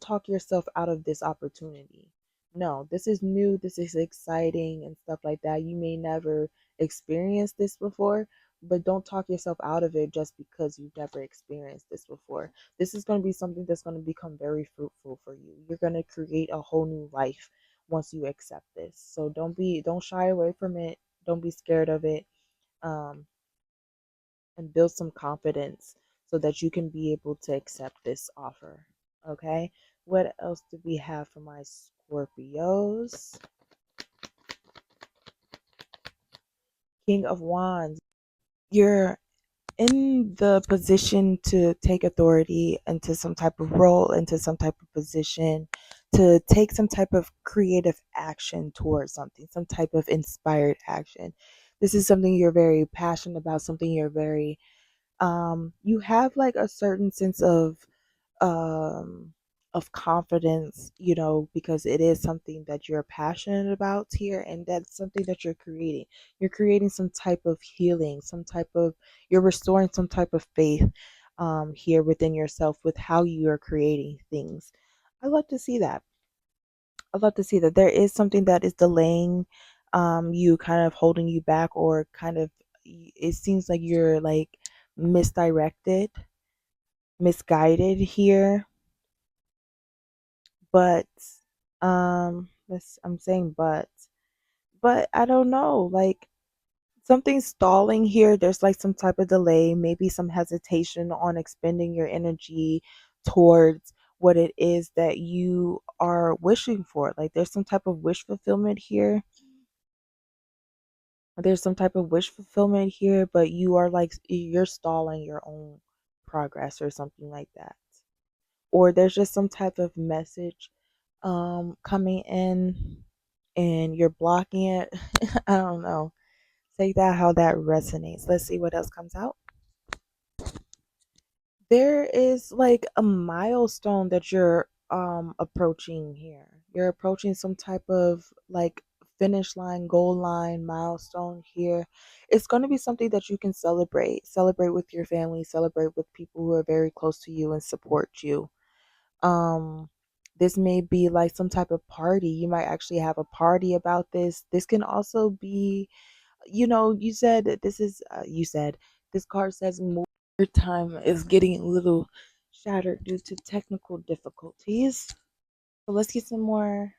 talk yourself out of this opportunity. No, this is new, this is exciting and stuff like that. You may never experience this before, but don't talk yourself out of it just because you've never experienced this before. This is going to be something that's going to become very fruitful for you. You're going to create a whole new life once you accept this. So don't shy away from it. Don't be scared of it. Um and build some confidence so that you can be able to accept this offer. Okay, what else do we have for my Scorpios? King of Wands. You're in the position to take authority into some type of role, into some type of position, to take some type of creative action towards something, some type of inspired action. This is something you're very passionate about, something you're very you have like a certain sense um of confidence, because it is something that you're passionate about here, and that's something that you're creating some type of healing, some type of you're restoring some type of faith here within yourself with how you are creating things. I love to see that. I love to see that there is something that is delaying you, kind of holding you back, or kind of it seems like you're like misdirected, misguided here. But I'm saying but I don't know, like something's stalling here. There's like some type of delay, maybe some hesitation on expending your energy towards what it is that you are wishing for. Like there's some type of wish fulfillment here. There's some type of wish fulfillment here, but you're stalling your own progress or something like that. or there's just some type of message coming in and you're blocking it. I don't know. Take that how that resonates. Let's see what else comes out. There is like a milestone that you're approaching here. You're approaching some type of like finish line, goal line, milestone here. It's going to be something that you can celebrate. Celebrate with your family, celebrate with people who are very close to you and support you. Um this may be like some type of party. You might actually have a party about this. This can also be, you said that this is, you said this card says more time is getting a little shattered due to technical difficulties. So let's get some more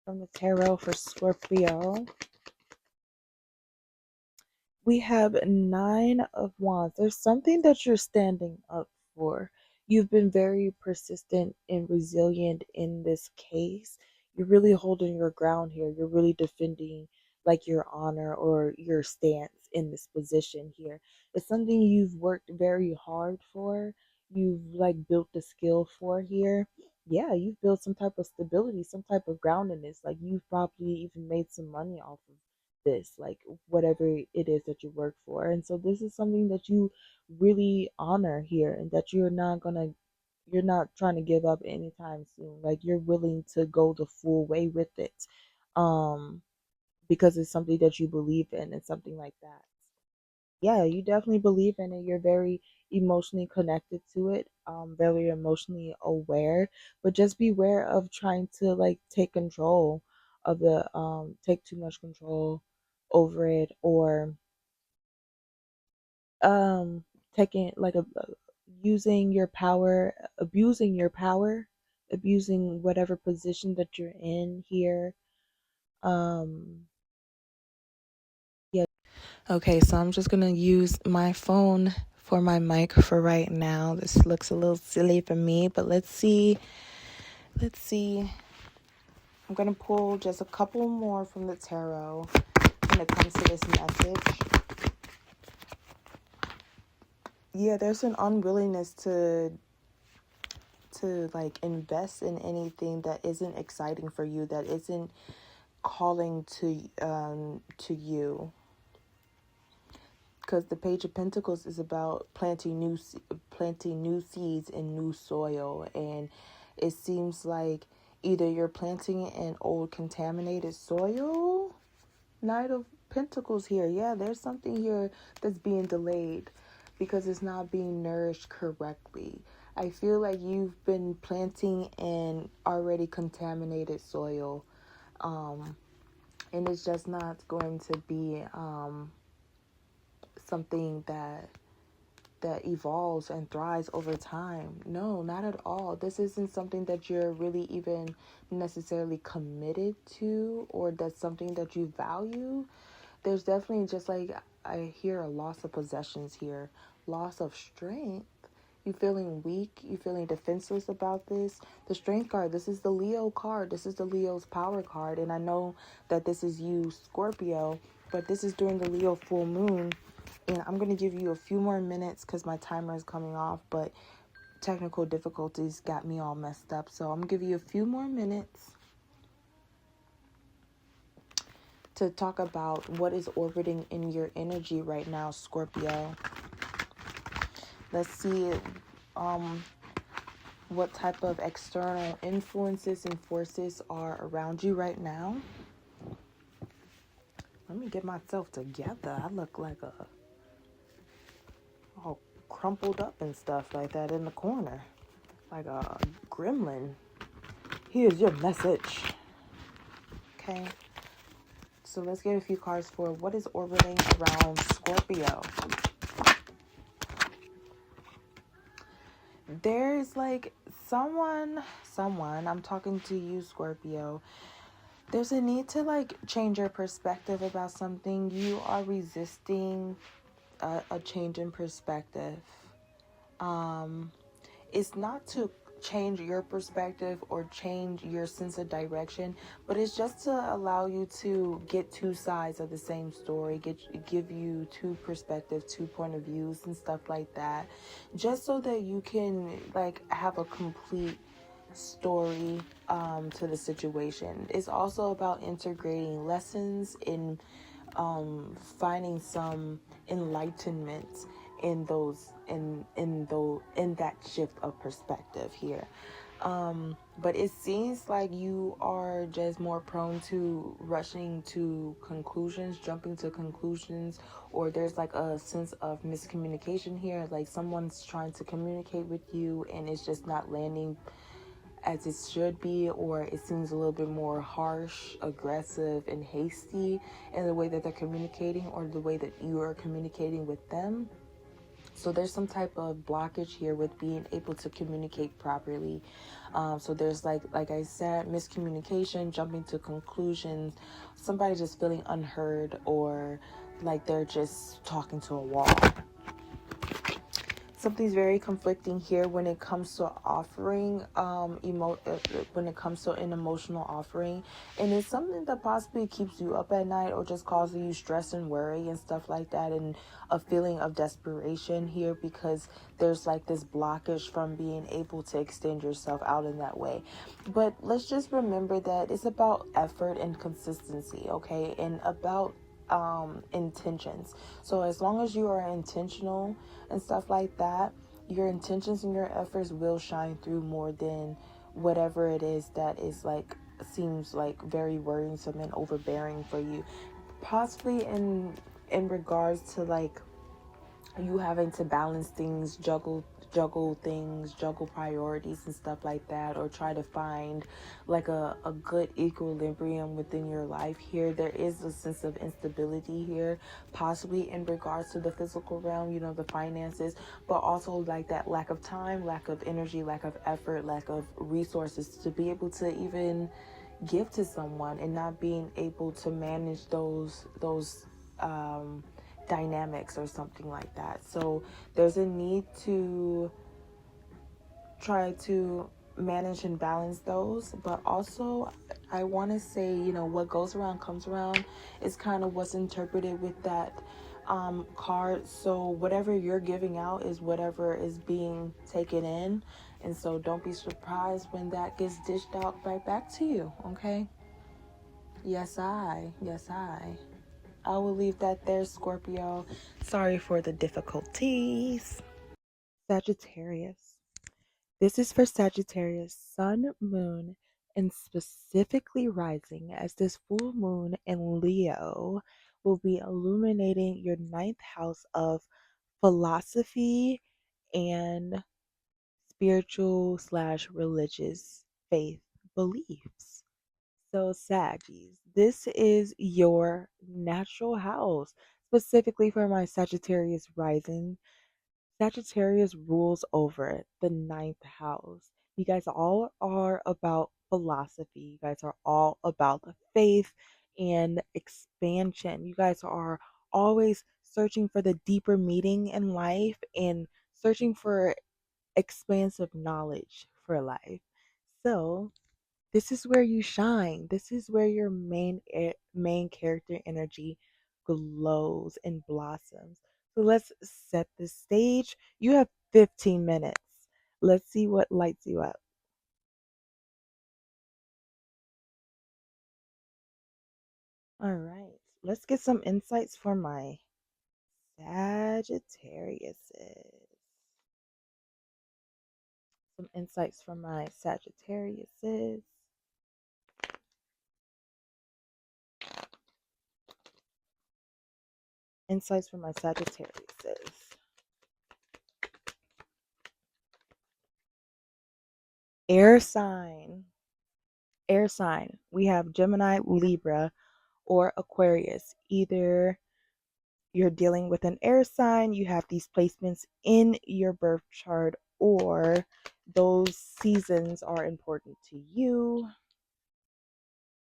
from the tarot for Scorpio. We have Nine of Wands. There's something that you're standing up for. You've been very persistent and resilient in this case. You're really holding your ground here. You're really defending like your honor or your stance in this position here. It's something you've worked very hard for. You've like built the skill for here. Yeah, you've built some type of stability, some type of groundedness. Like you've probably even made some money off of this, like whatever it is that you work for. And so this is something that you really honor here, and that you're not trying to give up anytime soon. Like you're willing to go the full way with it. Um because it's something that you believe in and something like that. Yeah, you definitely believe in it. You're very emotionally connected to it, very emotionally aware, but just beware of trying to like take control of the take too much control over it, or um taking like using your power, abusing whatever position that you're in here. Um yeah. Okay, so I'm just gonna use my phone for my mic for right now. This looks a little silly for me, but let's see. Let's see. I'm gonna pull just a couple more from the tarot when it comes to this message. Yeah, there's an unwillingness to like invest in anything that isn't exciting for you, that isn't calling to you. Because the Page of Pentacles is about planting new seeds in new soil, and it seems like either you're planting in old contaminated soil. Knight of Pentacles here. Yeah, there's something here that's being delayed because it's not being nourished correctly. I feel like you've been planting in already contaminated soil, and it's just not going to be something that evolves and thrives over time. No, not at all. This isn't something that you're really even necessarily committed to, or that's something that you value. There's definitely just like, I hear a loss of possessions here, loss of strength. You feeling weak, you feeling defenseless about this. The Strength card, this is the Leo card. This is the Leo's power card. And I know that this is you, Scorpio, but this is during the Leo full moon. And I'm going to give you a few more minutes because my timer is coming off, but technical difficulties got me all messed up. So I'm going to give you a few more minutes to talk about what is orbiting in your energy right now, Scorpio. Let's see what type of external influences and forces are around you right now. Let me get myself together. I look like all crumpled up and stuff like that in the corner, like a gremlin. Here's your message. Okay. So let's get a few cards for what is orbiting around Scorpio. There's like someone, I'm talking to you, Scorpio. There's a need to like change your perspective about something. You are resisting a change in perspective. It's not to change your perspective or change your sense of direction, but it's just to allow you to get two sides of the same story, give you two perspectives, two point of views and stuff like that, just so that you can like have a complete story to the situation. It's also about integrating lessons in finding some enlightenment in those in that shift of perspective here. But it seems like you are just more prone to rushing to conclusions, jumping to conclusions, or there's like a sense of miscommunication here, like someone's trying to communicate with you and it's just not landing as it should be, or it seems a little bit more harsh, aggressive, and hasty in the way that they're communicating or the way that you are communicating with them. So there's some type of blockage here with being able to communicate properly. So there's like I said, miscommunication, jumping to conclusions, somebody just feeling unheard or like they're just talking to a wall. Something's very conflicting here when it comes to offering when it comes to an emotional offering, and it's something that possibly keeps you up at night or just causes you stress and worry and stuff like that, and a feeling of desperation here because there's like this blockage from being able to extend yourself out in that way. But let's just remember that it's about effort and consistency, okay, and about intentions. So as long as you are intentional and stuff like that, your intentions and your efforts will shine through more than whatever it is that is like seems like very worrisome and overbearing for you, possibly in regards to like you having to balance things, juggle things, juggle priorities and stuff like that, or try to find like a good equilibrium within your life here. There is a sense of instability here, possibly in regards to the physical realm, you know, the finances, but also like that lack of time, lack of energy, lack of effort, lack of resources to be able to even give to someone, and not being able to manage those dynamics or something like that. So there's a need to try to manage and balance those, but also I want to say, you know, what goes around comes around is kind of what's interpreted with that card. So whatever you're giving out is whatever is being taken in, and so don't be surprised when that gets dished out right back to you. Okay. I will leave that there, Scorpio. Sorry for the difficulties. Sagittarius. This is for Sagittarius, Sun, Moon, and specifically rising, as this full moon in Leo will be illuminating your ninth house of philosophy and spiritual slash religious faith beliefs. So, Saggies, this is your natural house, specifically for my Sagittarius rising. Sagittarius rules over the ninth house. You guys all are about philosophy. You guys are all about the faith and expansion. You guys are always searching for the deeper meaning in life and searching for expansive knowledge for life. So, this is where you shine. This is where your main character energy glows and blossoms. So let's set the stage. You have 15 minutes. Let's see what lights you up. All right. Let's get some insights for my Sagittariuses. Some insights for my Sagittariuses. Insights for my Sagittariuses. Air sign. Air sign. We have Gemini, Libra, or Aquarius. Either you're dealing with an air sign, you have these placements in your birth chart, or those seasons are important to you.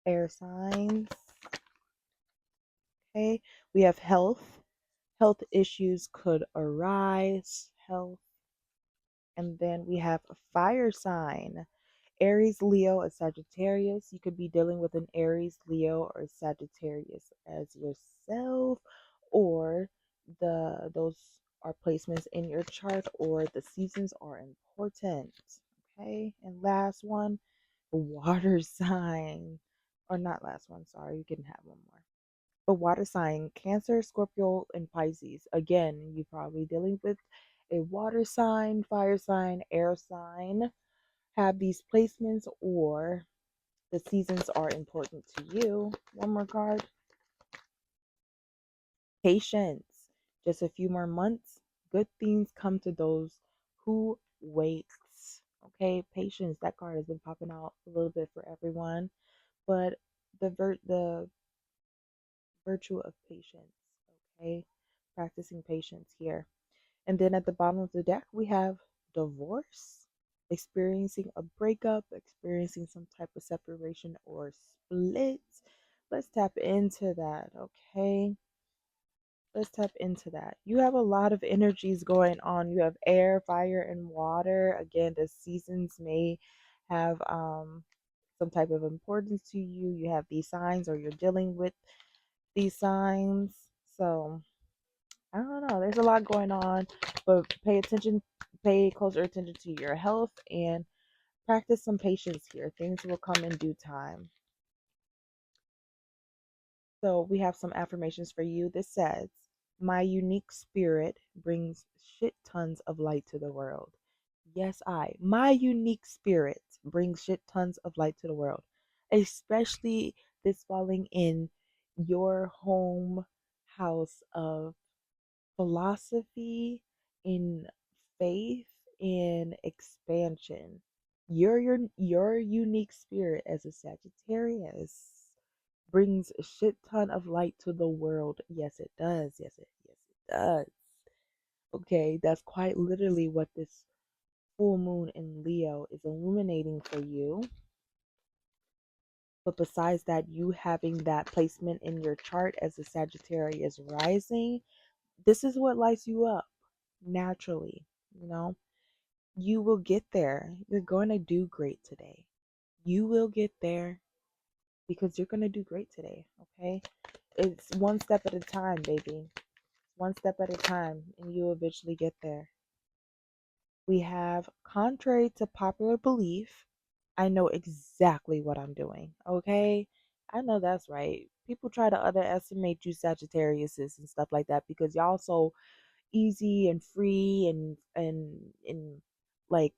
Air signs. Okay, we have health. Health issues could arise. Health And then we have a fire sign. Aries, Leo, and Sagittarius. You could be dealing with an Aries, Leo, or Sagittarius as yourself, or those are placements in your chart, or the seasons are important. Okay, and last one, water sign, or not last one. Sorry, you can have one more. But water sign, Cancer, Scorpio, and Pisces. Again, you're probably dealing with a water sign, fire sign, air sign have these placements, or the seasons are important to you. One more card. Patience. Just a few more months. Good things come to those who wait. Okay, patience. That card has been popping out a little bit for everyone, but the virtue of patience. Okay, practicing patience here. And then at the bottom of the deck, we have divorce, experiencing a breakup, experiencing some type of separation or split. Let's tap into that, okay? Let's tap into that. You have a lot of energies going on. You have air, fire, and water. Again, the seasons may have some type of importance to you. You have these signs, or you're dealing with these signs. So, I don't know. There's a lot going on, but pay closer attention to your health and practice some patience here. Things will come in due time. So, we have some affirmations for you. This says, my unique spirit brings shit tons of light to the world. Yes, my unique spirit brings shit tons of light to the world, especially this falling in your home house of philosophy, in faith, in expansion. Your unique spirit as a Sagittarius brings a shit ton of light to the world. Yes, it does. Yes, it does. Okay, that's quite literally what this full moon in Leo is illuminating for you. But besides that, you having that placement in your chart as a Sagittarius rising, this is what lights you up naturally. You know, you will get there. You're going to do great today. You will get there because you're going to do great today. Okay, it's one step at a time, baby. One step at a time, and you'll eventually get there. We have, contrary to popular belief, I know exactly what I'm doing. Okay, I know that's right. People try to underestimate you Sagittariuses and stuff like that because y'all so easy and free and like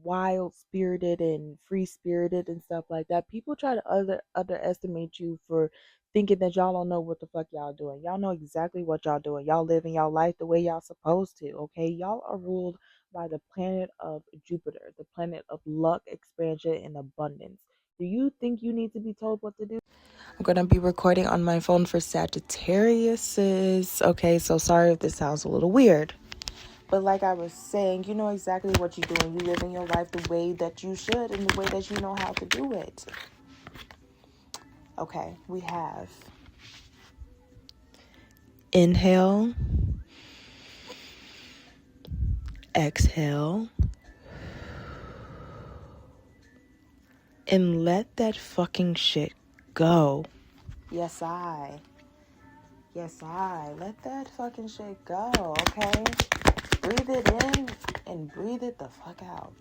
wild spirited and free spirited and stuff like that. People try to underestimate you for thinking that y'all don't know what the fuck y'all doing. Y'all know exactly what y'all doing. Y'all living y'all life the way y'all supposed to. Okay, y'all are ruled by the planet of Jupiter, the planet of luck, expansion, and abundance. Do you think you need to be told what to do? I'm going to be recording on my phone for Sagittariuses. Okay, so sorry if this sounds a little weird. But like I was saying, you know exactly what you're doing. You living your life the way that you should and the way that you know how to do it. Okay, we have inhale, exhale, and let that fucking shit go. Yes, I. Let that fucking shit go, okay? Breathe it in and breathe it the fuck out.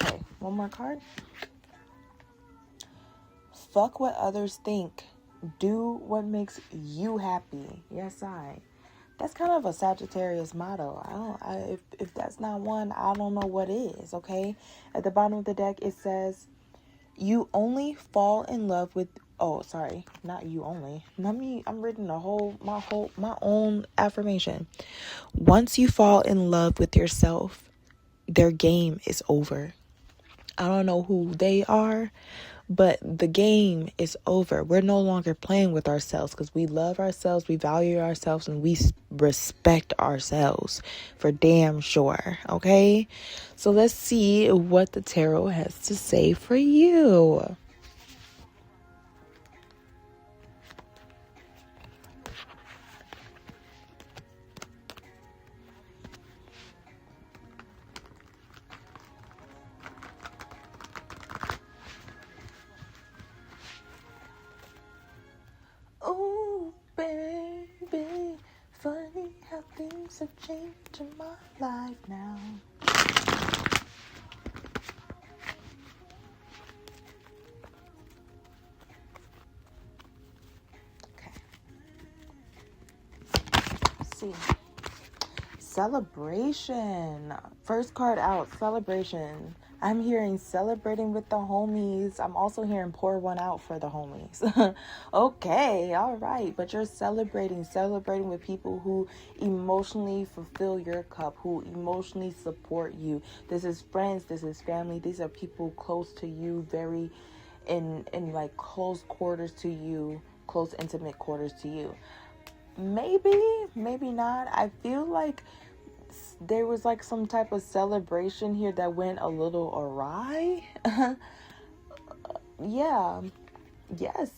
Okay, one more card. Fuck what others think. Do what makes you happy. Yes, I. That's kind of a Sagittarius motto. If that's not one, I don't know what is, okay? At the bottom of the deck, it says, you only fall in love with, oh, sorry, not you only. Not me. I'm reading my own affirmation. Once you fall in love with yourself, their game is over. I don't know who they are, but the game is over. We're no longer playing with ourselves because we love ourselves, we value ourselves, and we respect ourselves for damn sure. Okay? So let's see what the tarot has to say for you. things have changed in my life now. Okay. Let's see. Celebration. First card out, celebration. I'm hearing celebrating with the homies. I'm also hearing pour one out for the homies. Okay, all right. But you're celebrating with people who emotionally fulfill your cup, who emotionally support you. This is friends, this is family. These are people close to you, very in like close quarters to you, close intimate quarters to you. Maybe not. I feel like there was like some type of celebration here that went a little awry. Yeah. Yes.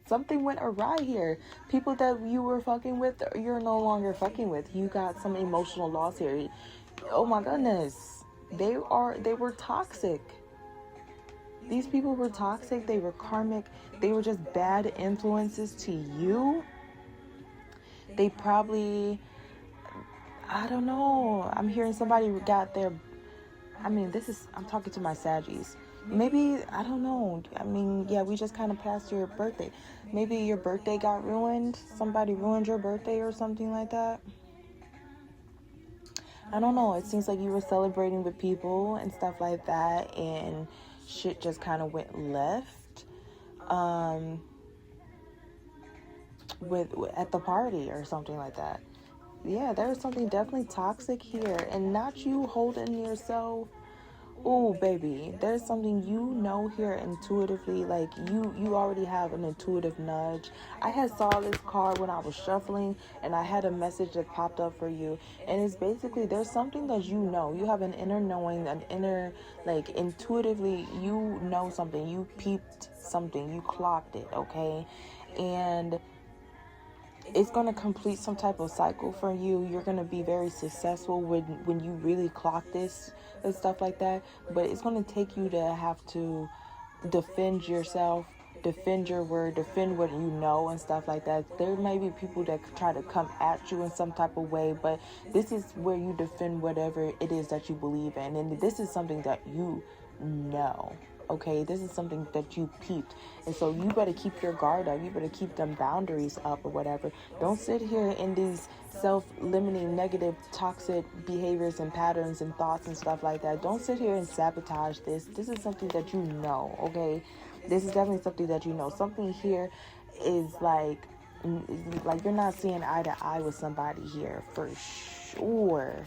Something went awry here. People that you were fucking with, you're no longer fucking with. You got some emotional loss here. Oh my goodness. They were toxic. These people were toxic. They were karmic. They were just bad influences to you. They probably, I don't know. I'm hearing somebody got their, I'm talking to my Saggies. Maybe, I don't know. Yeah, we just kind of passed your birthday. Maybe your birthday got ruined. Somebody ruined your birthday or something like that. I don't know. It seems like you were celebrating with people and stuff like that, and shit just kind of went left. At the party or something like that. Yeah, there's something definitely toxic here, and not you holding yourself. Oh, baby, there's something you know here intuitively, like you already have an intuitive nudge. I had saw this card when I was shuffling, and I had a message that popped up for you, and it's basically there's something that you know. You have an inner knowing, an inner, like, intuitively you know something. You peeped something. You clocked it, okay? And it's going to complete some type of cycle for you. You're going to be very successful when you really clock this and stuff like that. But it's going to take you to have to defend yourself, defend your word, defend what you know and stuff like that. There may be people that try to come at you in some type of way, but this is where you defend whatever it is that you believe in. And this is something that you know. Okay, this is something that you peeped, and so you better keep your guard up. You better keep them boundaries up or whatever. Don't sit here in these self-limiting, negative, toxic behaviors and patterns and thoughts and stuff like that. Don't sit here and sabotage this. This is something that you know, okay? This is definitely something that you know. Something here is like you're not seeing eye to eye with somebody here for sure.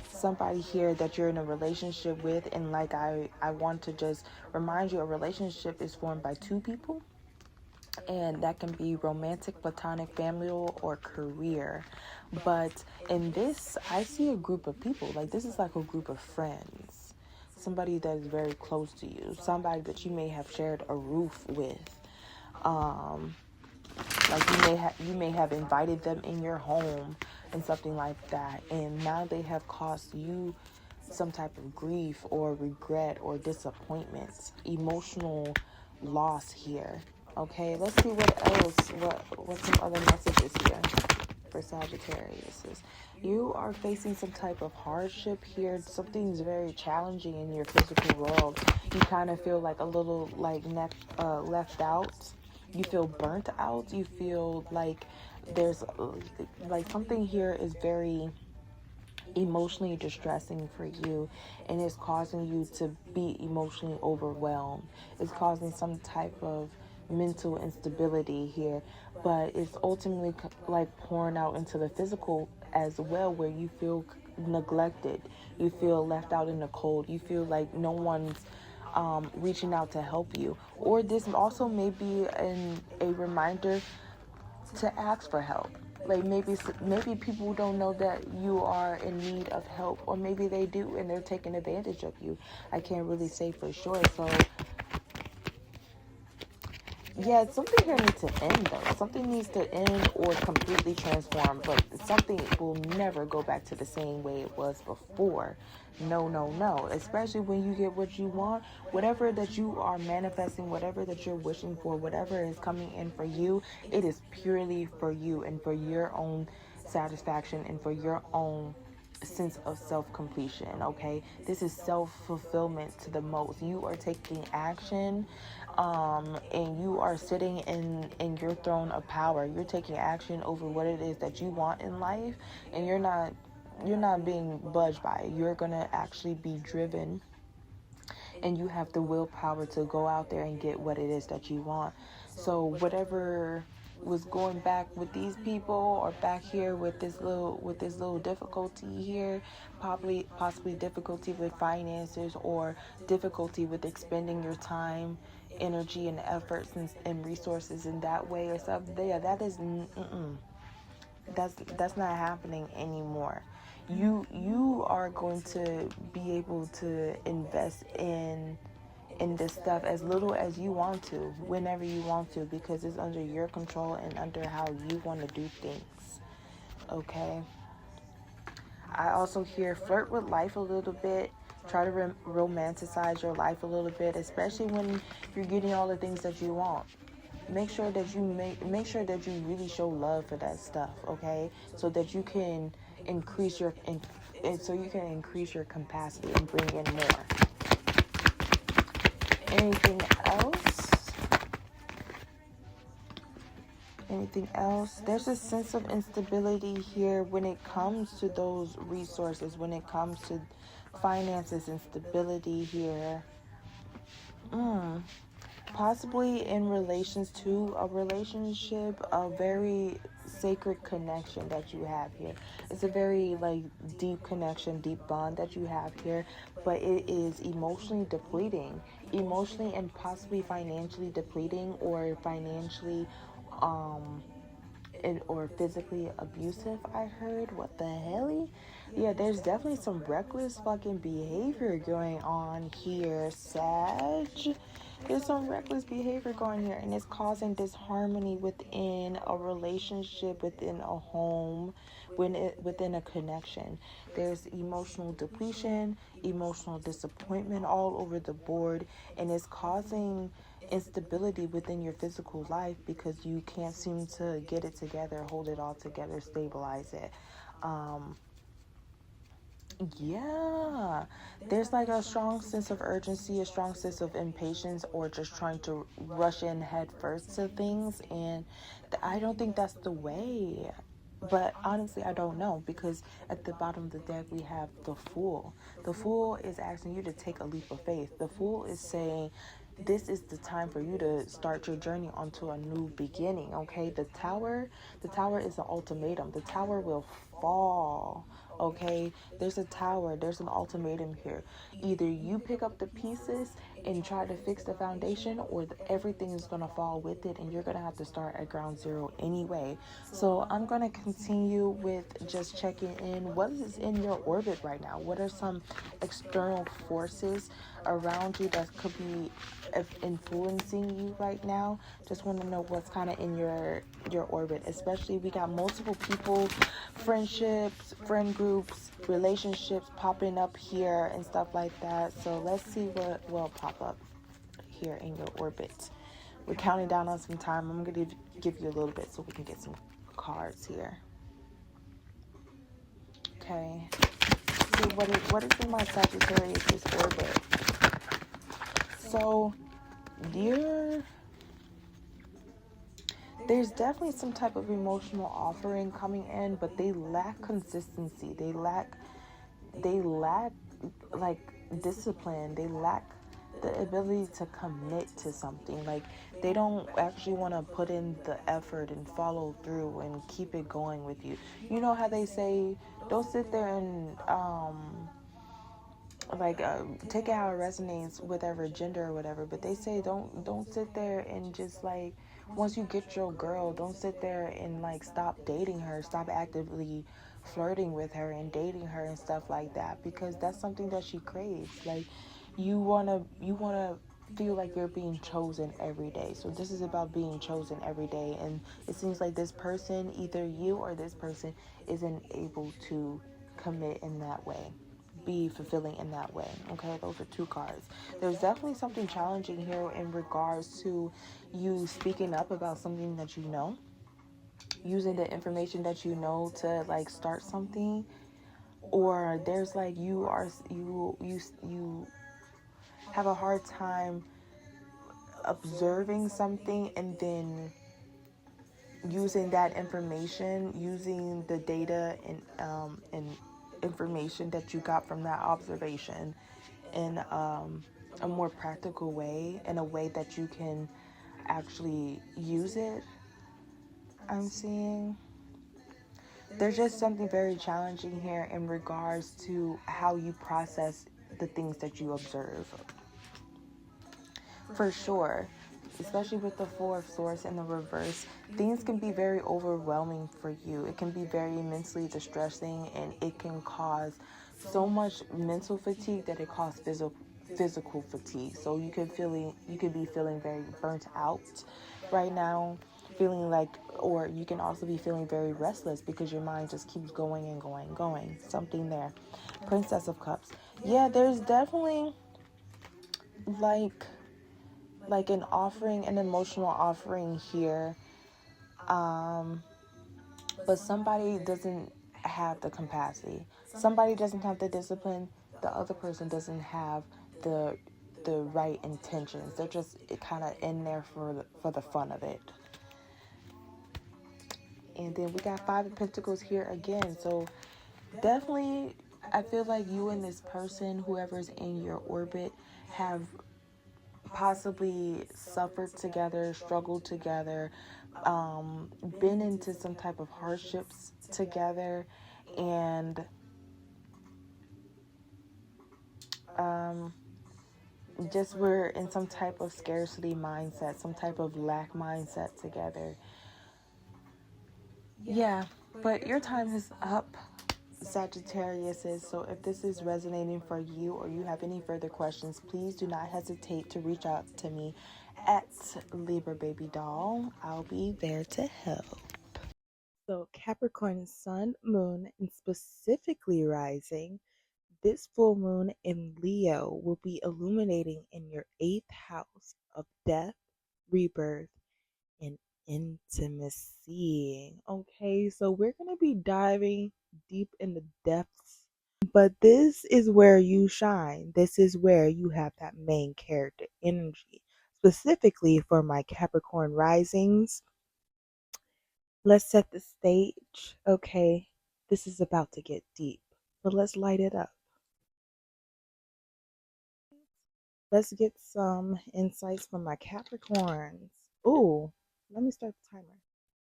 Somebody here that you're in a relationship with, and like I want to just remind you, a relationship is formed by two people, and that can be romantic, platonic, familial, or career. But in this, I see a group of people. Like, this is like a group of friends, somebody that is very close to you, somebody that you may have shared a roof with. Like you may have invited them in your home and something like that, and now they have caused you some type of grief or regret or disappointment, emotional loss here. Okay, let's see what else, what some other messages here for Sagittarius is. You are facing some type of hardship here. Something's very challenging in your physical world. You kind of feel like a little like left out. You feel burnt out. You feel like there's like something here is very emotionally distressing for you, and it's causing you to be emotionally overwhelmed. It's causing some type of mental instability here, but it's ultimately like pouring out into the physical as well, where you feel neglected. You feel left out in the cold. You feel like no one's reaching out to help you. Or this also may be a reminder to ask for help. Like maybe people don't know that you are in need of help, or maybe they do and they're taking advantage of you. I can't really say for sure. So Yeah, something here needs to end though. Something needs to end or completely transform, but something will never go back to the same way it was before. No, no, no. Especially when you get what you want, whatever that you are manifesting, whatever that you're wishing for, whatever is coming in for you, it is purely for you and for your own satisfaction and for your own sense of self-completion. Okay, this is self-fulfillment to the most. You are taking action, and you are sitting in your throne of power. You're taking action over what it is that you want in life, and you're not being budged by it. You're gonna actually be driven, and you have the willpower to go out there and get what it is that you want. So whatever was going back with these people, or back here with this little difficulty here, possibly difficulty with finances, or difficulty with expending your time, energy, and efforts and resources in that way or stuff, yeah, that is that's not happening anymore. You are going to be able to invest in this stuff as little as you want to, whenever you want to, because it's under your control and under how you want to do things. Okay. I also hear flirt with life a little bit. Try to romanticize your life a little bit, especially when you're getting all the things that you want. Make sure that you make sure that you really show love for that stuff, okay? So that you can increase your increase your capacity and bring in more. Anything else? Anything else? There's a sense of instability here when it comes to those resources, when it comes to finances and stability here. Possibly in relations to a relationship, a very sacred connection that you have here. It's a very like deep connection, deep bond that you have here, but it is emotionally depleting, emotionally and possibly financially depleting, or financially or physically abusive. I heard, what the hell? Yeah, there's definitely some reckless fucking behavior going on here, Sag. There's some reckless behavior going here, and it's causing disharmony within a relationship, within a home, within a connection. There's emotional depletion, emotional disappointment all over the board, and it's causing instability within your physical life because you can't seem to get it together, hold it all together, stabilize it. Yeah, there's like a strong sense of urgency, a strong sense of impatience, or just trying to rush in head first to things, and I don't think that's the way. But honestly, I don't know, because at the bottom of the deck we have the Fool. The Fool is asking you to take a leap of faith. The Fool is saying this is the time for you to start your journey onto a new beginning. Okay, the tower is an ultimatum. The tower will fall. Okay, there's a tower, there's an ultimatum here. Either you pick up the pieces and try to fix the foundation, or everything is going to fall with it, and you're going to have to start at ground zero anyway. So I'm going to continue with just checking in. What is in your orbit right now? What are some external forces around you that could be influencing you right now? Just want to know what's kind of in your orbit. Especially, we got multiple people, friendships, friend groups, relationships popping up here and stuff like that. So let's see what will pop up here in your orbit. We're counting down on some time. I'm going to give you a little bit so we can get some cards here. Okay. See what is in my Sagittarius' orbit. So there's definitely some type of emotional offering coming in, but they lack consistency. They lack like discipline. They lack the ability to commit to something. Like, they don't actually want to put in the effort and follow through and keep it going with you. You know how they say, don't sit there and take it how it resonates, whatever gender or whatever, but they say don't sit there and just like, once you get your girl, don't sit there and like stop dating her, stop actively flirting with her and dating her and stuff like that, because that's something that she craves. Like, you wanna feel like you're being chosen every day. So this is about being chosen every day. And it seems like this person, either you or this person, isn't able to commit in that way, be fulfilling in that way. Okay, those are two cards. There's definitely something challenging here in regards to you speaking up about something that you know, using the information that you know to like start something, or there's like you have a hard time observing something and then using that information, using the data and information that you got from that observation in a more practical way, in a way that you can actually use it. I'm seeing there's just something very challenging here in regards to how you process the things that you observe. For sure, especially with the Four of Swords in the reverse, things can be very overwhelming for you. It can be very mentally distressing, and it can cause so much mental fatigue that it causes physical fatigue. So you could be feeling very burnt out right now, feeling like, or you can also be feeling very restless because your mind just keeps going and going and going. Something there. Princess of Cups. Yeah, there's definitely like an offering, an emotional offering here, but somebody doesn't have the capacity, somebody doesn't have the discipline, the other person doesn't have the right intentions. They're just kind of in there for the fun of it. And then we got Five of Pentacles here again. So definitely I feel like you and this person, whoever's in your orbit, have possibly suffered together, struggled together, been into some type of hardships together, and just were in some type of scarcity mindset, some type of lack mindset together. Yeah, but your time is up, Sagittarius. So if this is resonating for you or you have any further questions, please do not hesitate to reach out to me at Libra Baby Doll. I'll be there to help. So Capricorn Sun, Moon, and specifically rising, this full moon in Leo will be illuminating in your 8th house of death, rebirth, and intimacy. Okay, so we're going to be diving deep in the depths, but this is where you shine. This is where you have that main character energy. Specifically for my Capricorn risings, let's set the stage. Okay, this is about to get deep, so let's light it up. Let's get some insights from my Capricorns. Ooh, let me start the timer.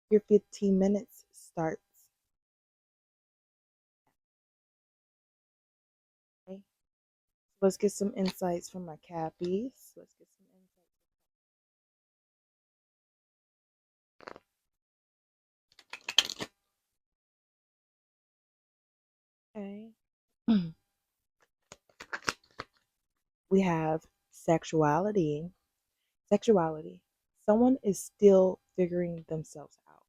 Your 15 minutes starts. Okay. Let's get some insights from my Cappies. Let's get some insights. Okay. We have sexuality. Sexuality. Someone is still figuring themselves out.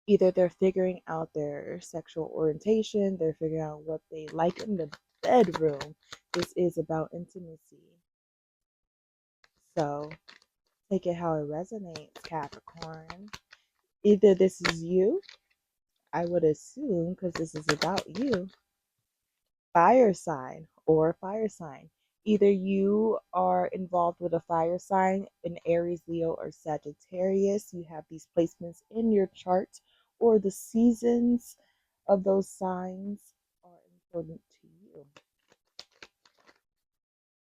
Either they're figuring out their sexual orientation, they're figuring out what they like in the bedroom. This is about intimacy. So take it how it resonates, Capricorn. Either this is you, I would assume, because this is about you, fire sign or fire sign. Either you are involved with a fire sign, an Aries, Leo, or Sagittarius. You have these placements in your chart, or the seasons of those signs are important to you.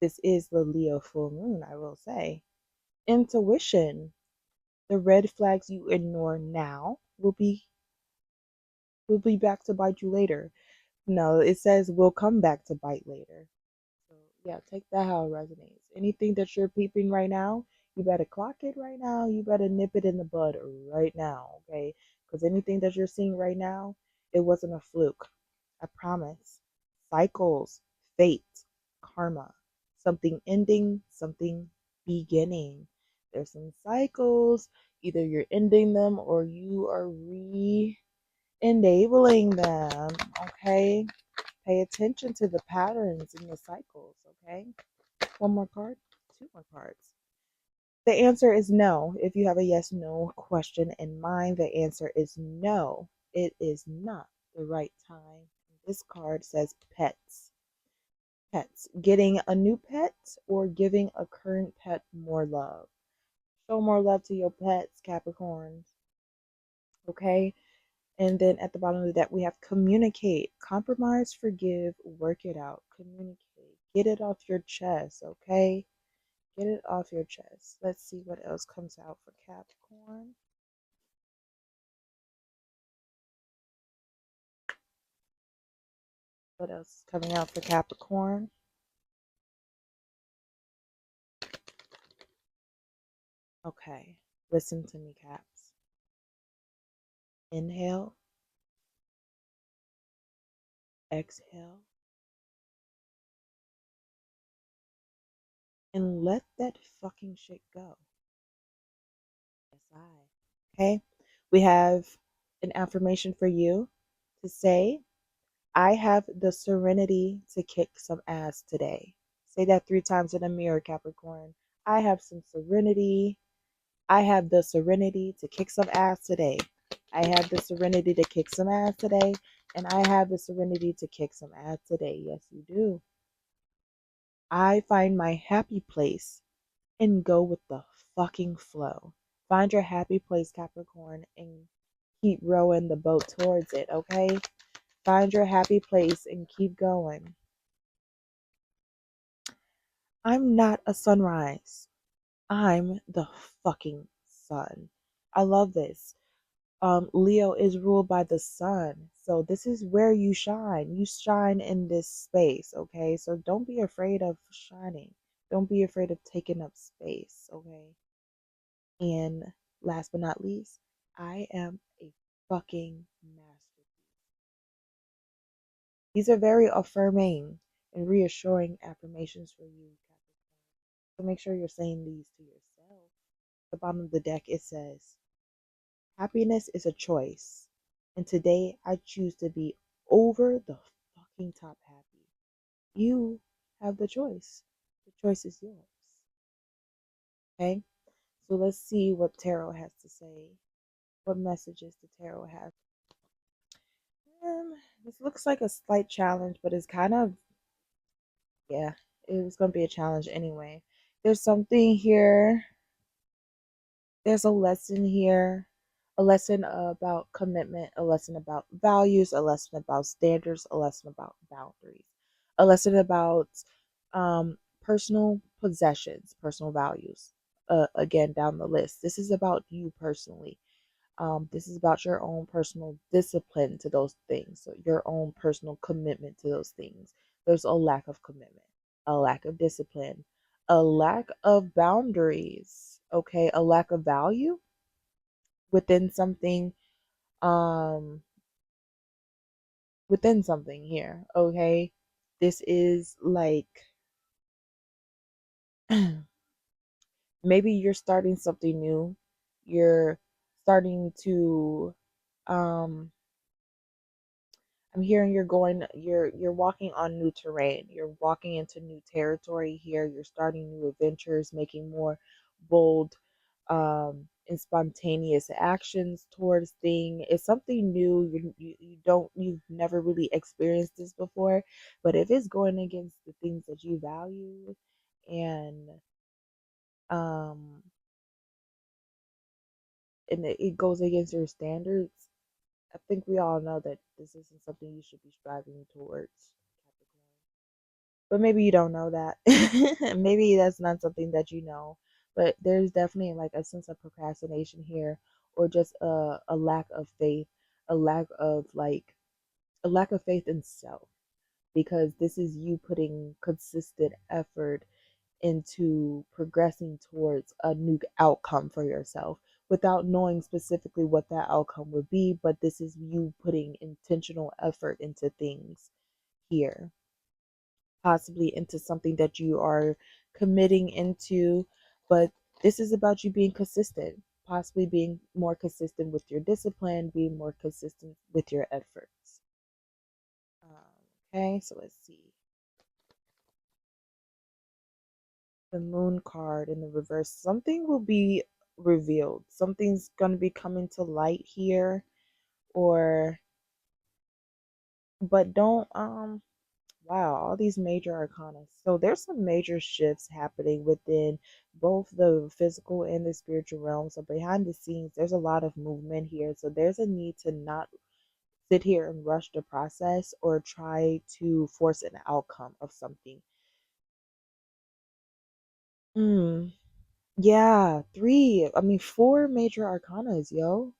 This is the Leo full moon, I will say. Intuition. The red flags you ignore now will be back to bite you later. No, it says will come back to bite later. So yeah, take that how it resonates. Anything that you're peeping right now, you better clock it right now. You better nip it in the bud right now, okay? Because anything that you're seeing right now, it wasn't a fluke. I promise. Cycles, fate, karma, something ending, something beginning. There's some cycles. Either you're ending them or you are re-enabling them. Okay? Pay attention to the patterns in the cycles. Okay? One more card, two more cards. The answer is no. If you have a yes no question in mind, the answer is no. It is not the right time. This card says pets. Pets. Getting a new pet or giving a current pet more love. Show more love to your pets, Capricorns. Okay? And then at the bottom of the deck, we have communicate, compromise, forgive, work it out. Communicate. Get it off your chest, okay? Get it off your chest. Let's see what else comes out for Capricorn. What else is coming out for Capricorn? Okay, listen to me, Caps. Inhale, exhale, and let that fucking shit go. Yes, okay? We have an affirmation for you to say, I have the serenity to kick some ass today. Say that 3 times in the mirror, Capricorn. I have some serenity. I have the serenity to kick some ass today. I have the serenity to kick some ass today. And I have the serenity to kick some ass today. Yes, you do. I find my happy place and go with the fucking flow. Find your happy place, Capricorn, and keep rowing the boat towards it, okay? Find your happy place and keep going. I'm not a sunrise. I'm the fucking sun. I love this. Leo is ruled by the sun. So this is where you shine. You shine in this space, okay? So don't be afraid of shining. Don't be afraid of taking up space, okay? And last but not least, I am a fucking masterpiece. These are very affirming and reassuring affirmations for you, Capricorn. So make sure you're saying these to yourself. At the bottom of the deck, it says, happiness is a choice. And today I choose to be over the fucking top happy. You have the choice. The choice is yours. Okay? So let's see what tarot has to say. What messages the tarot has. This looks like a slight challenge, but it's kind of, yeah, it was going to be a challenge anyway. There's something here. There's a lesson here, a lesson about commitment, a lesson about values, a lesson about standards, a lesson about boundaries, a lesson about personal possessions, personal values. Again, down the list. This is about you personally. This is about your own personal discipline to those things, so your own personal commitment to those things. There's a lack of commitment, a lack of discipline, a lack of boundaries, okay, a lack of value within something, um, within something here, okay? This is like maybe you're starting something new. You're starting to um I'm hearing you're walking on new terrain. You're walking into new territory here. You're starting new adventures, making more bold and spontaneous actions towards thing. It's something new. You've never really experienced this before, but if it's going against the things that you value and um it goes against your standards, I think we all know that this isn't something you should be striving towards, Capricorn. But maybe you don't know that. Maybe that's not something that you know. But there's definitely like a sense of procrastination here, or just a lack of faith, a lack of like a lack of faith in self, because this is you putting consistent effort into progressing towards a new outcome for yourself without knowing specifically what that outcome would be, but this is you putting intentional effort into things here, possibly into something that you are committing into. But this is about you being consistent, possibly being more consistent with your discipline, being more consistent with your efforts. Okay, so let's see. The moon card in the reverse. Something will be revealed. Something's going to be coming to light here, or but don't wow, all these major arcana. So there's some major shifts happening within both the physical and the spiritual realm. So behind the scenes, there's a lot of movement here. So there's a need to not sit here and rush the process or try to force an outcome of something. Mm, yeah, three. I mean, four major arcanas, yo.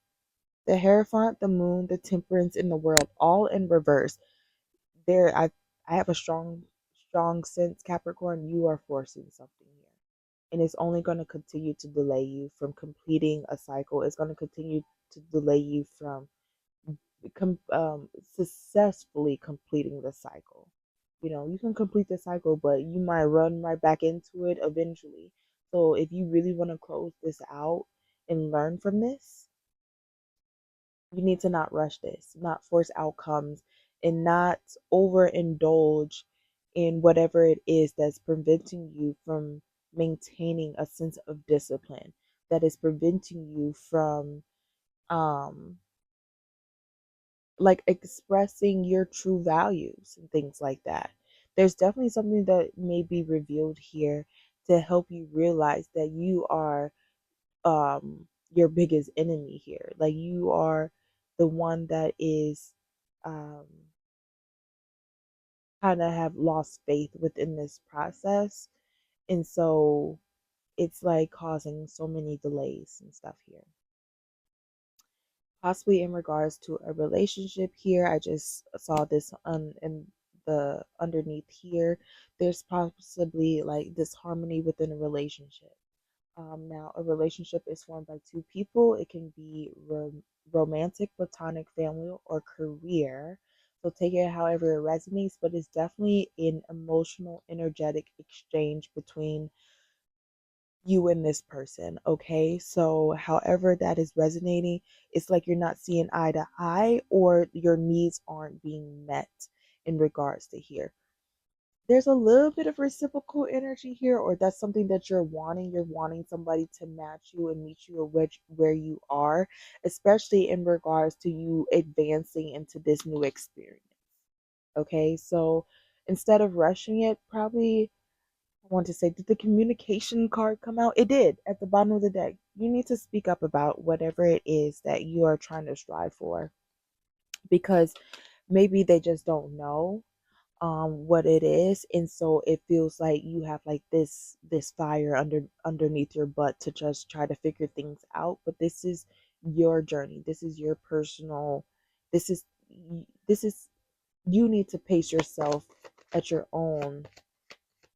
The Hierophant, the Moon, the Temperance, in the World, all in reverse. There, I have a strong sense, Capricorn. You are forcing something here, and it's only going to continue to delay you from completing a cycle. It's going to continue to delay you from successfully completing the cycle. You know, you can complete the cycle, but you might run right back into it eventually. So if you really want to close this out and learn from this, you need to not rush this, not force outcomes, and not overindulge in whatever it is that's preventing you from maintaining a sense of discipline, that is preventing you from um like expressing your true values and things like that. There's definitely something that may be revealed here to help you realize that you are your biggest enemy here. Like you are the one that is um kind of have lost faith within this process. And so it's like causing so many delays and stuff here. Possibly in regards to a relationship here. I just saw this on in the underneath here. There's possibly like disharmony within a relationship. Now, a relationship is formed by two people. It can be romantic, platonic, family, or career. So take it however it resonates, but it's definitely an emotional, energetic exchange between you and this person. Okay. So, however that is resonating, it's like you're not seeing eye to eye or your needs aren't being met in regards to here. There's a little bit of reciprocal energy here, or that's something that you're wanting. You're wanting somebody to match you and meet you where you are, especially in regards to you advancing into this new experience. Okay. So, instead of rushing it, probably I want to say, did the communication card come out? It did at the bottom of the deck. You need to speak up about whatever it is that you are trying to strive for because maybe they just don't know what it is, and so it feels like you have like this fire underneath your butt to just try to figure things out. But this is your journey. This is your personal. This is this is you need to pace yourself at your own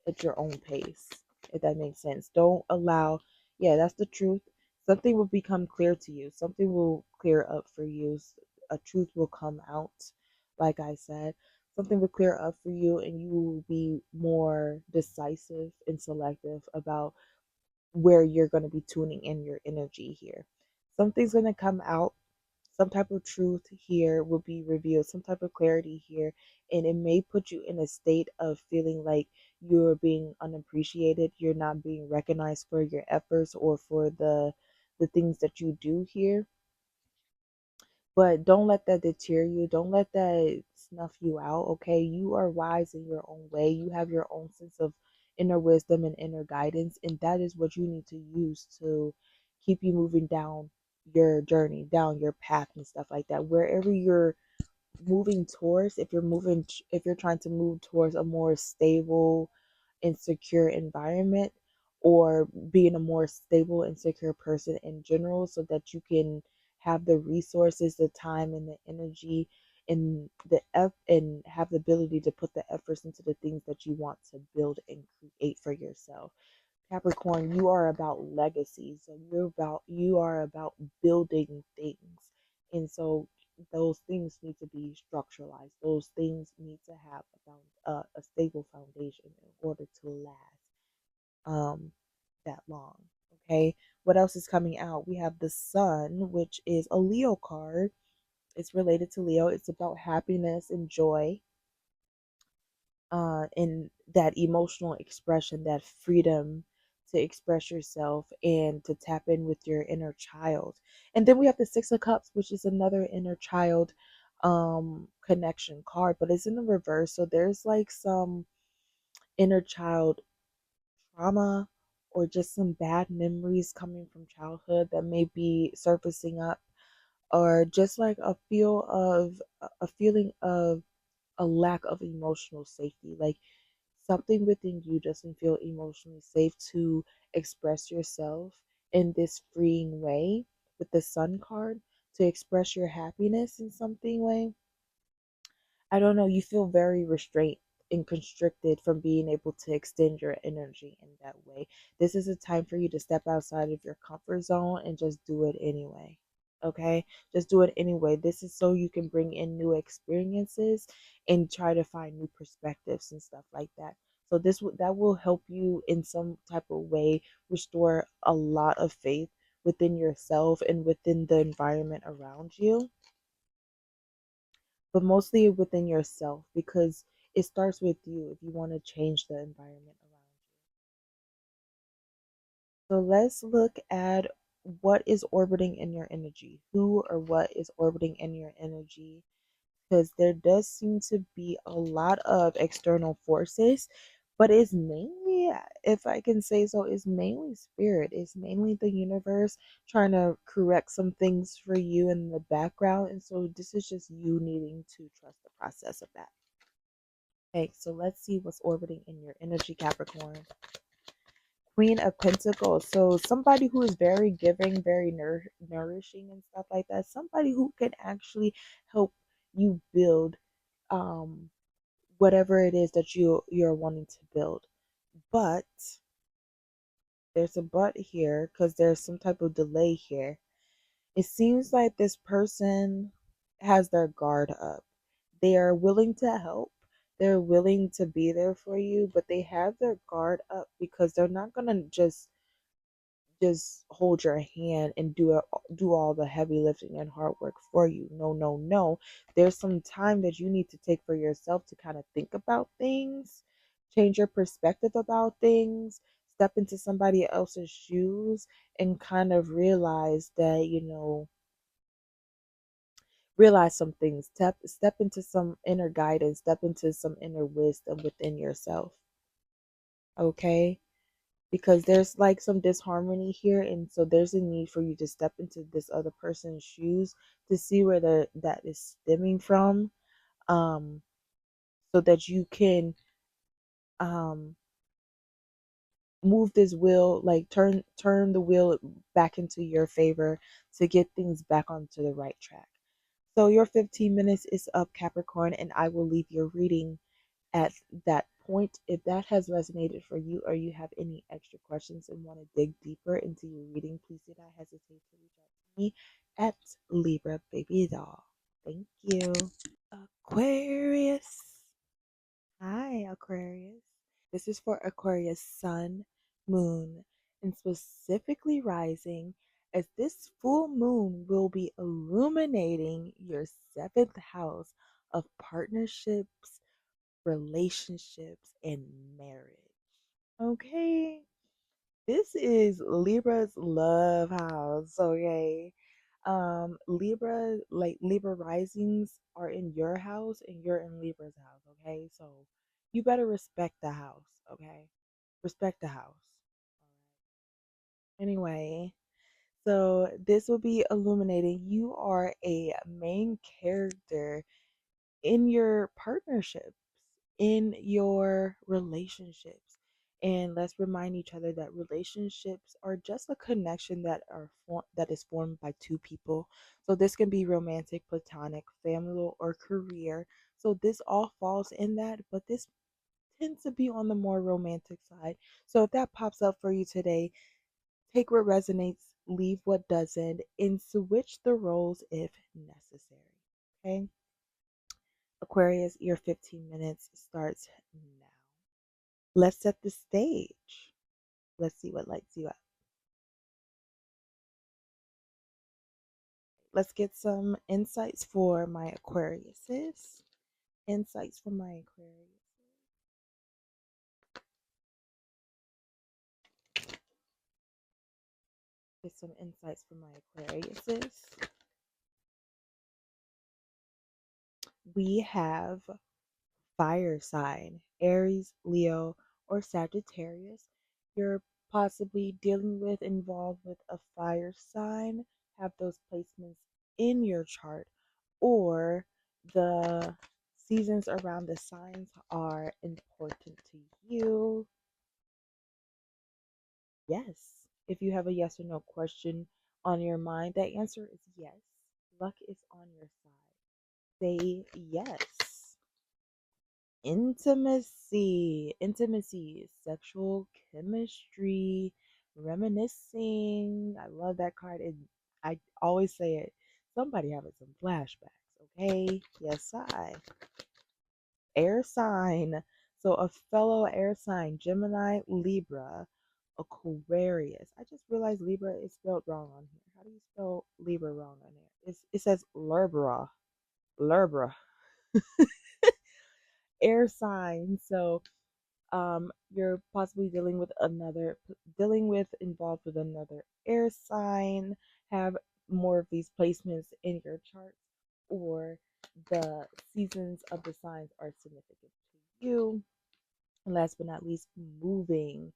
at your own pace, if that makes sense. Don't allow, yeah, that's the truth. Something will become clear to you, something will clear up for you, a truth will come out, like I said. Something will clear up for you, and you will be more decisive and selective about where you're going to be tuning in your energy here. Something's going to come out, some type of truth here will be revealed, some type of clarity here, and it may put you in a state of feeling like you're being unappreciated, you're not being recognized for your efforts or for the things that you do here. But don't let that deter you. Don't let that snuff you out. Okay. You are wise in your own way. You have your own sense of inner wisdom and inner guidance. And that is what you need to use to keep you moving down your journey, down your path and stuff like that. Wherever you're moving towards, if you're trying to move towards a more stable and secure environment, or being a more stable and secure person in general, so that you can have the resources, the time and the energy and and have the ability to put the efforts into the things that you want to build and create for yourself. Capricorn, you are about legacies, and you are about building things. And so those things need to be structuralized. Those things need to have a stable foundation in order to last. Um, that long. Okay, what else is coming out? We have the Sun, which is a Leo card. It's related to Leo. It's about happiness and joy, and that emotional expression, that freedom to express yourself and to tap in with your inner child. And then we have the Six of Cups, which is another inner child connection card, but it's in the reverse. So there's like some inner child trauma or just some bad memories coming from childhood that may be surfacing up, or just like a feeling of a lack of emotional safety. Like something within you doesn't feel emotionally safe to express yourself in this freeing way with the Sun card, to express your happiness in something way. I don't know, you feel very restrained and constricted from being able to extend your energy in that way. This is a time for you to step outside of your comfort zone and just do it anyway. Okay? Just do it anyway. This is so you can bring in new experiences and try to find new perspectives and stuff like that. So that will help you in some type of way restore a lot of faith within yourself and within the environment around you, but mostly within yourself, because it starts with you if you want to change the environment around you. So let's look at what is orbiting in your energy. Who or what is orbiting in your energy? Because there does seem to be a lot of external forces, but it's mainly, if I can say so, it's mainly spirit. It's mainly the universe trying to correct some things for you in the background. And so this is just you needing to trust the process of that. Okay, so let's see what's orbiting in your energy, Capricorn. Queen of Pentacles. So somebody who is very giving, very nourishing and stuff like that. Somebody who can actually help you build um whatever it is that you're wanting to build. But there's a but here because there's some type of delay here. It seems like this person has their guard up. They are willing to help. They're willing to be there for you, but they have their guard up because they're not going to just hold your hand and do all the heavy lifting and hard work for you. No, no, no. There's some time that you need to take for yourself to kind of think about things, change your perspective about things, step into somebody else's shoes, and kind of realize that, realize some things, step into some inner guidance, step into some inner wisdom within yourself. Okay, because there's like some disharmony here, and so there's a need for you to step into this other person's shoes to see where that is stemming from, um so that you can um move this wheel, like turn the wheel back into your favor to get things back onto the right track. So your 15 minutes is up, Capricorn, and I will leave your reading at that point. If that has resonated for you, or you have any extra questions and want to dig deeper into your reading, please do not hesitate to reach out to me at Libra Baby Doll. Thank you. Aquarius. Hi, Aquarius. This is for Aquarius Sun, Moon, and specifically rising, as this full moon will be illuminating your seventh house of partnerships, relationships, and marriage. Okay, this is Libra's love house. Okay, Libra risings are in your house and you're in Libra's house. Okay, so you better respect the house. Okay, respect the house. Anyway, so this will be illuminating. You are a main character in your partnerships, in your relationships. And let's remind each other that relationships are just a connection that is formed by two people. So this can be romantic, platonic, familial, or career. So this all falls in that, but this tends to be on the more romantic side. So if that pops up for you today, take what resonates, leave what doesn't, and switch the roles if necessary. Okay? Aquarius, your 15 minutes starts now. Let's set the stage. Let's see what lights you up. Let's get some insights for my Aquariuses. Insights from my Aquarius. Get some insights from my Aquariuses. We have fire sign, Aries, Leo, or Sagittarius. You're possibly dealing with, involved with a fire sign, have those placements in your chart, or the seasons around the signs are important to you. Yes. If you have a yes or no question on your mind, the answer is yes. Luck is on your side. Say yes. Intimacy, sexual chemistry, reminiscing. I love that card. I always say it. Somebody having some flashbacks, okay? Yes, I. Air sign. So a fellow air sign, Gemini, Libra, Aquarius. I just realized Libra is spelled wrong on here. How do you spell Libra wrong on here? It says Libra. Libra. Air sign. So you're possibly dealing with involved with another air sign, have more of these placements in your charts, or the seasons of the signs are significant to you. And last but not least, moving,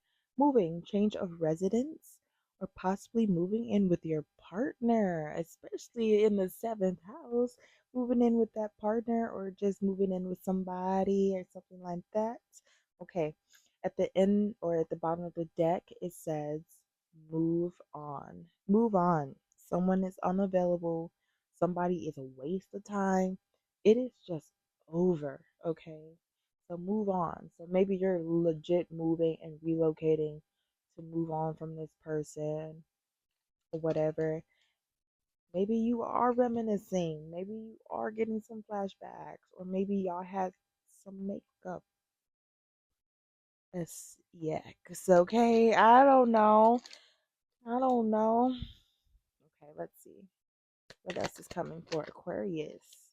change of residence, or possibly moving in with your partner, especially in the seventh house, moving in with that partner, or just moving in with somebody or something like that. Okay, at the end or at the bottom of the deck, it says move on. Move on. Someone is unavailable, somebody is a waste of time. It is just over, okay? So move on. So maybe you're legit moving and relocating to move on from this person or whatever. Maybe you are reminiscing. Maybe you are getting some flashbacks. Or maybe y'all had some makeup. It's It's okay. I don't know. I don't know. Okay, let's see. What else is coming for Aquarius?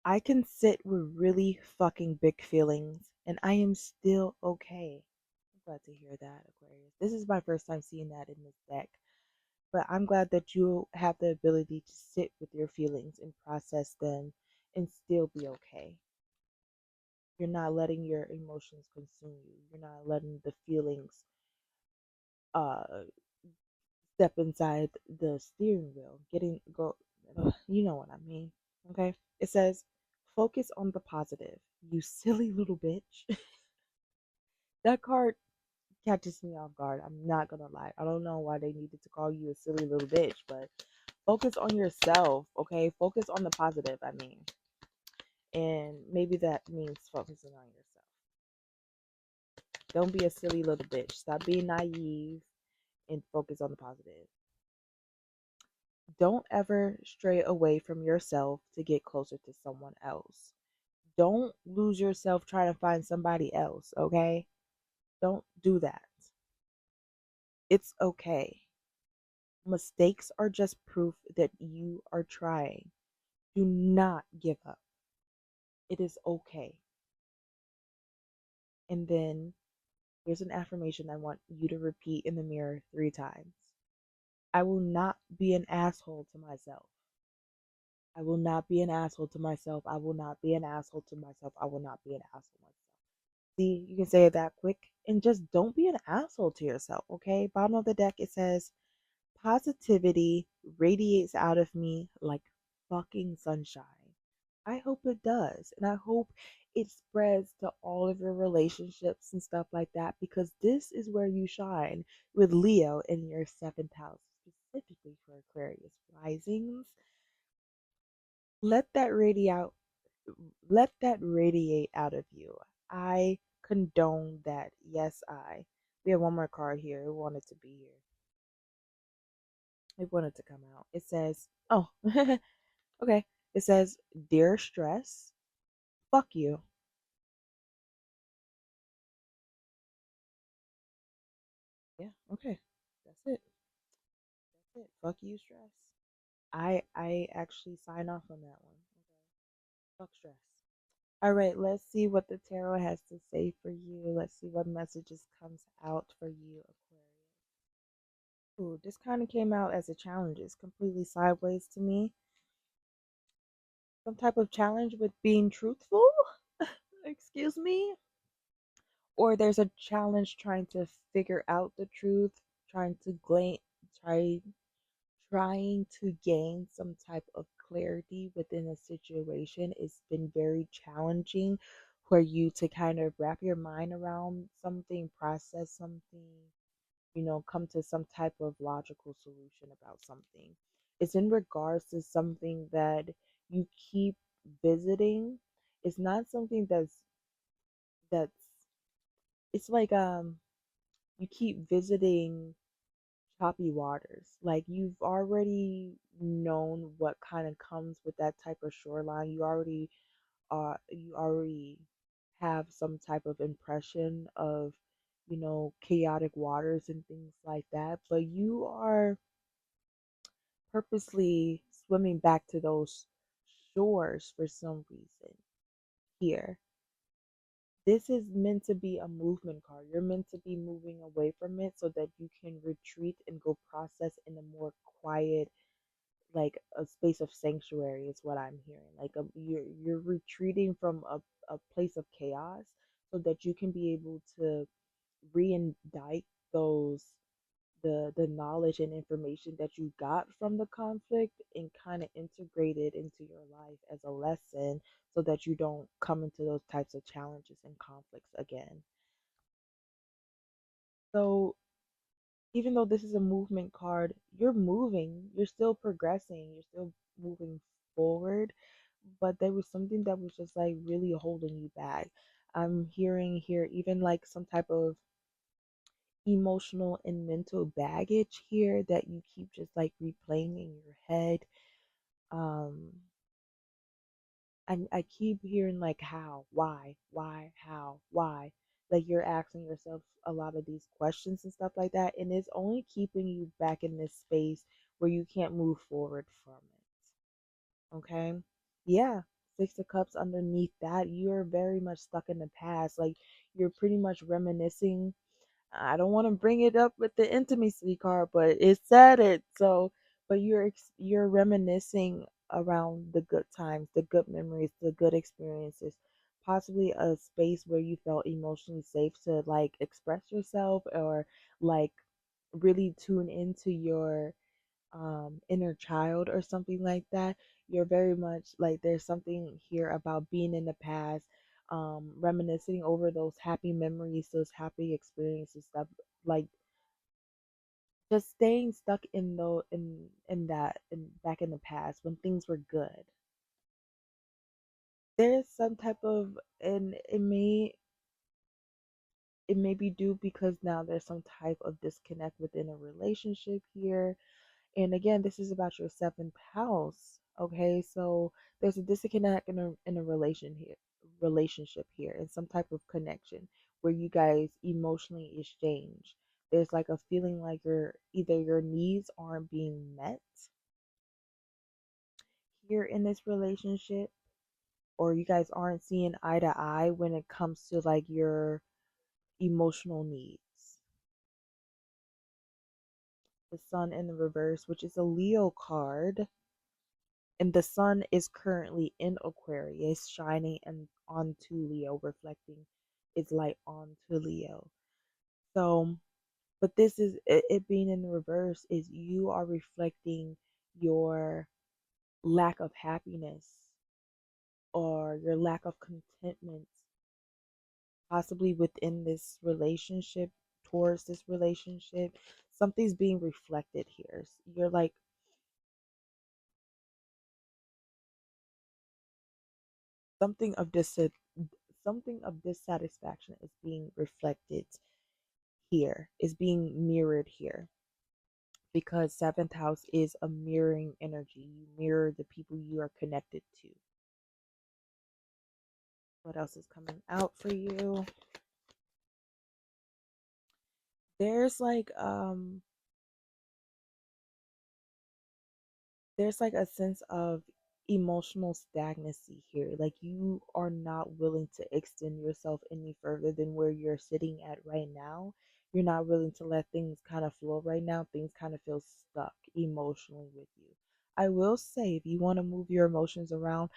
I can sit with really fucking big feelings and I am still okay. I'm glad to hear that, Aquarius. This is my first time seeing that in this deck, but I'm glad that you have the ability to sit with your feelings and process them and still be okay. You're not letting your emotions consume you. You're not letting the feelings uh step inside the steering wheel. Getting go you know what I mean. Okay? It says focus on the positive. You silly little bitch. That card catches me off guard. I'm not gonna lie. I don't know why they needed to call you a silly little bitch, but focus on yourself, okay? Focus on the positive, I mean. And maybe that means focusing on yourself. Don't be a silly little bitch. Stop being naive and focus on the positive. Don't ever stray away from yourself to get closer to someone else. Don't lose yourself trying to find somebody else, okay? Don't do that. It's okay. Mistakes are just proof that you are trying. Do not give up. It is okay. And then here's an affirmation I want you to repeat in the mirror 3 times. I will not be an asshole to myself. I will not be an asshole to myself. I will not be an asshole to myself. I will not be an asshole to myself. See, you can say it that quick and just don't be an asshole to yourself, okay? Bottom of the deck, it says, positivity radiates out of me like fucking sunshine. I hope it does. And I hope it spreads to all of your relationships and stuff like that because this is where you shine with Leo in your seventh house, specifically for Aquarius risings. Let that radiate out of you. I condone that. Yes, I. We have one more card here. It wanted to be here. It wanted to come out. It says, oh, okay. It says, Dear Stress, fuck you. Yeah, okay. That's it. That's it. Fuck you, stress. I actually sign off on that one. Okay. Fuck stress. All right, let's see what the tarot has to say for you. Let's see what messages comes out for you, Aquarius. Ooh, this kind of came out as a challenge. It's completely sideways to me. Some type of challenge with being truthful? Excuse me? Or there's a challenge trying to figure out the truth, trying to try trying to gain some type of clarity within a situation. It's been very challenging for you to kind of wrap your mind around something, process something, come to some type of logical solution about something. It's in regards to something that you keep visiting. It's not something that's it's like you keep visiting choppy waters. Like you've already known what kind of comes with that type of shoreline. You already have some type of impression of, chaotic waters and things like that. But you are purposely swimming back to those shores for some reason here. This is meant to be a movement card. You're meant to be moving away from it so that you can retreat and go process in a more quiet, like a space of sanctuary is what I'm hearing. Like you're retreating from a place of chaos so that you can be able to re-indict those the knowledge and information that you got from the conflict and kind of integrate it into your life as a lesson so that you don't come into those types of challenges and conflicts again. So even though this is a movement card, you're moving, you're still progressing, you're still moving forward, but there was something that was just like really holding you back. I'm hearing here even like some type of emotional and mental baggage here that you keep just like replaying in your head. Um, and I keep hearing like how, why, how, why. Like you're asking yourself a lot of these questions and stuff like that, and it's only keeping you back in this space where you can't move forward from it. Okay? Yeah. Six of Cups underneath that, you're very much stuck in the past. Like you're pretty much reminiscing. I don't want to bring it up with the intimacy card, but it said it. So, but you're reminiscing around the good times, the good memories, the good experiences, possibly a space where you felt emotionally safe to like express yourself or like really tune into your inner child or something like that. You're very much like there's something here about being in the past, reminiscing over those happy memories, those happy experiences, stuff like just staying stuck in back in the past when things were good. There's some type of, and it may be due because now there's some type of disconnect within a relationship here. And again, this is about your seventh house. Okay, so there's a disconnect in a relationship here, and some type of connection where you guys emotionally exchange. There's like a feeling like either your needs aren't being met here in this relationship, or you guys aren't seeing eye to eye when it comes to like your emotional needs. The sun in the reverse, which is a Leo card, and the sun is currently in Aquarius, shining and onto Leo, reflecting its light onto Leo. So, but this is it being in the reverse is you are reflecting your lack of happiness or your lack of contentment, possibly within this relationship, towards this relationship. Something's being reflected here. You're like something of dis something of dissatisfaction is being reflected here, is being mirrored here, because seventh house is a mirroring energy. You mirror the people you are connected to. What else is coming out for you? there's like a sense of emotional stagnancy here. Like you are not willing to extend yourself any further than where you're sitting at right now. You're not willing to let things kind of flow right now. Things kind of feel stuck emotionally with you. I will say, if you want to move your emotions around,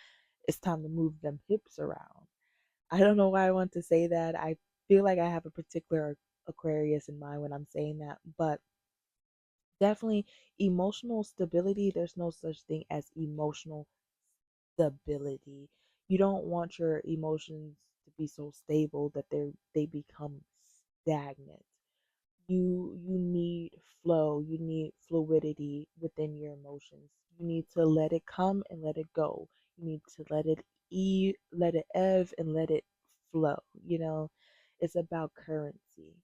it's time to move them hips around. I don't know why I want to say that. I feel like I have a particular Aquarius in mind when I'm saying that, but definitely emotional stability. There's no such thing as emotional stability. You don't want your emotions to be so stable that they become stagnant. You need flow, you need fluidity within your emotions. You need to let it come and let it go. You need to let it ebb and let it flow. It's about currency.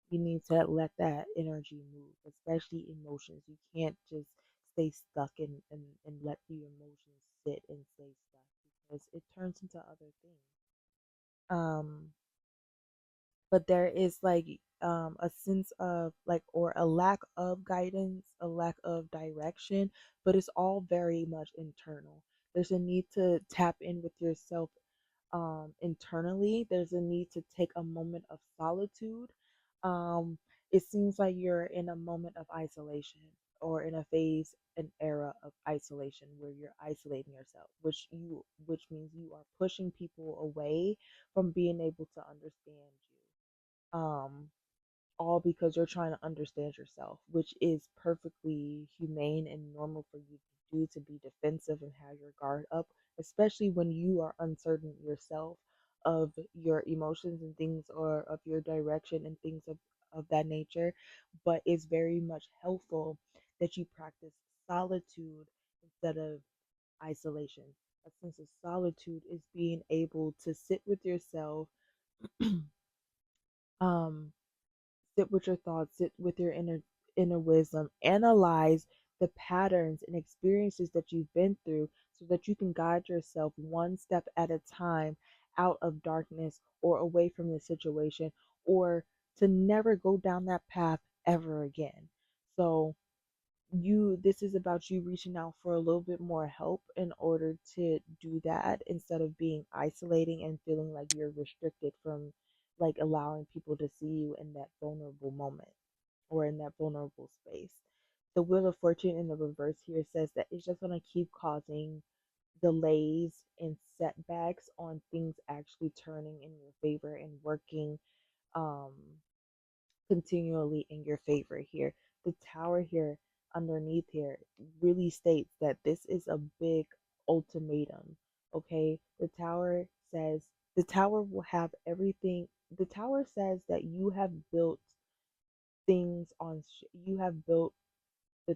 You need to let that energy move, especially emotions. You can't just stay stuck and let the emotions sit and stay stuck because it turns into other things. um but there is a sense of like, or a lack of guidance, a lack of direction, but it's all very much internal. There's a need to tap in with yourself internally. There's a need to take a moment of solitude. um it seems like you're in a moment of isolation, or in a phase, an era of isolation where you're isolating yourself, which means you are pushing people away from being able to understand you. All because you're trying to understand yourself, which is perfectly humane and normal for you to do, to be defensive and have your guard up, especially when you are uncertain yourself of your emotions and things, or of your direction and things of that nature. But it's very much helpful that you practice solitude instead of isolation. A sense of solitude is being able to sit with yourself, um, sit with your thoughts, sit with your inner wisdom, analyze the patterns and experiences that you've been through so that you can guide yourself one step at a time out of darkness or away from the situation, or to never go down that path ever again. So this is about you reaching out for a little bit more help in order to do that, instead of being isolating and feeling like you're restricted from like allowing people to see you in that vulnerable moment, or in that vulnerable space. The Wheel of Fortune in the reverse here says that it's just going to keep causing delays and setbacks on things actually turning in your favor and working um continually in your favor here. The Tower here underneath here really states that this is a big ultimatum. Okay, the Tower will have everything. The Tower says that you have built the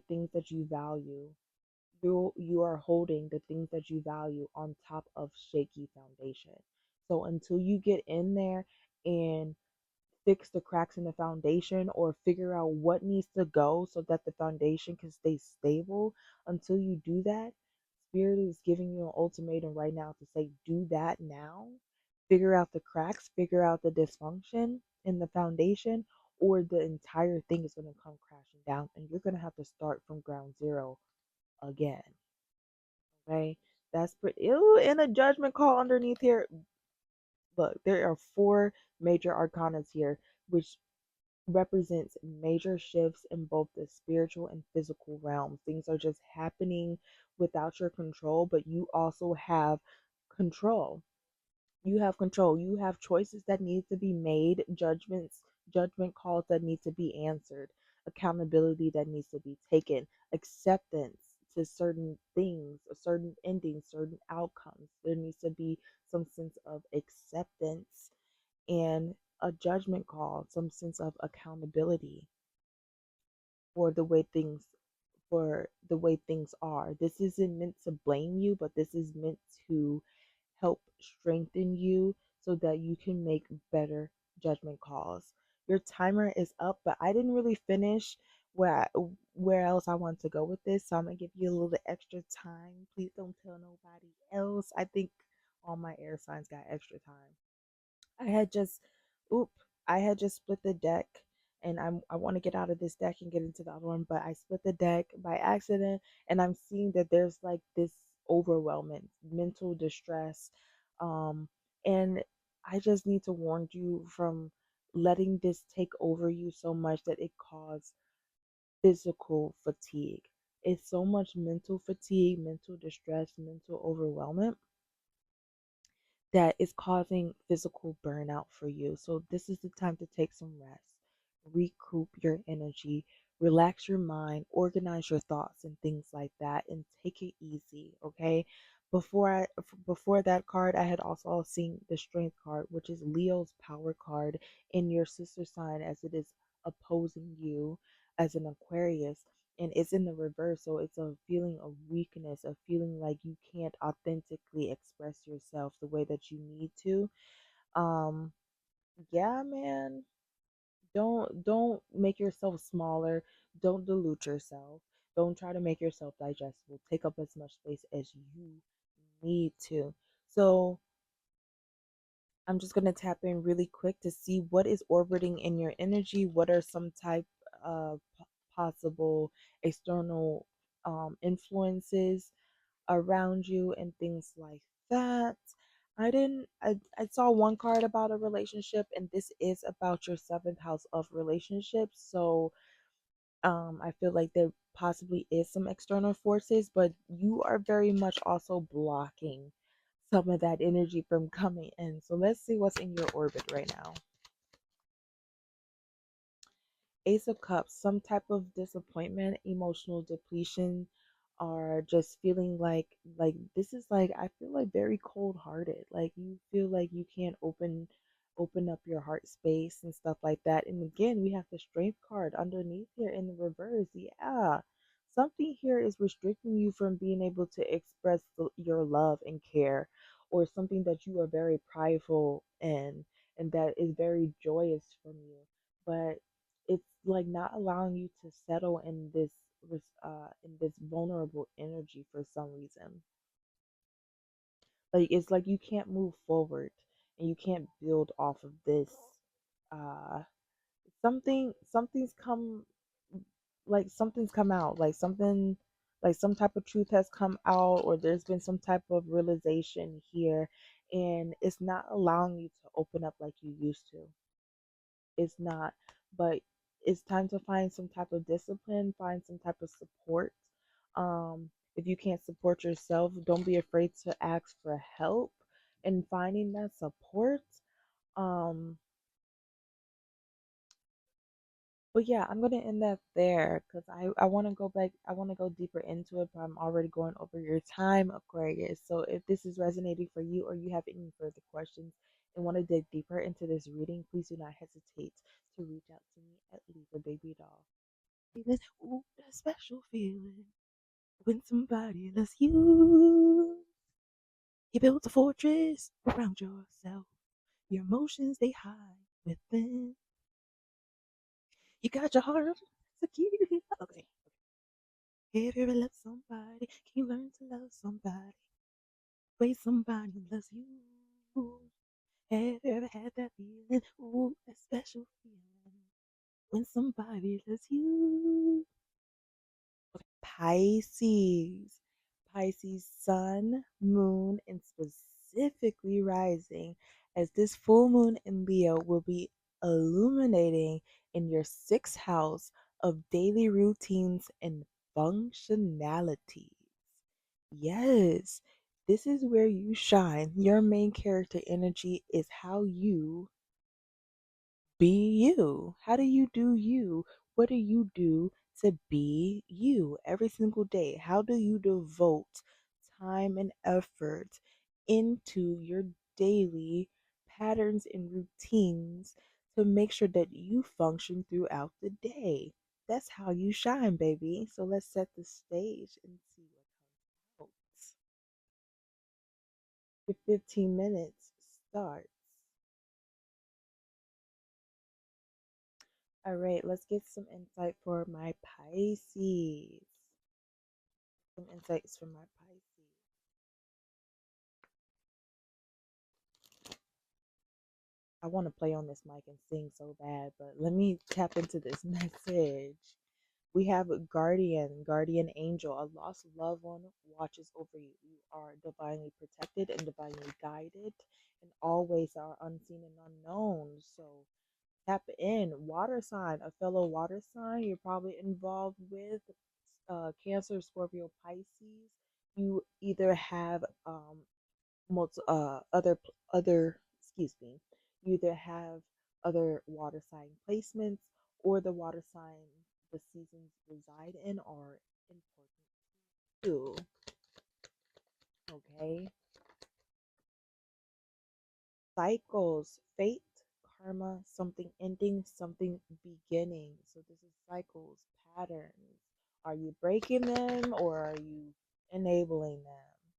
things that you value. You are holding the things that you value on top of shaky foundation. So until you get in there and fix the cracks in the foundation, or figure out what needs to go so that the foundation can stay stable, until you do that, Spirit is giving you an ultimatum right now to say, do that now. Figure out the cracks, figure out the dysfunction in the foundation, or the entire thing is going to come crashing down and you're going to have to start from ground zero again. Okay? That's pretty. Ew, and a judgment call underneath here. Look, there are four major arcanas here, which represents major shifts in both the spiritual and physical realms. Things are just happening without your control, but you also have control. You have control. You have choices that need to be made, judgment calls that need to be answered, accountability that needs to be taken, acceptance to certain things, certain endings, certain outcomes. There needs to be some sense of acceptance and a judgment call, some sense of accountability for the way things for the way things are. This isn't meant to blame you, but this is meant to help strengthen you so that you can make better judgment calls. Your timer is up, but I didn't really finish where else I want to go with this, so I'm gonna give you a little bit extra time. Please don't tell nobody else. I think all my air signs got extra time. I had just, oop, I had just split the deck and I want to get out of this deck and get into the other one, but I split the deck by accident, and I'm seeing that there's like this overwhelming mental distress, um, and I just need to warn you from letting this take over you so much that it causes physical fatigue. It's so much mental fatigue, mental distress, mental overwhelmment that is causing physical burnout for you. So, this is the time to take some rest, recoup your energy, relax your mind, organize your thoughts, and things like that, and take it easy. Okay. Before that card, I had also seen the Strength card, which is Leo's power card in your sister sign, as it is opposing you as an Aquarius, and it's in the reverse, so it's a feeling of weakness, a feeling like you can't authentically express yourself the way that you need to. um yeah, man, don't make yourself smaller, don't dilute yourself, don't try to make yourself digestible, take up as much space as you need to. So I'm just going to tap in really quick to see what is orbiting in your energy. What are some type of possible external influences around you and things like that. I saw one card about a relationship, and this is about your seventh house of relationships. So I feel like there possibly is some external forces, but you are very much also blocking some of that energy from coming in. So let's see what's in your orbit right now. Ace of Cups, some type of disappointment, emotional depletion, or just feeling like this is like, I feel like very cold hearted. Like you feel like you can't open up your heart space and stuff like that. And again, we have the Strength card underneath here in the reverse. Yeah. Something here is restricting you from being able to express your love and care, or something that you are very prideful in and that is very joyous from you. But it's like not allowing you to settle in this vulnerable energy for some reason. Like it's like you can't move forward and you can't build off of this. uh something's come, like something's come out, like something, like some type of truth has come out, or there's been some type of realization here, and it's not allowing you to open up like you used to. It's not. But it's time to find some type of discipline, find some type of support. If you can't support yourself, don't be afraid to ask for help in finding that support. um but yeah, I'm gonna end that there because I want to go back, I want to go deeper into it, but I'm already going over your time, Aquarius. So if this is resonating for you, or you have any further questions and want to dig deeper into this reading, please do not hesitate to reach out to me at Libra Baby Doll. Feeling, ooh, that special feeling when somebody loves you. You built a fortress around yourself. Your emotions they hide within. You got your heart secure. Okay. If you ever love somebody, can you learn to love somebody? The way somebody loves you. Have you ever had that feeling? Ooh, that special feeling when somebody loves you. Pisces. Pisces sun, moon, and specifically rising, as this full moon in Leo will be illuminating in your sixth house of daily routines and functionalities. Yes, this is where you shine. Your main character energy is how you be you. How do you do you? What do you do to be you every single day? How do you devote time and effort into your daily patterns and routines to make sure that you function throughout the day? That's how you shine, baby. So let's set the stage and see what comes out. The 15 minutes starts. All right, let's get some insight for my Pisces. Some insights for my Pisces. I want to play on this mic and sing so bad, but let me tap into this message. We have a guardian angel. A lost loved one watches over you. You are divinely protected and divinely guided, and always are unseen and unknown. So tap in. Water sign, a fellow water sign. You're probably involved with Cancer, Scorpio, Pisces. You either have other excuse me, you either have other water sign placements, or the water sign the seasons reside in are important too. Okay. Cycles, fate, karma, something ending, something beginning. So this is cycles, patterns. Are you breaking them or are you enabling them?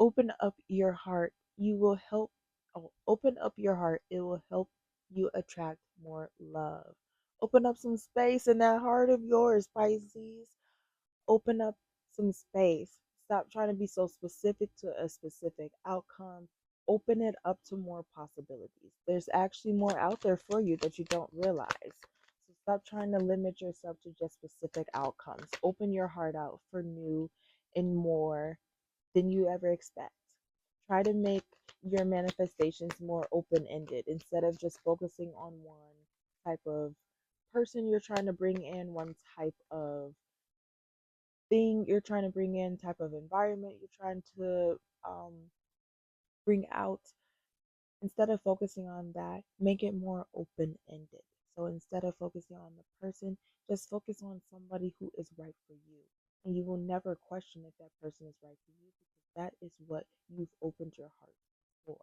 Open up your heart. You will help. Oh, open up your heart. It will help you attract more love. Open up some space in that heart of yours, Pisces. Open up some space. Stop trying to be so specific to a specific outcome. Open it up to more possibilities. There's actually more out there for you that you don't realize. So stop trying to limit yourself to just specific outcomes. Open your heart out for new and more than you ever expect. Try to make your manifestations more open ended instead of just focusing on one type of person you're trying to bring in, one type of thing you're trying to bring in, type of environment you're trying to bring out. Instead of focusing on that, make it more open ended. So instead of focusing on the person, just focus on somebody who is right for you. And you will never question if that person is right for you because that is what you've opened your heart for.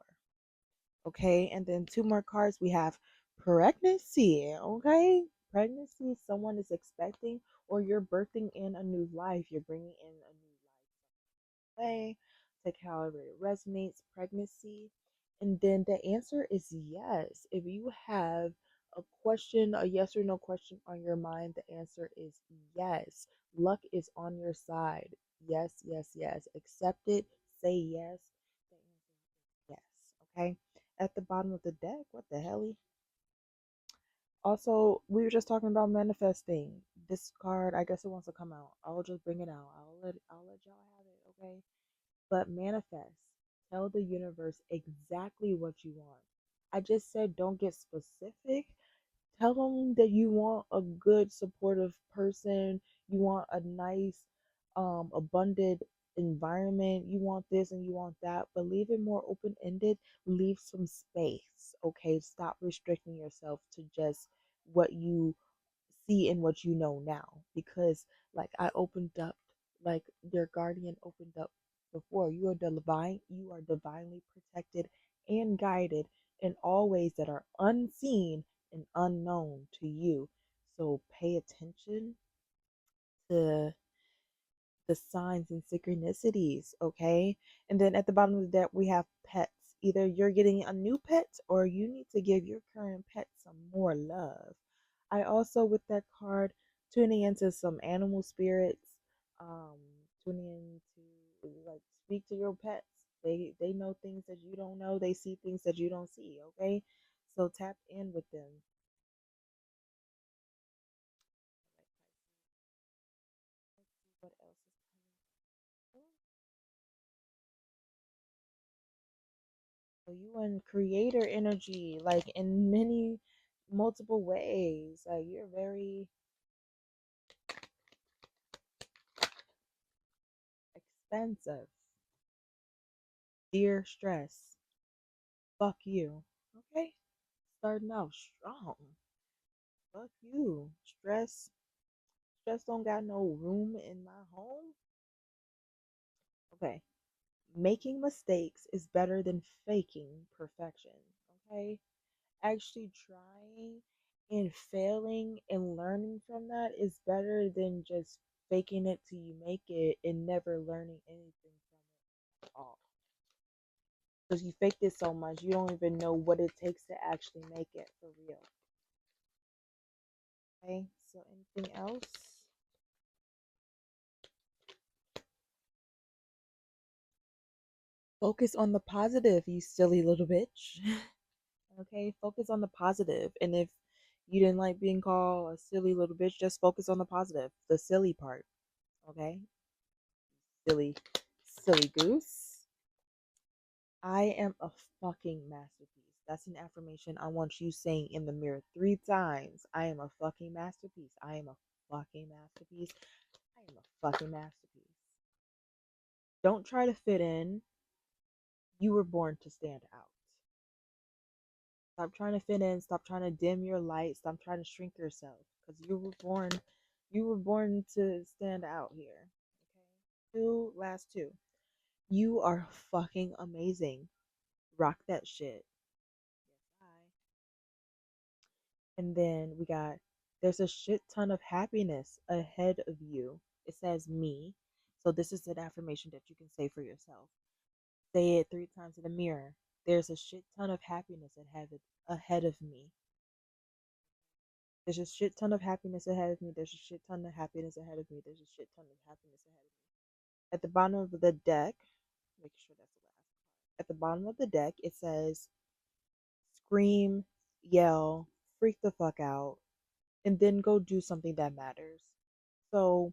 Okay, and then two more cards. We have pregnancy. Okay, pregnancy, someone is expecting, or you're birthing in a new life. You're bringing in a new way, take however it resonates, pregnancy. And then the answer is yes. If you have a question, a yes or no question on your mind, the answer is yes. Luck is on your side. Yes, yes, yes. Accept it. Say yes. The answer is yes. Okay. At the bottom of the deck, what the hell? Also, we were just talking about manifesting. This card, I guess it wants to come out. I'll just bring it out. I'll let y'all have it, okay? But manifest. Tell the universe exactly what you want. I just said don't get specific. Tell them that you want a good, supportive person. You want a nice, abundant environment. You want this and you want that, but leave it more open ended. Leave some space. Okay. Stop restricting yourself to just what you see and what you know now, because like I opened up, like your guardian opened up before, you are divinely protected and guided in all ways that are unseen and unknown to you. So pay attention to the signs and synchronicities, okay? And then at the bottom of the deck, we have pets. Either you're getting a new pet or you need to give your current pet some more love. I also, with that card, tuning into some animal spirits, um, tuning into, like, speak to your pets. They know things that you don't know. They see things that you don't see, okay? So tap in with them. Let's see what else is coming. So you in creator energy, like in many multiple ways. Like you're very expensive. Dear stress. Fuck you. Okay? Starting out strong. Fuck you. Stress don't got no room in my home. Okay. Making mistakes is better than faking perfection. Okay? Actually trying and failing and learning from that is better than just faking it till you make it and never learning anything from it at all. Because you faked it so much, you don't even know what it takes to actually make it for real. Okay, so anything else? Focus on the positive, you silly little bitch. Okay, focus on the positive. And if you didn't like being called a silly little bitch, just focus on the positive, the silly part. Okay, silly, silly goose. I am a fucking masterpiece. That's an affirmation I want you saying in the mirror 3 times. I am a fucking masterpiece. I am a fucking masterpiece. I am a fucking masterpiece. Don't try to fit in. You were born to stand out. Stop trying to fit in. Stop trying to dim your light. Stop trying to shrink yourself. Because you were born to stand out here. Okay. Last two. You are fucking amazing. Rock that shit. Bye. And then we got there's a shit ton of happiness ahead of you. It says me. So this is an affirmation that you can say for yourself. Say it 3 times in the mirror. There's a shit ton of happiness ahead of me. There's a shit ton of happiness ahead of me. There's a shit ton of happiness ahead of me. There's a shit ton of happiness ahead of me. At the bottom of the deck, make sure that's the last. At the bottom of the deck, it says scream, yell, freak the fuck out, and then go do something that matters. So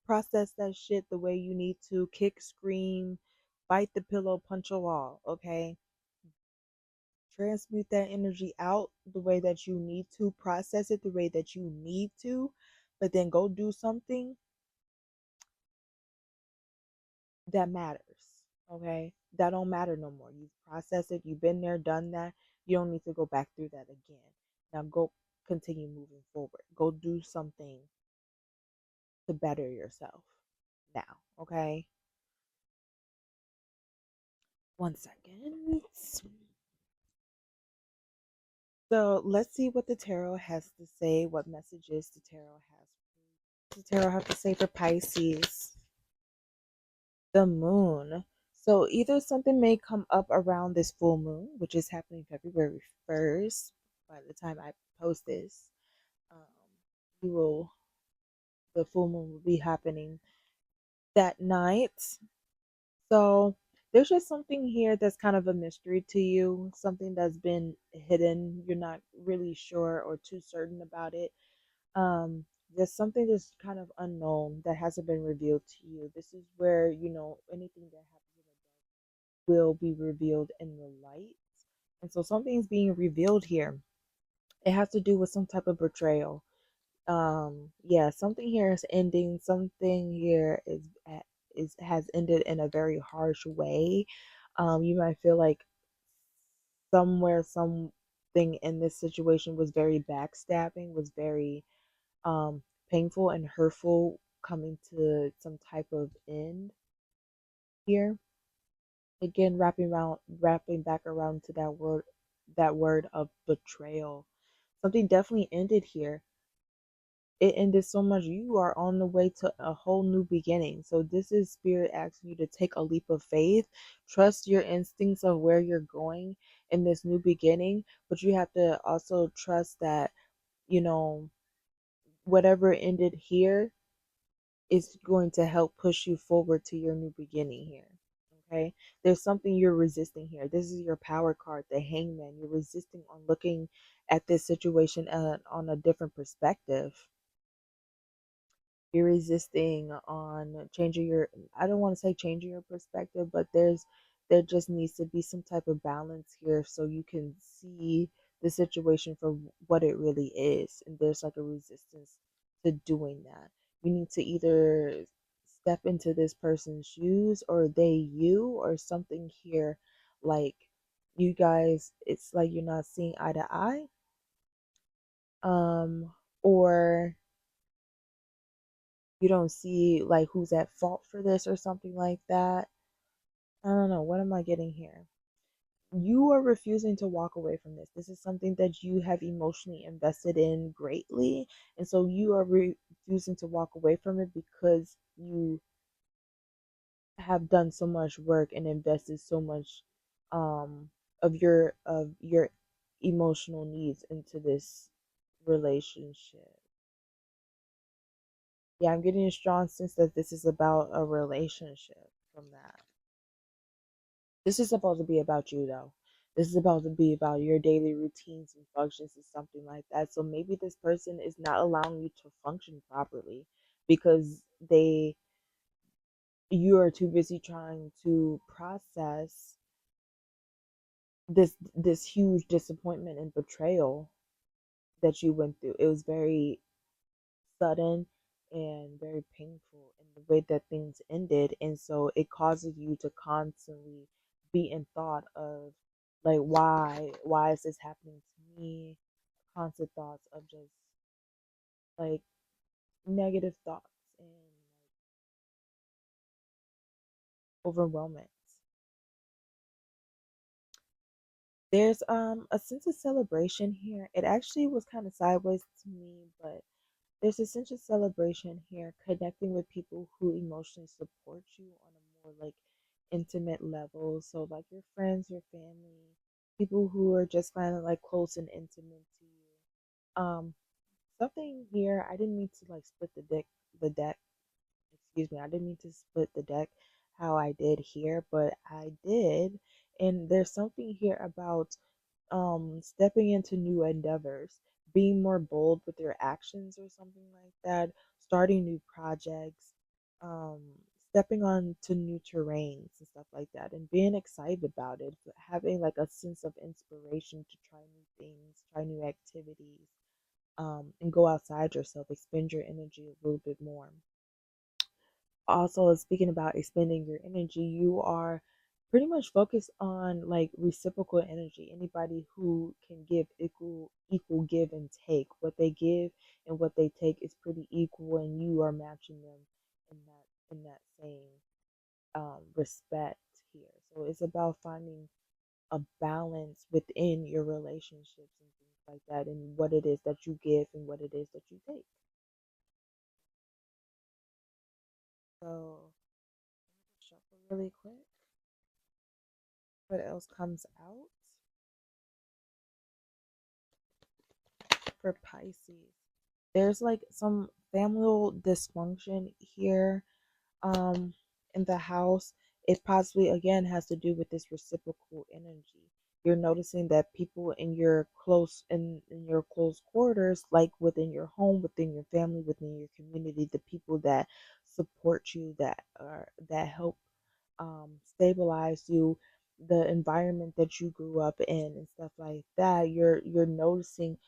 process that shit the way you need to. Kick, scream, bite the pillow, punch a wall. Okay, transmute that energy out the way that you need to, process it the way that you need to, but then go do something that matters. Okay, that don't matter no more. You've processed it, you've been there, done that. You don't need to go back through that again. Now go continue moving forward. Go do something to better yourself now. Okay, 1 second. So let's see what the tarot has to say, what messages the tarot has. The tarot have to say for Pisces? The moon. So either something may come up around this full moon, which is happening February 1st. By the time I post this, um, we will the full moon will be happening that night. So there's just something here that's kind of a mystery to you, something that's been hidden. You're not really sure or too certain about it. There's something that's kind of unknown that hasn't been revealed to you. This is where, anything that happens in the dark will be revealed in the light. And so something's being revealed here. It has to do with some type of betrayal. Yeah, something here is ending. Something here is has ended in a very harsh way. You might feel like something in this situation was very backstabbing, was very um, painful and hurtful, coming to some type of end here. Again, wrapping back around to that word of betrayal. Something definitely ended here. It ended so much. You are on the way to a whole new beginning. So this is spirit asking you to take a leap of faith, trust your instincts of where you're going in this new beginning, but you have to also trust that, you know, whatever ended here is going to help push you forward to your new beginning here. Okay, there's something you're resisting here. This is your power card, the hangman. You're resisting on looking at this situation on a different perspective. You're resisting on changing your, I don't want to say changing your perspective, but there just needs to be some type of balance here so you can see the situation for what it really is. And there's like a resistance to doing that. You need to either step into this person's shoes or they you, or something here, like you guys, it's like you're not seeing eye to eye, or you don't see like who's at fault for this or something like that. I don't know. What am I getting here? You are refusing to walk away from this. This is something that you have emotionally invested in greatly. And so you are refusing to walk away from it because you have done so much work and invested so much um of your emotional needs into this relationship. Yeah, I'm getting a strong sense that this is about a relationship from that. This is supposed to be about you, though. This is about to be about your daily routines and functions and something like that. So maybe this person is not allowing you to function properly because you are too busy trying to process this huge disappointment and betrayal that you went through. It was very sudden and very painful in the way that things ended, and so it causes you to constantly be in thought of like why is this happening to me, constant thoughts of just like negative thoughts and overwhelmment. There's a sense of celebration here. It actually was kind of sideways to me, but there's a sense of celebration here, connecting with people who emotionally support you on a more like intimate level. So like your friends, your family, people who are just kind of like close and intimate to you. Something here, I didn't mean to like split the deck, excuse me, I didn't mean to split the deck how I did here, but I did. And there's something here about stepping into new endeavors, being more bold with your actions or something like that, starting new projects, um stepping on to new terrains and stuff like that, and being excited about it, having like a sense of inspiration to try new things, try new activities, and go outside yourself, expend your energy a little bit more. Also, speaking about expending your energy, you are pretty much focused on like reciprocal energy. Anybody who can give equal give and take. What they give and what they take is pretty equal, and you are matching them in that same respect here. So it's about finding a balance within your relationships and things like that, and what it is that you give and what it is that you take. So shuffle really quick. What else comes out for Pisces? There's like some familial dysfunction here um in the house. It possibly again has to do with this reciprocal energy. You're noticing that people in your close quarters, like within your home, within your family, within your community, the people that support you, that help stabilize you, the environment that you grew up in and stuff like that, you're noticing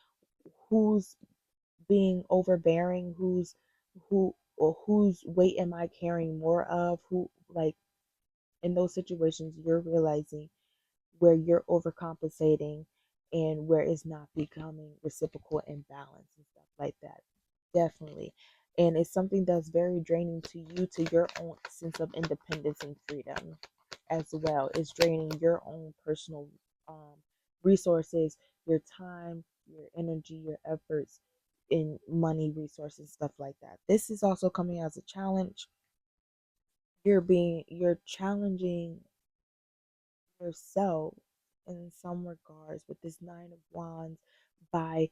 who's being overbearing, who or whose weight am I carrying more of, who like in those situations you're realizing where you're overcompensating and where it's not becoming reciprocal and balanced and stuff like that. Definitely. And it's something that's very draining to you, to your own sense of independence and freedom as well. It's draining your own personal um, resources, your time, your energy, your efforts, in money, resources, stuff like that. This is also coming as a challenge. You're challenging yourself in some regards with this Nine of Wands by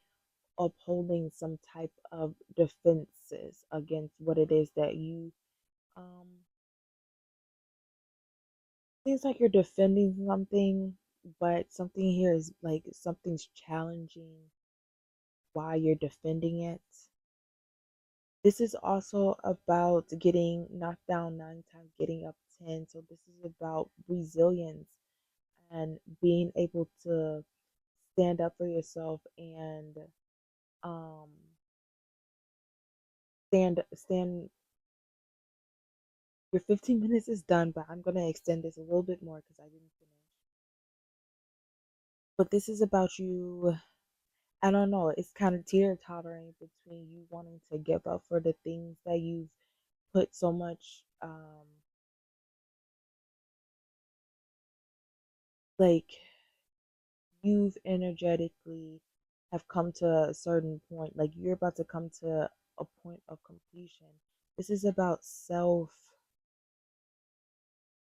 upholding some type of defenses against what it is that you um seems like you're defending something, but something here is like something's challenging why you're defending it. This is also about getting knocked down 9 times, getting up 10. So this is about resilience and being able to stand up for yourself and um stand. Your 15 minutes is done, but I'm going to extend this a little bit more because I didn't finish. But this is about you. I don't know. It's kind of teeter tottering between you wanting to give up for the things that you've put so much, like you've energetically have come to a certain point. Like you're about to come to a point of completion. This is about self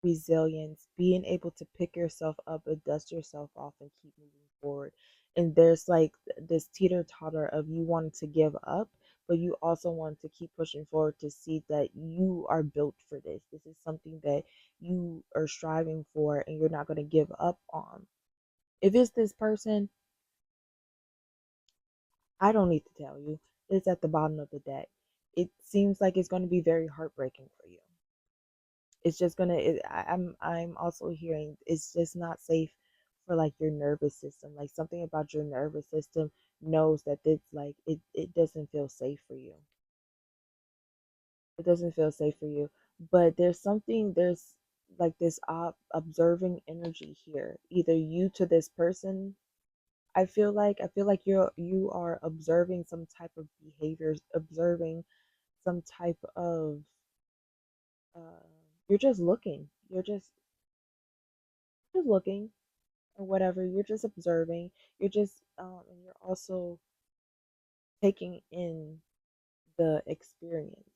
resilience, being able to pick yourself up and dust yourself off and keep moving forward. And there's like this teeter totter of you wanting to give up, but you also want to keep pushing forward to see that you are built for this. This is something that you are striving for and you're not going to give up on. If it's this person, I don't need to tell you. It's at the bottom of the deck. It seems like it's going to be very heartbreaking for you. It's just gonna. I'm also hearing it's just not safe for like your nervous system. Like something about your nervous system knows that it's like it doesn't feel safe for you. It doesn't feel safe for you. But there's like this observing energy here. Either you to this person. I feel like you are observing some type of behaviors, observing some type of uh, you're just looking. You're just looking or whatever. You're just observing. And you're also taking in the experience.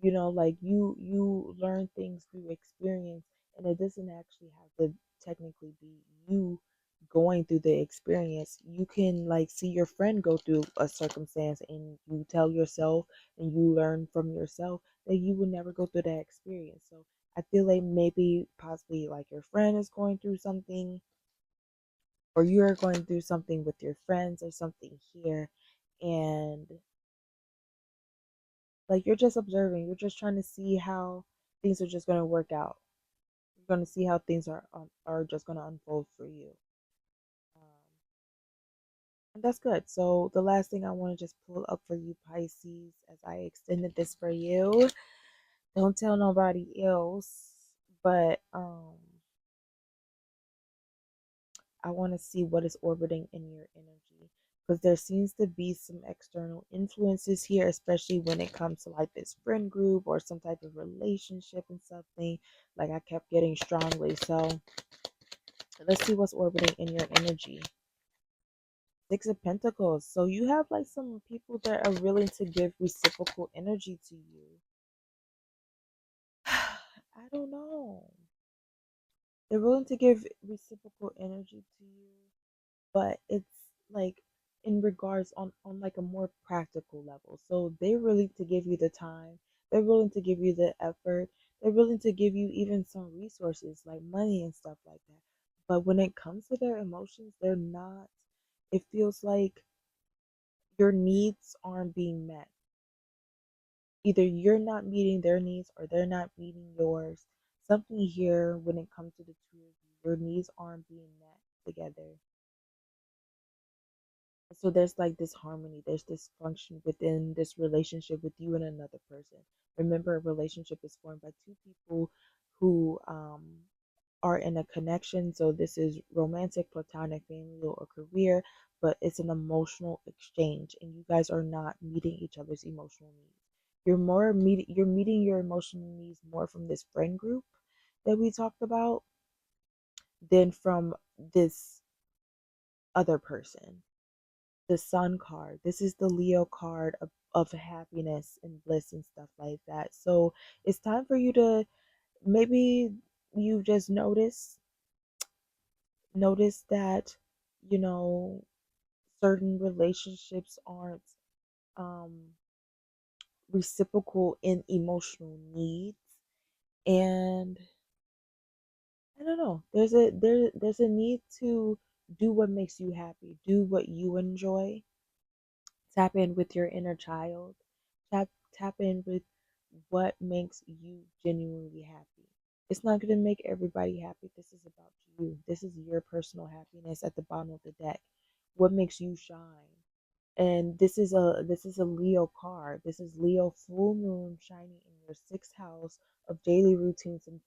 Like you learn things through experience, and it doesn't actually have to technically be you going through the experience. You can like see your friend go through a circumstance, and you tell yourself and you learn from yourself that you would never go through that experience. So I feel like maybe possibly like your friend is going through something, or you're going through something with your friends or something here, and like you're just observing, you're just trying to see how things are just going to work out. You're going to see how things are just going to unfold for you. And that's good. So the last thing I want to just pull up for you, Pisces, as I extended this for you. Don't tell nobody else, but I want to see what is orbiting in your energy, because there seems to be some external influences here, especially when it comes to like this friend group or some type of relationship and something. Like I kept getting strongly. So let's see what's orbiting in your energy. Six of Pentacles. So you have like some people that are willing to give reciprocal energy to you. I don't know. They're willing to give reciprocal energy to you, but it's like in regards on like a more practical level. So they're willing to give you the time, they're willing to give you the effort, they're willing to give you even some resources like money and stuff like that. But when it comes to their emotions, they're not, it feels like your needs aren't being met. Either you're not meeting their needs or they're not meeting yours. Something here when it comes to the two of you, your needs aren't being met together. So there's like this harmony, there's this function within this relationship with you and another person. Remember, a relationship is formed by two people who are in a connection. So this is romantic, platonic, familial, or career, but it's an emotional exchange, and you guys are not meeting each other's emotional needs. You're meeting your emotional needs more from this friend group that we talked about than from this other person. The Sun card. This is the Leo card of happiness and bliss and stuff like that. So it's time for you to, maybe you just notice that, you know, certain relationships aren't um reciprocal in emotional needs. And I don't know, there's a need to do what makes you happy, do what you enjoy. Tap in with your inner child. Tap in with what makes you genuinely happy. It's not going to make everybody happy. This is about you. This is your personal happiness at the bottom of the deck. What makes you shine? And this is a Leo card. This is Leo full moon shining in your sixth house of daily routines and